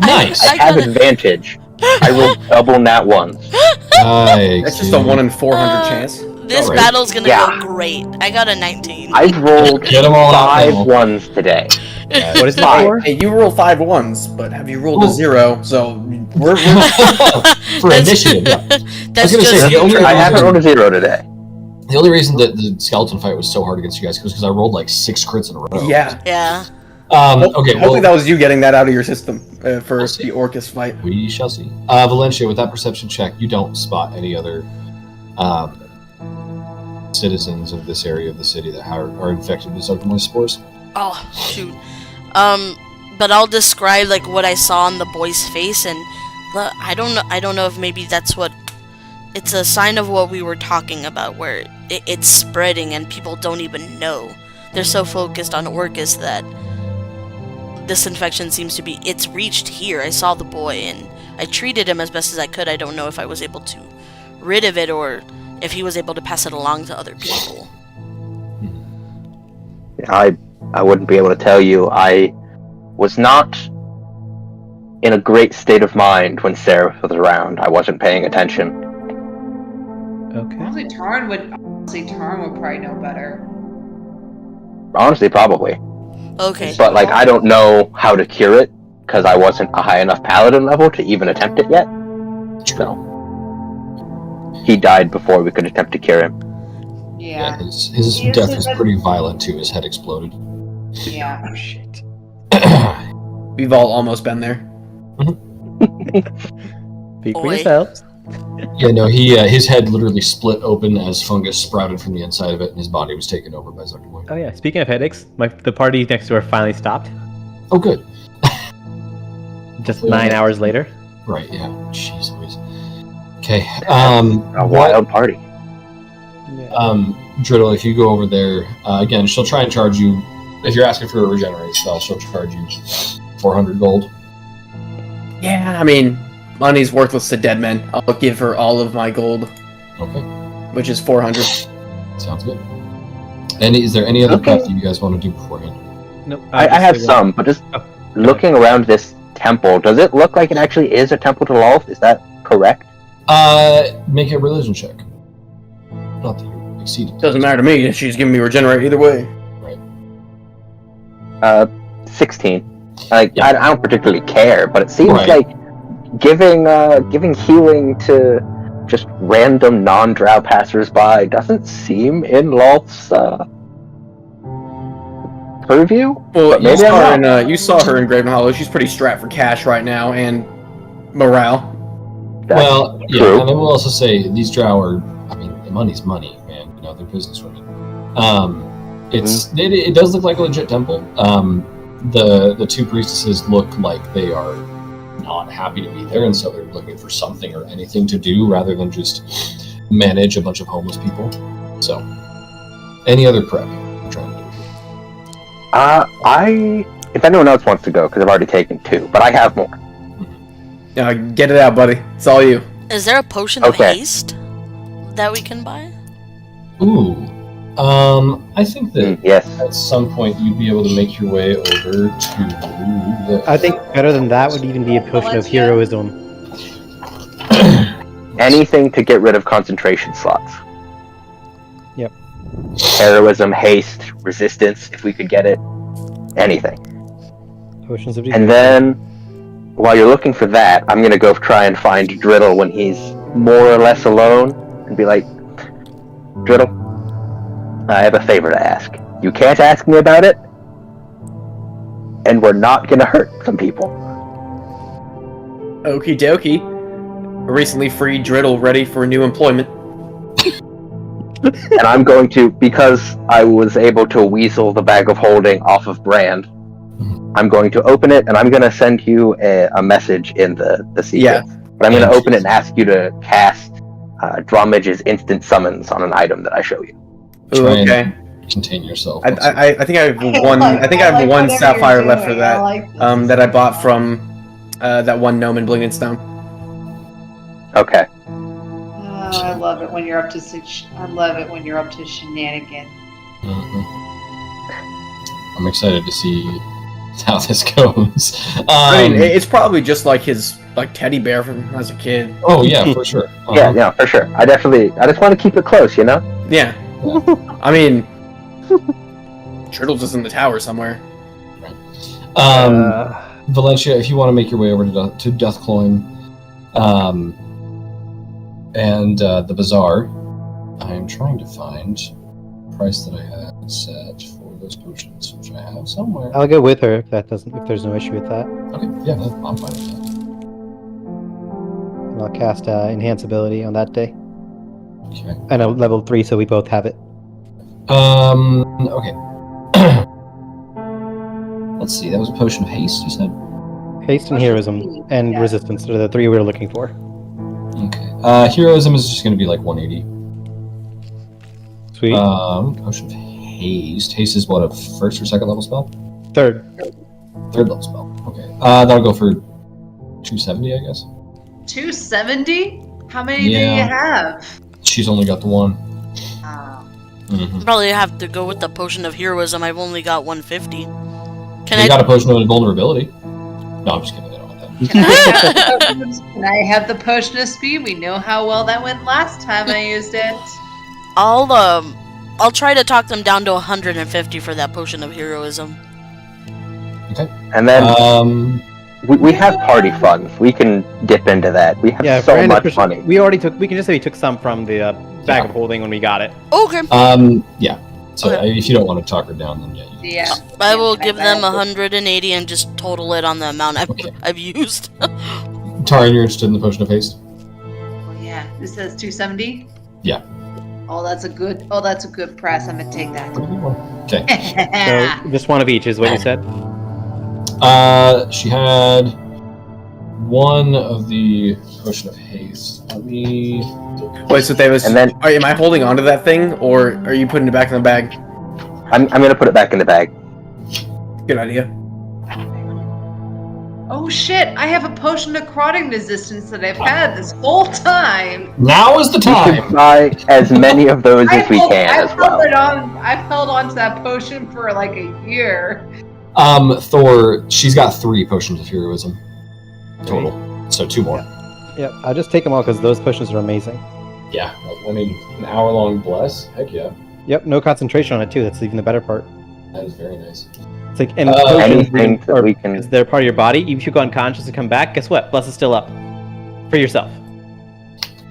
Nice. I have advantage. I rolled double nat 1s. That's just a 1 in 400 chance. This Alright. battle's gonna go great. I got a 19. I've rolled Get 'em all out 5 now. 1s today. What is it Five. for? Hey, you rolled 5 1s, but have you rolled a 0? So we're For initiative, yeah. That's gonna say, just the only I haven't reason- rolled a 0 today. The only reason that the skeleton fight was so hard against you guys was because I rolled like 6 crits in a row. yeah. yeah. Okay. Hopefully Well, that was you getting that out of your system for We'll see. the Orcus fight. we shall see. Valencia, with that perception check, you don't spot any other citizens of this area of the city that are infected with Zatukmoy spores. Oh shoot. But I'll describe like what I saw on the boy's face, and I don't know if maybe that's what. It's a sign of what we were talking about, where it's spreading and people don't even know. They're so focused on Orcus that this infection seems to be. It's reached here. I saw the boy and I treated him as best as I could. I don't know if I was able to rid of it or if he was able to pass it along to other people. I wouldn't be able to tell you. I was not in a great state of mind when Sarah was around. I wasn't paying attention. Okay. Honestly, Tarn would probably know better. Honestly, probably. Okay. But like, I don't know how to cure it because I wasn't a high enough paladin level to even attempt it yet. So he died before we could attempt to cure him. Yeah. His Yes, death it was does- pretty violent too. His head exploded. Yeah. Oh shit. We've all almost been there. Speak for Oi. yourselves. Yeah, no, his head literally split open as fungus sprouted from the inside of it, and his body was taken over by Zatukmoy. Oh yeah. Speaking of headaches, the party next door finally stopped. Oh, good. Just 9 hours later. Right, yeah. Jeez Louise. Okay. A wild party. Driddle, if you go over there, again, she'll try and charge you, if you're asking for a regenerate spell, she'll charge you 400 gold. Yeah, I mean, money's worthless to dead men. I'll give her all of my gold, Okay, which is 400. sounds good. And is there any other Okay. prep that you guys want to do beforehand? Nope. I have some, but just looking around this temple, does it look like it actually is a temple to Lolth? Is that correct? Make a religion check. Not that you exceeded. Doesn't matter to me. She's giving me regenerate either way. Right. 16. Like, Yeah. I don't particularly care, but it seems Right. like giving healing to just random non-drow passersby doesn't seem in Lolth's purview. Well, But maybe I'm wrong. you saw her in Graven Hollow. She's pretty strapped for cash right now and morale. That's yeah, true. and I will also say these drow are, I mean, the money's money, man. You know, they're businesswomen. It does look like a legit temple. The two priestesses look like they are not happy to be there, and so they're looking for something or anything to do rather than just manage a bunch of homeless people. So, any other prep I'm trying to do? If anyone else wants to go, because I've already taken 2, but I have more. Get it out, buddy. It's all you. Is there a potion of haste that we can buy? Ooh. I think that yes. At some point you'd be able to make your way over to the... I think better than that would even be a potion of heroism. Anything to get rid of concentration slots. Yep. Heroism, haste, resistance, if we could get it. Anything. Potions of And then, while you're looking for that, I'm gonna go try and find Driddle when he's more or less alone, and be like, Driddle, I have a favor to ask. You can't ask me about it, and we're not gonna hurt some people. Okie dokie. Recently freed Driddle ready for new employment. And I'm going to, because I was able to weasel the bag of holding off of Brand, I'm going to open it, and I'm going to send you a message in the secret. Yeah. But I'm going to open it and ask you to cast Dromage's instant summons on an item that I show you. Ooh, okay. Contain yourself. I think I have one. I think I have one sapphire left for that. That I bought from that one gnome in Blinged Stone. Okay. Oh, I love it when you're up to shenanigans. Mm-hmm. I'm excited to see how this goes. I mean, it's probably just like his teddy bear from as a kid. Oh yeah, for sure. Yeah, for sure. I just want to keep it close, you know? Yeah. I mean, Turtles is in the tower somewhere. Valencia, if you want to make your way over to Deathcloyne, and the bazaar, I am trying to find the price that I had set for those potions, which I have somewhere. I'll go with her if there's no issue with that. Okay, yeah, I'm fine with that. And I'll cast enhance ability on that day. Okay. And a level 3, so we both have it. Okay. Let's see, that was a potion of haste, you said? Haste and heroism and resistance are the 3 we were looking for. Okay. Heroism is just going to be like 180. Sweet. Potion of haste. Haste is what, a first or second level spell? Third level spell. Okay. That'll go for 270, I guess. 270? How many do you have? She's only got the one. Probably have to go with the potion of heroism. I've only got 150. You got a potion of invulnerability. No, I'm just kidding. I don't want that. Can I have the potion of speed? We know how well that went last time I used it. I'll try to talk them down to 150 for that potion of heroism. Okay. And then we have party funds. We can dip into that. We have so much money. We can just say we took some from the bag of holding when we got it. Okay. Yeah. So if you don't want to talk her down, then yeah. I will give them 180 and just total it on the amount I've used. Taran, you're interested in the potion of haste? Oh yeah. This says 270? Yeah. Oh, that's a good price. I'm gonna take that. Okay. So just one of each is what you said? She had one of the potion of haste. Let me... Wait, so Davis, and then, am I holding onto that thing, or are you putting it back in the bag? I'm gonna put it back in the bag. Good idea. Oh shit, I have a potion of necrotic resistance that I've had this whole time. Now is the time! We should buy as many of those as we can as well. I've held on to that potion for like a year. Thor, she's got 3 potions of heroism total, so 2 more. Yep, I'll just take them all because those potions are amazing. Yeah, I mean, an hour-long bless? Heck yeah. Yep, no concentration on it too, that's even the better part. That is very nice. It's like, and potions, anything that we can. because they're part of your body. Even if you go unconscious and come back, guess what? Bless is still up for yourself.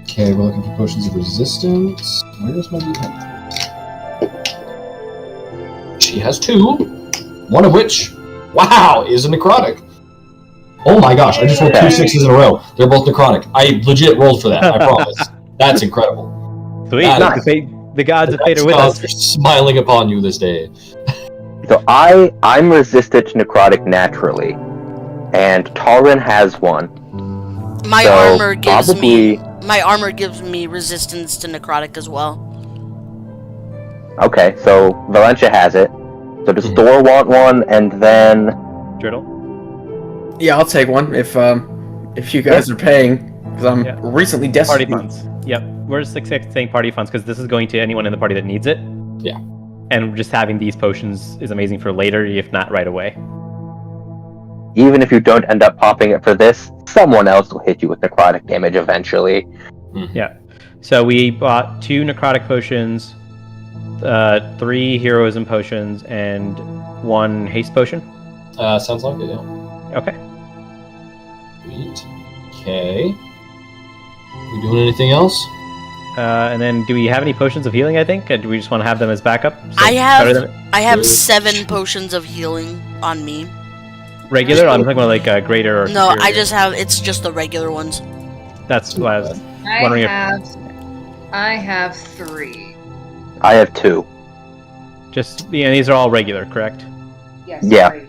Okay, we're looking for potions of resistance. Where's my D10? She has 2, one of which, wow, is a necrotic. Oh my gosh, I just rolled 2 6s in a row. They're both necrotic. I legit rolled for that, I promise. That's incredible. Sweet. That The gods of fate are with gods us. are smiling upon you this day. So I'm resistant to necrotic naturally, and Talrin has one. My So, armor gives probably- me resistance to necrotic as well. Okay, so Valencia has it. So does Thor want one? And then Driddle. Yeah, I'll take one if you guys are paying, because I'm recently Party destitute. funds. Yep. We're just saying party funds because this is going to anyone in the party that needs it. Yeah. And just having these potions is amazing for later, if not right away. even if you don't end up popping it for this, someone else will hit you with necrotic damage eventually. Yeah. So we bought 2 necrotic potions, 3 heroism potions, and 1 haste potion. Sounds like it, yeah. Okay. Sweet. Okay. We doing anything else? And then, do we have any potions of healing? I think. Do we just want to have them as backup? So I better have than 7 potions of healing on me. regular. I'm talking about like a greater or No, superior. it's just the regular ones. That's what I was wondering. I have 3. I have 2. Just these are all regular, correct? Yes. Yeah. 3.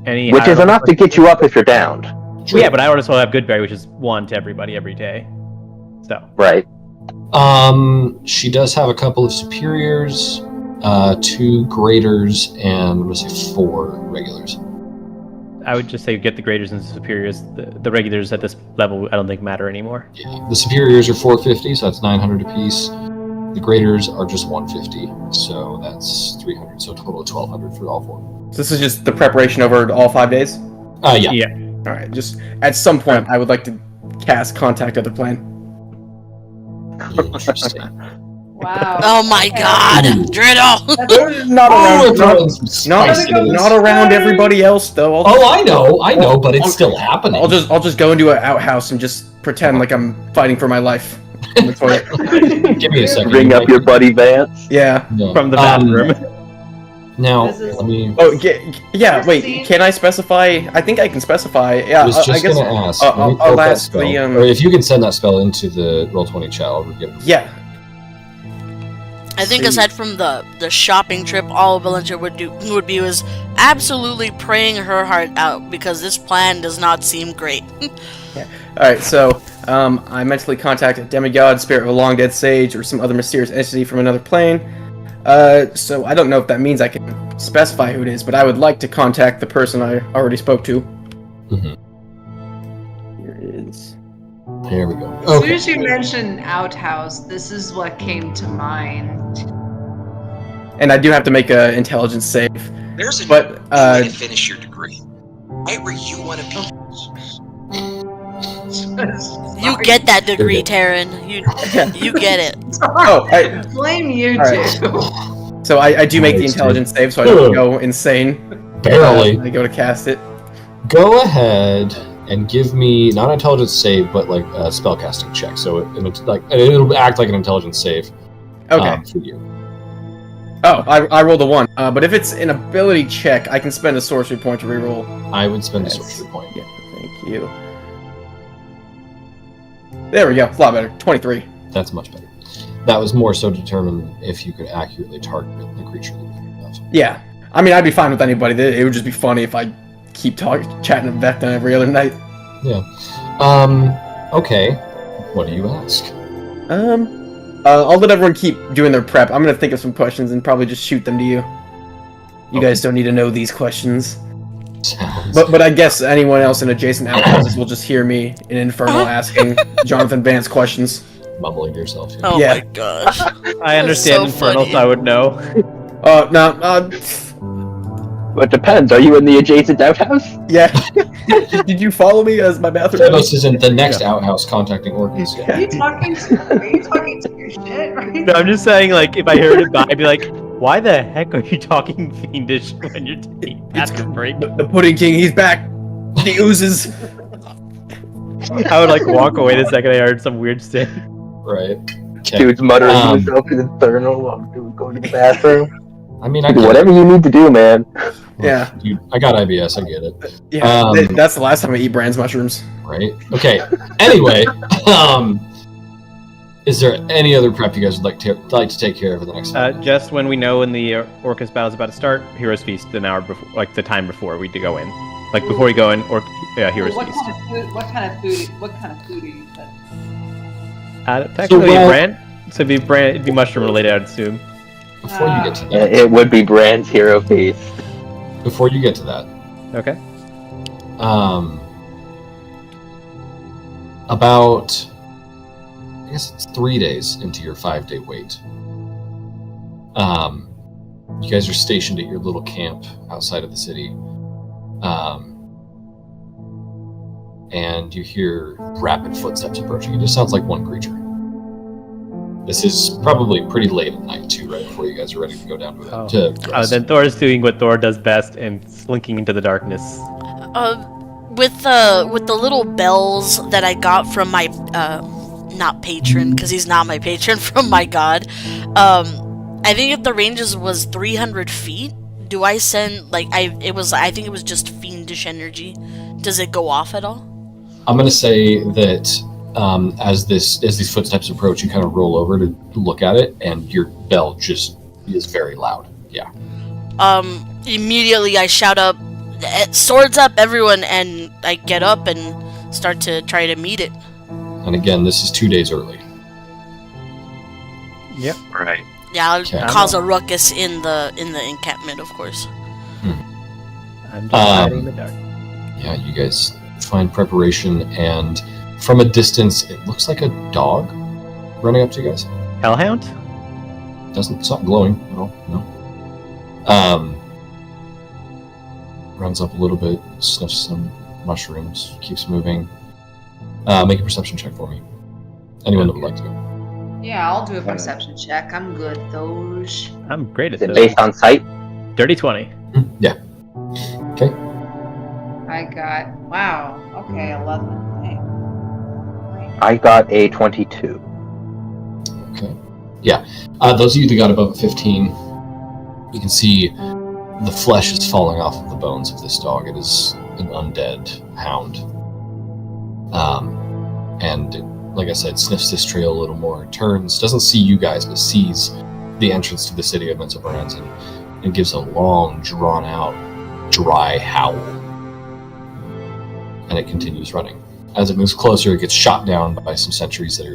Any Which higher is level enough to get you up if you're downed. Well, yeah, but I also have Goodberry, which is 1 to everybody every day. So Right. She does have a couple of superiors, 2 graders, and what did I say, 4 regulars. I would just say get the graders and the superiors. The regulars at this level, I don't think matter anymore. Yeah. The superiors are 450, so that's 900 apiece. The graders are just 150, so that's 300. So total of 1200 for all 4. So this is just the preparation over all 5 days? Yeah. Yeah. All right. Just at some point, I would like to cast Contact Other Plane. Interesting. Wow. Oh my god, Driddle! Not Oh, around, we're throwing some spiciness. not around everybody else though. I know, but it's still happening. I'll just go into an outhouse and just pretend like I'm fighting for my life. In the toilet. Give me a second. Bring up your buddy Vance. Yeah. Yeah. From the bathroom. Now, This is- let me. Oh, yeah. First Wait, scene. can I specify? I think I can specify. Yeah. I was I just guess. gonna ask. Let me I'll pull that ask spell. the Or if you can send that spell into the Roll20 chat, I'll get it. Yeah. I think See. aside from the shopping trip, all Valencia would be was absolutely praying her heart out because this plan does not seem great. All right. So, I mentally contact a demigod, spirit of a long dead sage, or some other mysterious entity from another plane. So I don't know if that means I can specify who it is, but I would like to contact the person I already spoke to. Here is. Here we go. As soon Okay. as you mentioned outhouse, this is what came to mind. And I do have to make an intelligence save. There's a But, way to finish your degree. Right where you want to be. You get that degree, Taryn. You get it. Oh, I, Blame you All right. two. so I do make the intelligence save, so I don't go insane. Barely. I go to cast it. Go ahead and give me not an intelligence save, but like a spellcasting check. So it'll act like an intelligence save. Okay. For you. Oh, I rolled a 1. But if it's an ability check, I can spend a sorcery point to reroll. I would spend a Yes. sorcery point. Yeah, thank you. There we go. It's a lot better. 23. That's much better. That was more so to determine if you could accurately target the creature that you have. Yeah. I mean, I'd be fine with anybody. It would just be funny if I keep chatting to Vecna every other night. Yeah. Okay. What do you ask? I'll let everyone keep doing their prep. I'm gonna think of some questions and probably just shoot them to you. You guys don't need to know these questions. Sounds. But I guess anyone else in adjacent outhouses will just hear me in Infernal asking Jonathan Vance questions. Mumbling to yourself. Oh Yeah. my gosh. I understand so Infernal, funny. so I would know. No, But it depends. Are you in the adjacent outhouse? yeah. Did you follow me as my bathroom? Thanos is in the next outhouse contacting Orcus. Are you talking to your shit right No, I'm just saying, like, if I heard it, I'd be like, Why the heck are you talking fiendish when you're taking bathroom break? The Pudding King, he's back. The oozes. I would like walk away the second I heard some weird thing. Right. Okay. Dude's muttering to himself in infernal while going to the bathroom. I mean, Do whatever you need to do, man. Yeah. Dude, I got IBS. I get it. Yeah, that's the last time I eat Brand's mushrooms. Right. Okay. Anyway, is there any other prep you guys would like to take care of in the next? Just when we know when the Orcus battle is about to start, Heroes Feast an hour before, like the time before we go in, like before we go in, Heroes Feast. What kind of food are you cooking? Technically, Brand. So it'd be mushroom related, I'd assume. Before you get to that, it would be Brand's hero feast. Before you get to that, okay. About, I guess it's 3 days into your 5-day wait. You guys are stationed at your little camp outside of the city. And you hear rapid footsteps approaching. It just sounds like one creature. This is probably pretty late at night too, right before you guys are ready to go down to rest. Then Thor is doing what Thor does best and slinking into the darkness. With the little bells that I got from my not patron, because he's not my patron, from my god. I think if the range was 300 feet, do I send I think it was just fiendish energy. Does it go off at all? I'm gonna say that as these footsteps approach, you kind of roll over to look at it, and your bell just is very loud. Yeah. Immediately I shout up, "Swords up, everyone!" and I get up and start to try to meet it. And again, this is 2 days early. Yep. Right. Yeah, I'll cause a ruckus in the encampment, of course. I'm just hiding in the dark. Yeah, you guys find preparation, and from a distance, it looks like a dog running up to you guys. Hellhound? It's not glowing at all, no. Runs up a little bit, sniffs some mushrooms, keeps moving. Make a perception check for me. Anyone that would like to go. Yeah, I'll do a perception check. I'm good at those. I'm great at Is it those. based on sight? Dirty 20. Yeah. Okay. I got, wow, okay, 11. I got a 22. Okay. Yeah. Those of you that got above 15, you can see the flesh is falling off of the bones of this dog. It is an undead hound. And like I said, sniffs this trail a little more, turns, doesn't see you guys, but sees the entrance to the city of Menzoberranzan, and gives a long, drawn-out, dry howl. And it continues running. As it moves closer, it gets shot down by some sentries that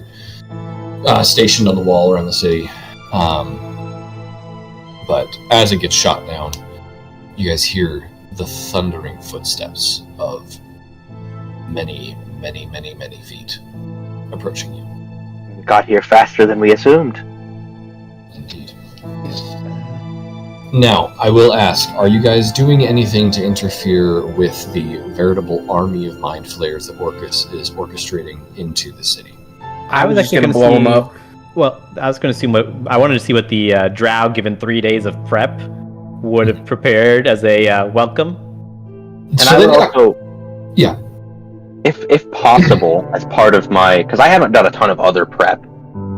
are stationed on the wall around the city. But as it gets shot down, you guys hear the thundering footsteps of many, many, many, many feet approaching you. We got here faster than we assumed. Indeed. Now, I will ask, are you guys doing anything to interfere with the veritable army of mind flayers that Orcus is orchestrating into the city? I was actually going to blow them up. Well, I was going to see I wanted to see what the drow, given 3 days of prep, would have prepared as a welcome. And I would also, yeah, if possible, as part of my, because I haven't done a ton of other prep,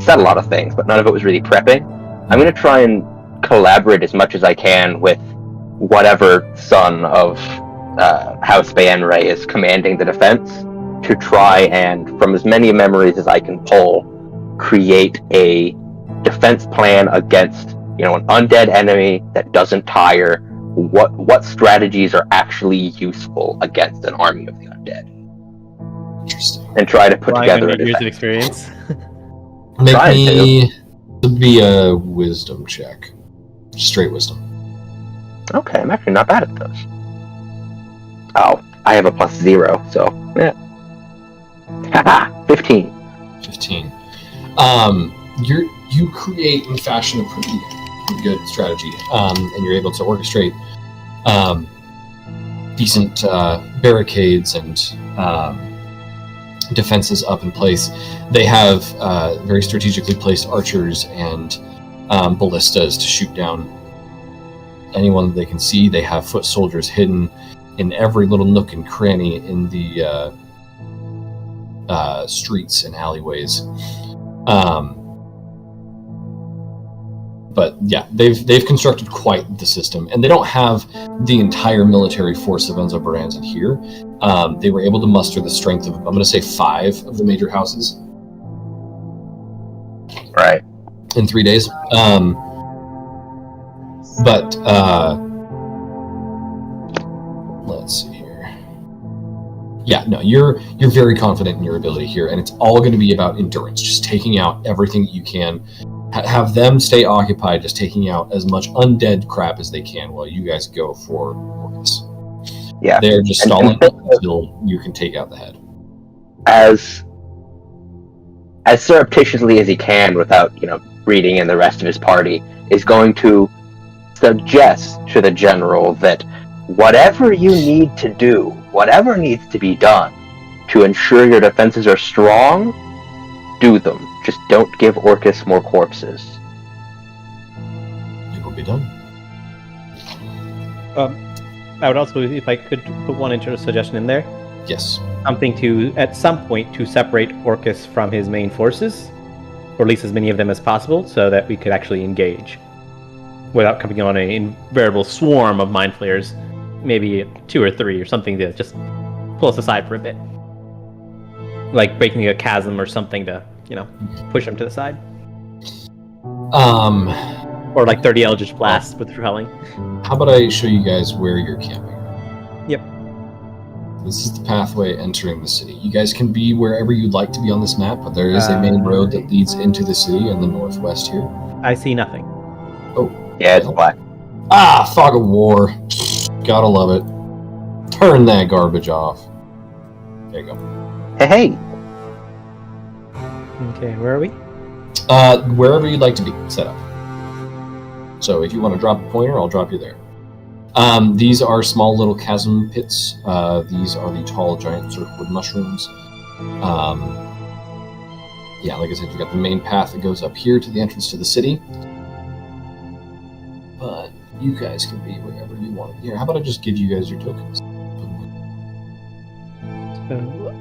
said a lot of things, but none of it was really prepping. I'm going to try and collaborate as much as I can with whatever son of House Baenre is commanding the defense to try and, from as many memories as I can pull, create a defense plan against, an undead enemy that doesn't tire. What strategies are actually useful against an army of the undead? Interesting. And try to put together a years of defense. experience. Make me to be a wisdom check. Straight wisdom. Okay, I'm actually not bad at those. Oh, I have a +0, so yeah. Haha, 15. 15. You create and fashion a pretty good strategy, and you're able to orchestrate decent barricades and defenses up in place. They have very strategically placed archers and ballistas to shoot down anyone that they can see. They have foot soldiers hidden in every little nook and cranny in the streets and alleyways. But yeah, they've constructed quite the system, and they don't have the entire military force of Menzoberranzan here. They were able to muster the strength of, I'm going to say, 5 of the major houses. Right. In 3 days. Let's see here. Yeah, no, you're very confident in your ability here, and it's all going to be about endurance, just taking out everything that you can. Have them stay occupied, just taking out as much undead crap as they can while you guys go for Orcus. Yeah. They're just stalling until you can take out the head. As surreptitiously as he can, without reading in the rest of his party, is going to suggest to the general that whatever you need to do, whatever needs to be done to ensure your defenses are strong, do them. Just don't give Orcus more corpses. It will be done. I would also, if I could put one suggestion in there. Yes. Something to, at some point, to separate Orcus from his main forces, or at least as many of them as possible, so that we could actually engage without coming on an invariable swarm of mind flayers. Maybe 2 or 3 or something to just pull us aside for a bit. Like breaking a chasm or something to, push them to the side. Or like 30 Eldritch Blasts with Repelling. How about I show you guys where you're camping? Yep. This is the pathway entering the city. You guys can be wherever you'd like to be on this map, but there is a main road that leads into the city in the northwest here. I see nothing. Oh. Yeah, it's black. Ah, Fog of War. Gotta love it. Turn that garbage off. There you go. Hey. Okay, where are we? Wherever you'd like to be set up. So if you want to drop a pointer, I'll drop you there. These are small little chasm pits. These are the tall giant circlewood mushrooms. Yeah, like I said, you've got the main path that goes up here to the entrance to the city. But you guys can be wherever you want. Here, how about I just give you guys your tokens? So,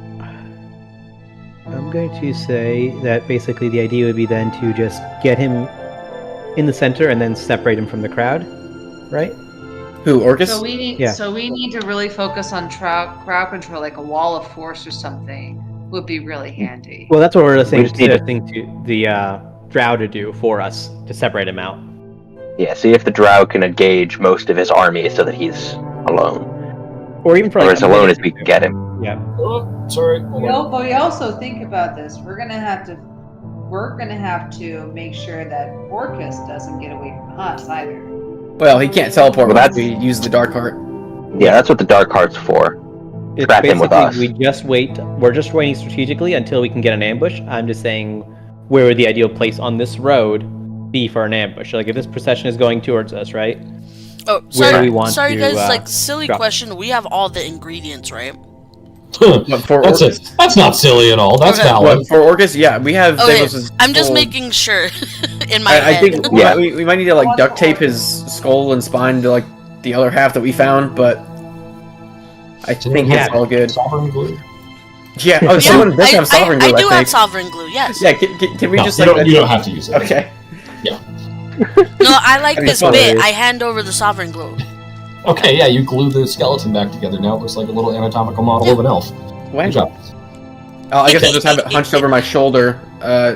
I'm going to say that basically the idea would be then to just get him in the center and then separate him from the crowd, right? Who, Orcus? So we need to really focus on crowd control, like a wall of force or something would be really handy. Well, that's what we're suggesting to the drow to do for us, to separate him out. Yeah, see if the drow can engage most of his army so that he's alone. Or even for or as alone as we can get him. Yeah. Oh, sorry. But we also think about this. We're gonna have to make sure that Orcus doesn't get away from us either. Well, he can't teleport once we use the Dark Heart. Yeah, that's what the Dark Heart's for. It's trap him with us. We just wait. We're just waiting strategically until we can get an ambush. I'm just saying, where would the ideal place on this road be for an ambush? Like if this procession is going towards us, right? Oh, Where do we want sorry to, guys, like silly drop? question. We have all the ingredients, right? That's not silly at all. That's valid. For Orcus, yeah, we have. Okay, I'm just making sure in my I head. think we might need to like duct tape his skull and spine to like the other half that we found, but I think it's all good. Sovereign glue. Yeah. Oh, someone does have sovereign glue. I do have sovereign glue. Yes. Yeah. Can we just you like? You don't have to use it. Okay. Yeah. No, I like this fun. bit. I hand over the sovereign glue. Okay, yeah, you glue the skeleton back together. Now it looks like a little anatomical model of an elf. Good job. I guess I'll just have it hunched over my shoulder,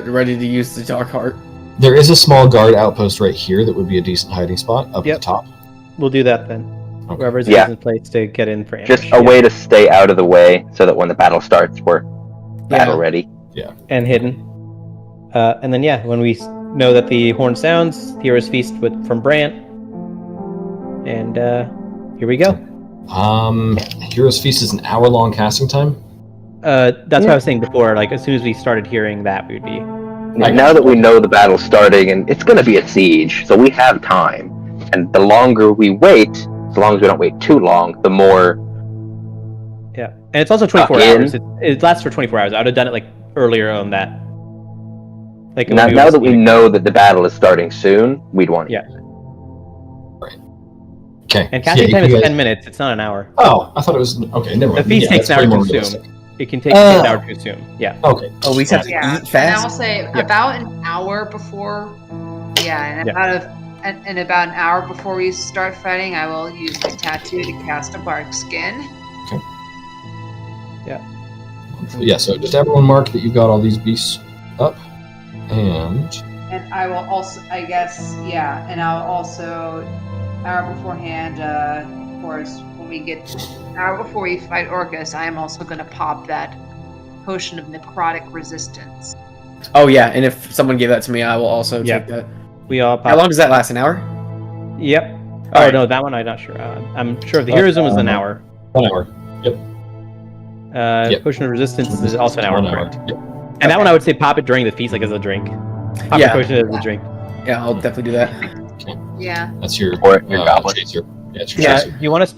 ready to use the Dark Heart. There is a small guard outpost right here that would be a decent hiding spot up at the top. We'll do that then. Okay. Whoever's in place to get in for ambush. Just a way to stay out of the way so that when the battle starts, we're battle ready. Yeah. And hidden. And then when we know that the horn sounds, Hero's Feast from Brant. And here we go. Hero's Feast is an hour-long casting time. That's what I was saying before. Like as soon as we started hearing that, we'd be. Now that we know the battle's starting, and it's going to be a siege, so we have time. And the longer we wait, as long as we don't wait too long, the more. Yeah, and it's also 24 hours. It lasts for 24 hours. I would have done it like earlier on that. Like now that we know that the battle is starting soon, we'd want to. Yeah. Okay. And casting you time is guys- 10 minutes. It's not an hour. Oh, I thought it was okay. Never mind. The feast takes that's an hour way to more consume. realistic. It can take an hour to consume. Yeah. Okay. Oh, we have to Yeah, eat and fast. I will say about an hour before. Yeah, and about an hour before we start fighting, I will use my tattoo to cast a bark skin. Yeah. So just everyone mark that you've got all these beasts up, and And I will also, I guess, yeah, and I'll also, hour beforehand, of course, when we get, hour before we fight Orcus, I am also going to pop that potion of necrotic resistance. Oh yeah, and if someone gave that to me, I will also Yeah. take that. We all How long does that last? An hour? Yep. Oh, Alright. no, that one I'm not sure. I'm sure the heroism was an hour. 1 hour. Yep. Yep. Potion of resistance is also an hour. 1 hour. Correct. Yep. And that one I would say pop it during the feast, like as a drink. Pop Yeah. the potion as a drink. Yeah, I'll definitely do that. Yeah. That's your Or your goblet. chaser. Yeah, it's your Yeah. chaser. Do you want us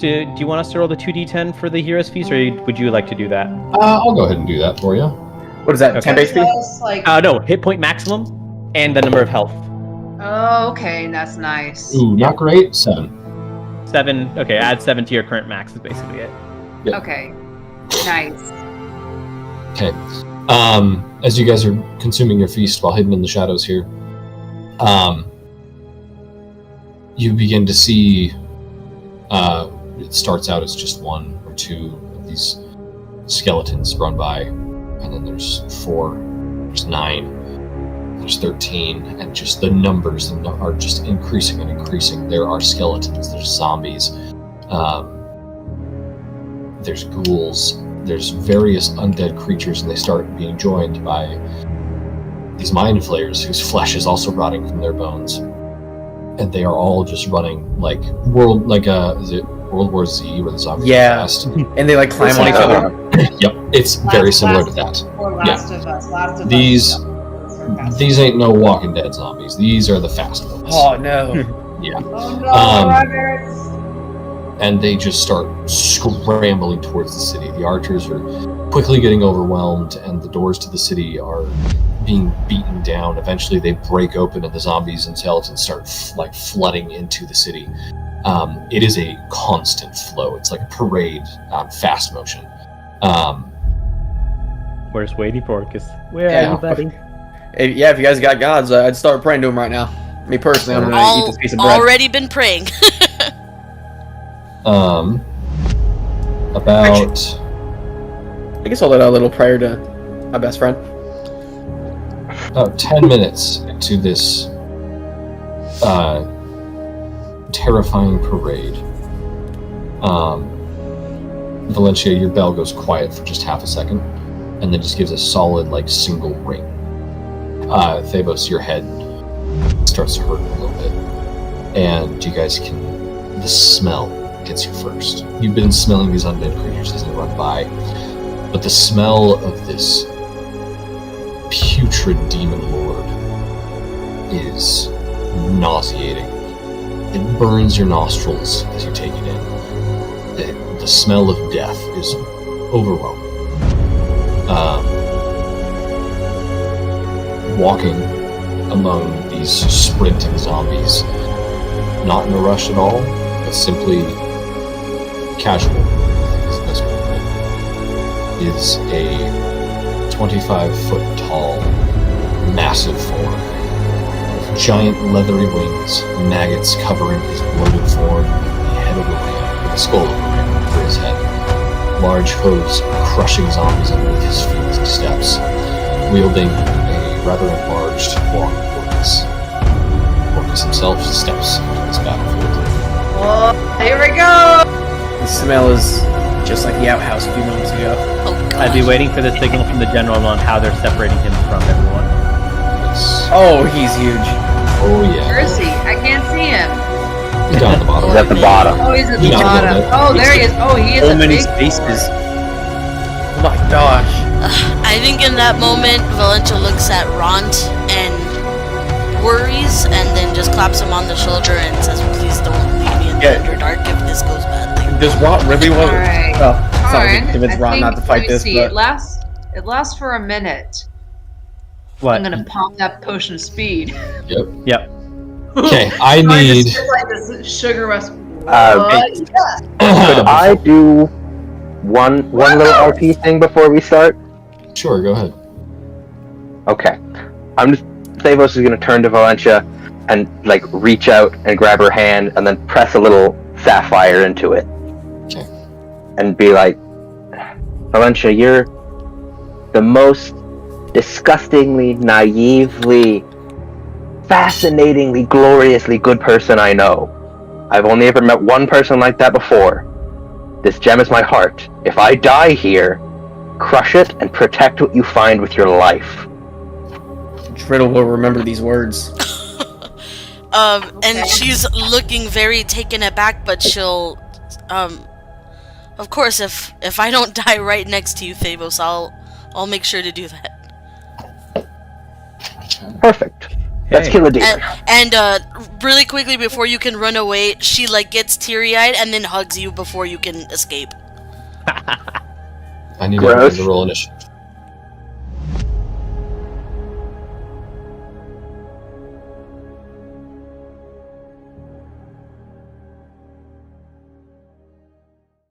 to roll the 2d10 for the hero's feast, or would you like to do that? I'll go ahead and do that for you. What is that? Okay. 10 HP? Plus, like, No, hit point maximum and the number of health. oh, okay, that's nice. Ooh, not great. 7. 7. Okay, add 7 to your current max is basically it. Yep. Okay, nice. Okay. As you guys are consuming your feast while hidden in the shadows here, you begin to see. It starts out as just 1 or 2 of these skeletons run by, and then there's 4, there's 9, there's 13, and just the numbers are just increasing and increasing. There are skeletons, there's zombies, there's ghouls, there's various undead creatures, and they start being joined by these mind flayers whose flesh is also rotting from their bones. And they are all just running like is it World War Z where the zombies Yeah. are fast? And they like climb on each other. Yep, it's very similar to that. Or Last of Us. Last of These- Us. These ain't no Walking Dead zombies. These are the fast ones. Oh no. Yeah. Oh no, rabbits! And they just start scrambling towards the city. The archers are quickly getting overwhelmed, and the doors to the city are being beaten down. Eventually, they break open, and the zombies and skeletons start flooding into the city. It is a constant flow. It's like a parade on fast motion. We're just waiting for Orcus. Where Yeah. are you, buddy? If you guys got gods, I'd start praying to them right now. Me personally, I'm gonna eat this piece of bread. Already been praying. About I guess I'll let a little prayer to my best friend. about 10 minutes to this terrifying parade. Valencia, your bell goes quiet for just half a second, and then just gives a solid, single ring. Thabos, your head starts to hurt a little bit, and you guys the smell hits you first. You've been smelling these undead creatures as they run by, but the smell of this putrid demon lord is nauseating. It burns your nostrils as you take it in. The smell of death is overwhelming. Walking among these sprinting zombies, not in a rush at all, but simply casual, is the best way to put it, is a 25-foot tall, massive form, with giant leathery wings, maggots covering his bloated form, and the head of a ram, with the skull of a ram for his head. Large hooves crushing zombies underneath his feet as he steps, wielding a rather enlarged long Orcus. Orcus himself steps into this battlefield. Oh, here we go! The smell is just like the outhouse a few moments ago. Oh god. I'd be waiting for the signal from the general on how they're separating him from everyone. Yes. Oh, he's huge. Oh yeah. Where is he? I can't see him. He's down at the bottom. He's at the bottom. Oh, he's at the He's not bottom. good. Oh, there he is. Oh, he is So a many big spaces. boy. Oh my gosh. I think in that moment, Valencia looks at Ront and worries, and then just claps him on the shoulder and says, "Please don't leave me in the Yeah. Underdark if this goes badly." Does Ron really want? Alright. Oh, it's not like Alright, it convinced I Ron think- not to let fight me this, see. but It lasts for a minute. What? I'm gonna pop that potion of speed. Yep. Okay, I need. Just like this sugar rush. Could I do one little RP thing before we start? Sure, go ahead. Okay. Thavos is gonna turn to Valencia and like reach out and grab her hand and then press a little sapphire into it. Okay. And be like, Valencia, you're the most disgustingly, naively, fascinatingly, gloriously good person I know. I've only ever met one person like that before. This gem is my heart. If I die here, crush it and protect what you find with your life. Driddle will remember these words. And she's looking very taken aback, but she'll, of course, if I don't die right next to you, Thavos, I'll make sure to do that. Perfect. Let's kill a demon. And really quickly before you can run away, she like gets teary-eyed and then hugs you before you can escape. I need to roll initiative.